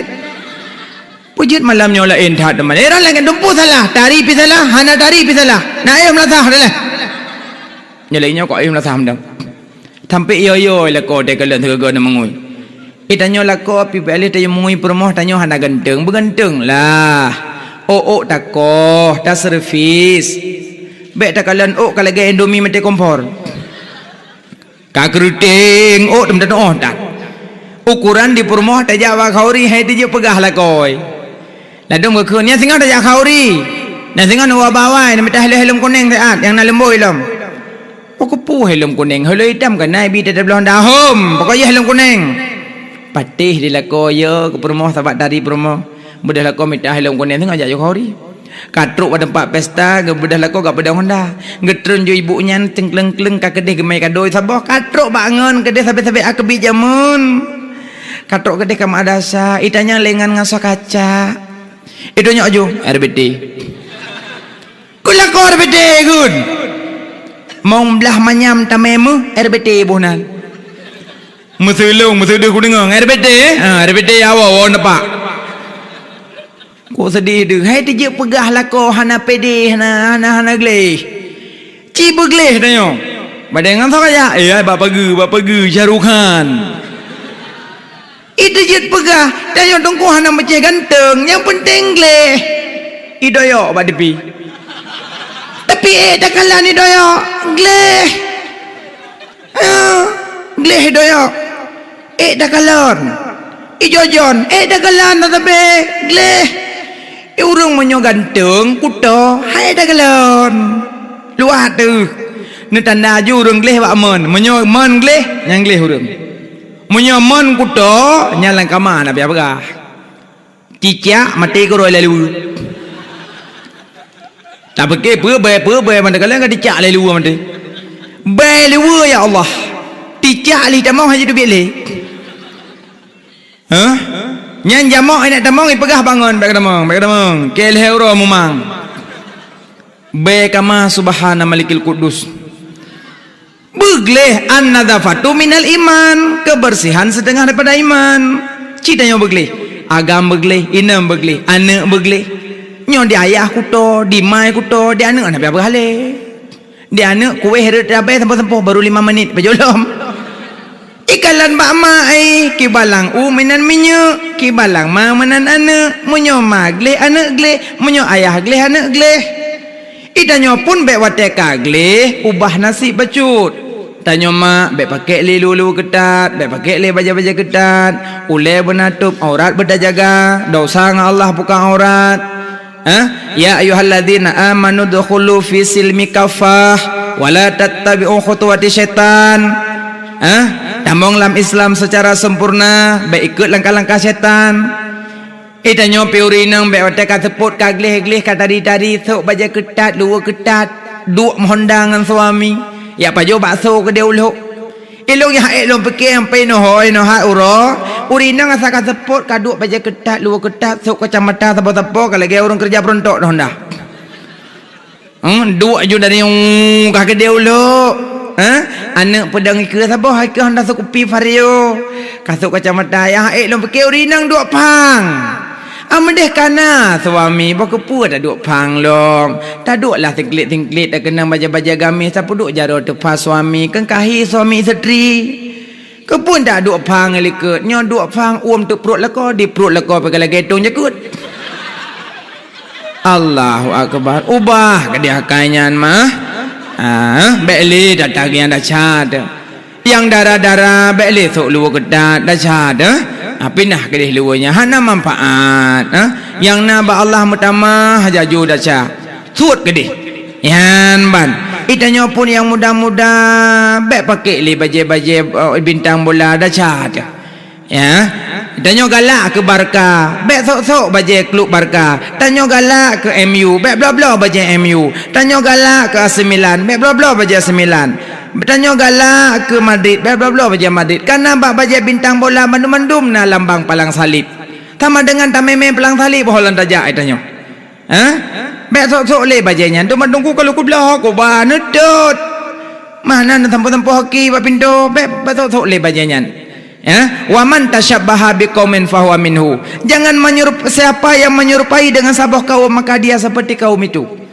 Pujit malamnya lain tak teman. Era lagi dumpu salah, tari pi salah, hana tari pi salah. Nah ayam lasah dah. Nyalainya kok ayam lasah mendang. Sampai yo lah ko de kalen thega na mangui. Itanyo lah ko pi beli tayo mangui permoh tanyo hana ganteng, beganteng lah. Tako, tak servis. Baik tak kalian kalau gaya Indomie mati kompor kakruting teman tak ukuran di permoh tak jawa khauri hai dia pegah lah koi ladung berkunia singa tak jawa khauri dan singa nuwa bawai nak minta helm kuning tak yang nak lemboi lom pokok helm kuning helm hitam kan nabi tak belon dahum pokoknya helm kuning patih di lah koi ke permoh sahabat dari permoh mudah lah kau minta helm kuning singa jawa khauri katruk pada tempat pesta gebedah lako gak pada Honda getrun jo ibunya cengkleng-kleng ka kedih gemai kadoi sabah katruk bangun kedih sampai akabi jamun katruk kedih ka madasa itanya lengan ngaso kaca itunya ajo RBD kula ko RBD gun Mong belah manyam tamemu RBT bonan. Musulung musuh ku dengar RBT RBT awak nampak. Ko sedih tu. Hai tu je pegah lah ko hana pede hana gleh. Ci begleh tanya. Badengan sok aja. Bapa ge Syahrukhan. Itu je pegah. Tanya tongko hana macam ganteng, yang penting gleh. Idoyo ba depi. Tapi dah kalah ni doyo. Gleh. Gleh doyo. Dah kalon. Ijojon. Dah kalan tapi gleh. Urang menyo ganteng kuto. Hai dah kalon. Luar tu. Ni tanda ju urang gleh wak men. Menyo men gleh, yang gleh urang. Menyo men kuto, nyalang kama nak biar begah. Cicak mati ko roi lalu. Tak pakai pe mana kalian kan dicak lalu mati. Bai lalu ya Allah. Dicak li tak mau haji tu bilik. Nyan jamak nak tamang pegah bangun baik tamang. Kel heuro mumang. Bai kama subhana malikil qudus. Begleh an-nadzafatu minal iman, kebersihan setengah daripada iman. Citanya begleh, agam begleh, inam begleh, anak begleh. Nyo di ayah kuto, di mai kuto, di anak nak apa hale. Di anak kuih heret rabai tempoh baru 5 menit pejolom. Ikalan bak mai kibalang minan minyak, kibalang ma menan anak, munyo ma gleh anak gleh, munyo ayah gleh anak gleh. Itanyo pun bek wateka gleh ubah nasi bacut. Tanyo mak bek pakai le lulu ketat, bek pakai le baja-baja ketat, ule benatup aurat berdajaga, dosa dengan Allah bukan aurat. Ya ayyuhalladzina amanu dukhulu fi silmi kafah wala tattabi'u khutuwati syaitan. Tambang dalam Islam secara sempurna, baik ikut langkah-langkah syaitan. Tanyo piurinang baik wateka teput kagleh-gleh kata tadi sok baja ketat, luar ketat, duk mohondangan suami. Ya pajo bakso ke dia uluk. Elok ya elok pekeh sampai no hat uro. Urinang asa ka sepot kaduk baja ketat, luar ketat, sok kacamata tapo-tapo kalau dia orang kerja perontok dah honda. Duk aja dari ka ke dia uluk. Anak pedang ke sabah ke honda sok pi vario. Kasuk kacamata ya elok pekeh urinang duk pang. Amdeh kana suami bakepu dah duk pang long. Tak duklah tingklit dah kena baja-baja gamis siapa duk jaro tepas suami kan kahi suami isteri. Kepun tak duk pang likut. Nyo duk pang tu perut leko di perut leko pakai lagi getong jakut. Allahu akbar. Ubah ke dia kanyan mah. Beli datang yang dah cad. Yang darah-darah beli sok luar kedat dah cad. Pindah ke dia luarnya hana manfaat. Yang naba Allah mutama hajaju daca sud ke dia yan ban. Itanya pun yang muda-muda bek pakai li baje-baje bintang bola daca ya. Tanyo galak ke Barca bek sok-sok baje klub Barca. Tanyo galak ke MU bek bla-bla baje MU. Tanyo galak ke AC Milan bek bla-bla baje AC Milan. Bertanya galak ke Madrid, bla-bla baca Madrid. Karena bak baca bintang bola mandum-mandum na lambang palang salib. Sama dengan tameme palang salib holan raja itanya. Bek sok-sok le bacanya. Tu mandungku kalau ku belah aku ba nedot. Mana na tempo-tempo hoki ba pintu bek sok-sok le bacanya. Wa man tasyabbaha biqaumin fahuwa minhu. Jangan siapa yang menyerupai dengan sabah kaum maka dia seperti kaum itu.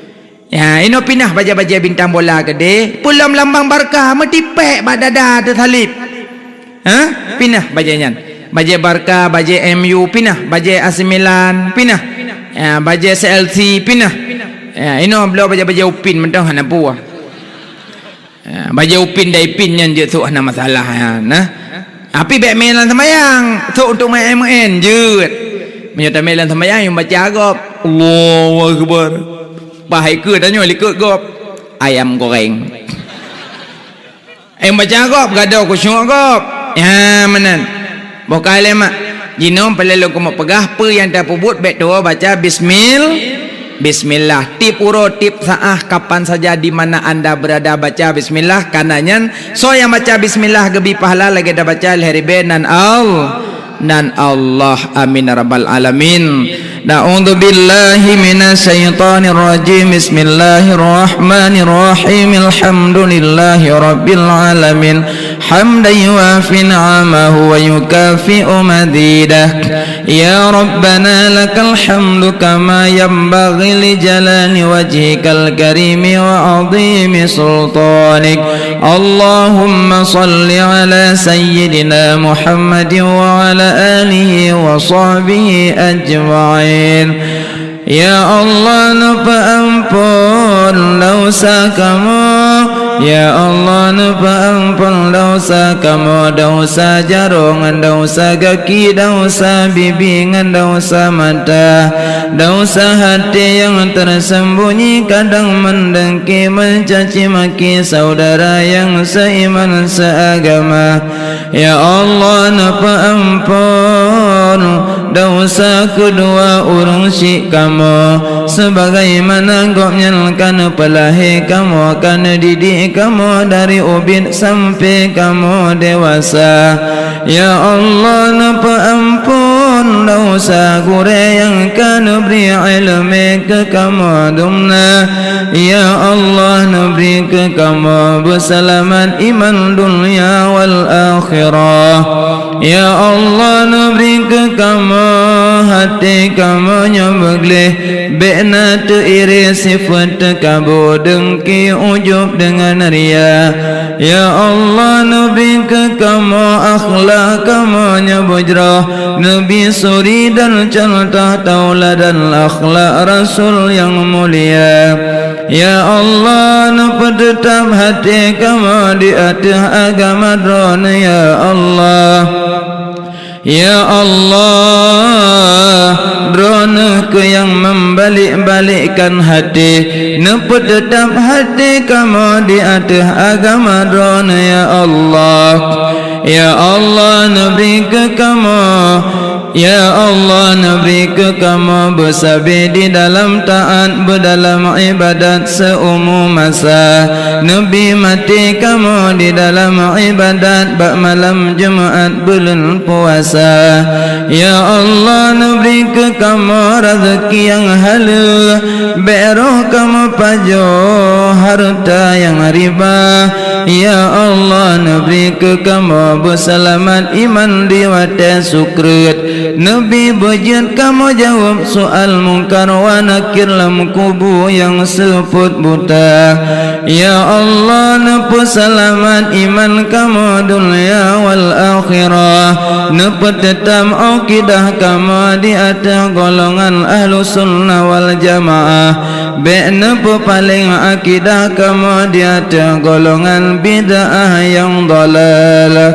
Ya, ini pindah baja-baja bintang bola ke deh. Pulang lambang Barca, metipek badada tersalib. Pindah bajanya. Baja Barca, baja MU, pindah. Baja AC Milan, pindah. Ya, baja CLC, pindah. Ya, ini belum baja-baja Upin, mentang hana puah. Ya, baja Upin dah Upin yang je tu hana masalah ya. Nah, api baik melan semayang, tu untuk main MN je. Menyata melan semayang yang baca agak. Allahu Akbar. Bahai ke tanya likut gop ayam goreng. Ayam baca gop gadau kusyuk gop. Ya menan. Bokale mak. Jinom pelelo ko pegah apa yang dah pubut baik doa baca bismillah. Tip uro tip saah kapan saja di mana anda berada baca bismillah kanannya. So yang baca bismillah gebi pahala lagi dah baca al-hariben dan Allah amin rabbal alamin. A'udzu billahi minasyaitonir rajim. Bismillahirrahmanirrahim. Alhamdulillahi rabbil alamin. Hamdan yuwafi ni'amahu wa yukafi'u mazidah. Ya Rabbana lakal hamdu kama yanbaghi li jalali wajhikal karimi wa 'azimi sultanik. Allahumma salli ala sayyidina Muhammadin wa ala alihi wa sahbihi ajma'in. Ya Allah, napa ampun dosa kamu. Ya Allah, napa ampun dosa kamu. Dosa jarong, dosa kaki, dosa bibi, dosa mata, dosa hati yang tersembunyi, kadang mendengki, mencaci maki saudara yang seiman seagama. Ya Allah, napa ampun dosa kedua urung syik kamu. Sebagaimana Engkau menyalkan pelahi kamu, akan didik kamu dari ubin sampai kamu dewasa. Ya Allah, napa ampun dosa gure yang kan beri ilmu ke kamu dumna. Ya Allah, nabri ke kamu berselamat iman dunia wal akhirah. Ya Allah, nabri ke kamu hati kamu nyabegleh be'na tu iri sifat kamu dengki ujub dengan ria. Ya Allah, nabri ke kamu akhlak kamu nyabujrah, nabi suri dan contoh tauladan akhlak Rasul yang mulia. Ya Allah, napa tetap hati kamu di atas agama drone. Ya Allah, ya Allah, drone ke yang membalik-balikkan hati. Napa tetap hati kamu di atas agama drone. Ya Allah, ya Allah, nabi ke kamu. Ya Allah, nabri ke kamu bersabar di dalam taat, berdalam ibadat seumur masa. Nabi mati kamu di dalam ibadat, bak malam Jumaat bulan puasa. Ya Allah, nabri ke kamu rezeki yang halal, beroh kamu pajo harta yang riba. Ya Allah, nabri ke kamu berselamat iman di wadah sukret. Nabi bejat kamu jawab soal mungkar wa nakir lam kubu yang seput buta. Ya Allah, napa selamat iman kamu dunia wal akhirah. Napa tetap akidah kamu di atas golongan ahlu sunnah wal jamaah. Be napa paling akidah kamu di atas golongan bid'ah yang dalalah.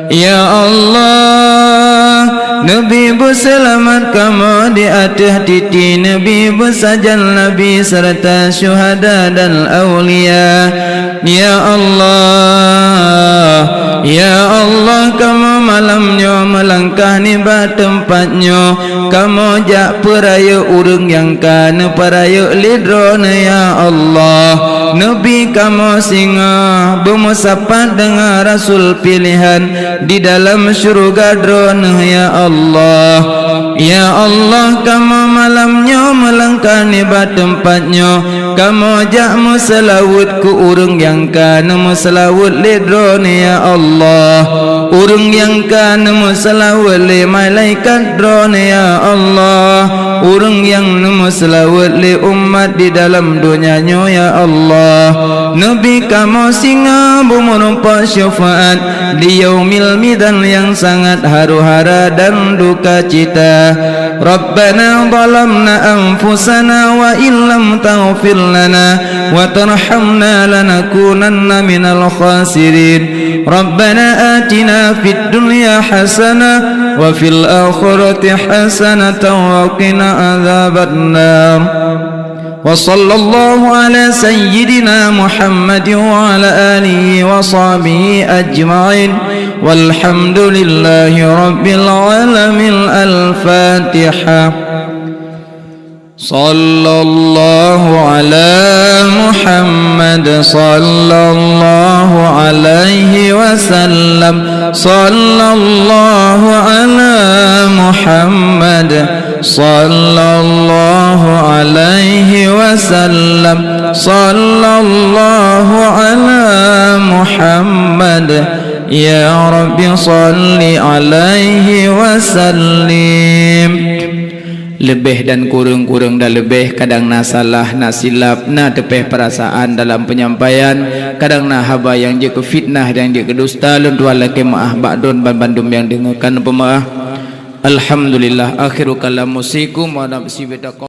Ya Allah, Nabi berselamat kamu di atas titi Nabi bersajal Nabi serta syuhada dan awliya. Ya Allah, ya Allah, kamu malamnya melangkah ni tempatnya. Kamu jak peraya urung yang kan peraya lidrona. Ya Allah, Nabi kamu singa bermusapat dengan Rasul pilihan di dalam syurga drona. Ya Allah, ya Allah, kamu malamnya melangkah ni tempatnya. Kamu jak musalawut ku urung yang kan musalawut lidrona. Ya Allah, urung yang kan musalawut li malaikat drona. Ya Allah, urung yang musalawut li umat di dalam dunianya. Ya Allah, Nabi kamu singa bermerumpak syafaat di yaumil midan yang sangat haru-hara dan duka cita. Rabbana zalamna anfusana wa illam taghfir lana wa tarhamna lanakunanna minal khasirin. Rabbana atina fid dunya hasanah wa fil akhirati hasanatan wa qina adzabannar. وصلى الله على سيدنا محمد وعلى آله وصحبه أجمعين والحمد لله رب العالمين. الفاتحة. صلى الله على محمد صلى الله عليه وسلم. صلى الله على محمد sallallahu alaihi wasallam, sallallahu ala Muhammad, ya Rabbi salli alaihi wasallim. Lebih dan kurang dah lebih, kadang na salah, na silap, na tepeh perasaan dalam penyampaian, kadang na haba yang je ke fitnah dan je ke dusta, luntua laki maaf ba'dun bandum yang dengarkan pemaaf. Alhamdulillah, akhiru kalam musikum wa nafsi bitaqa.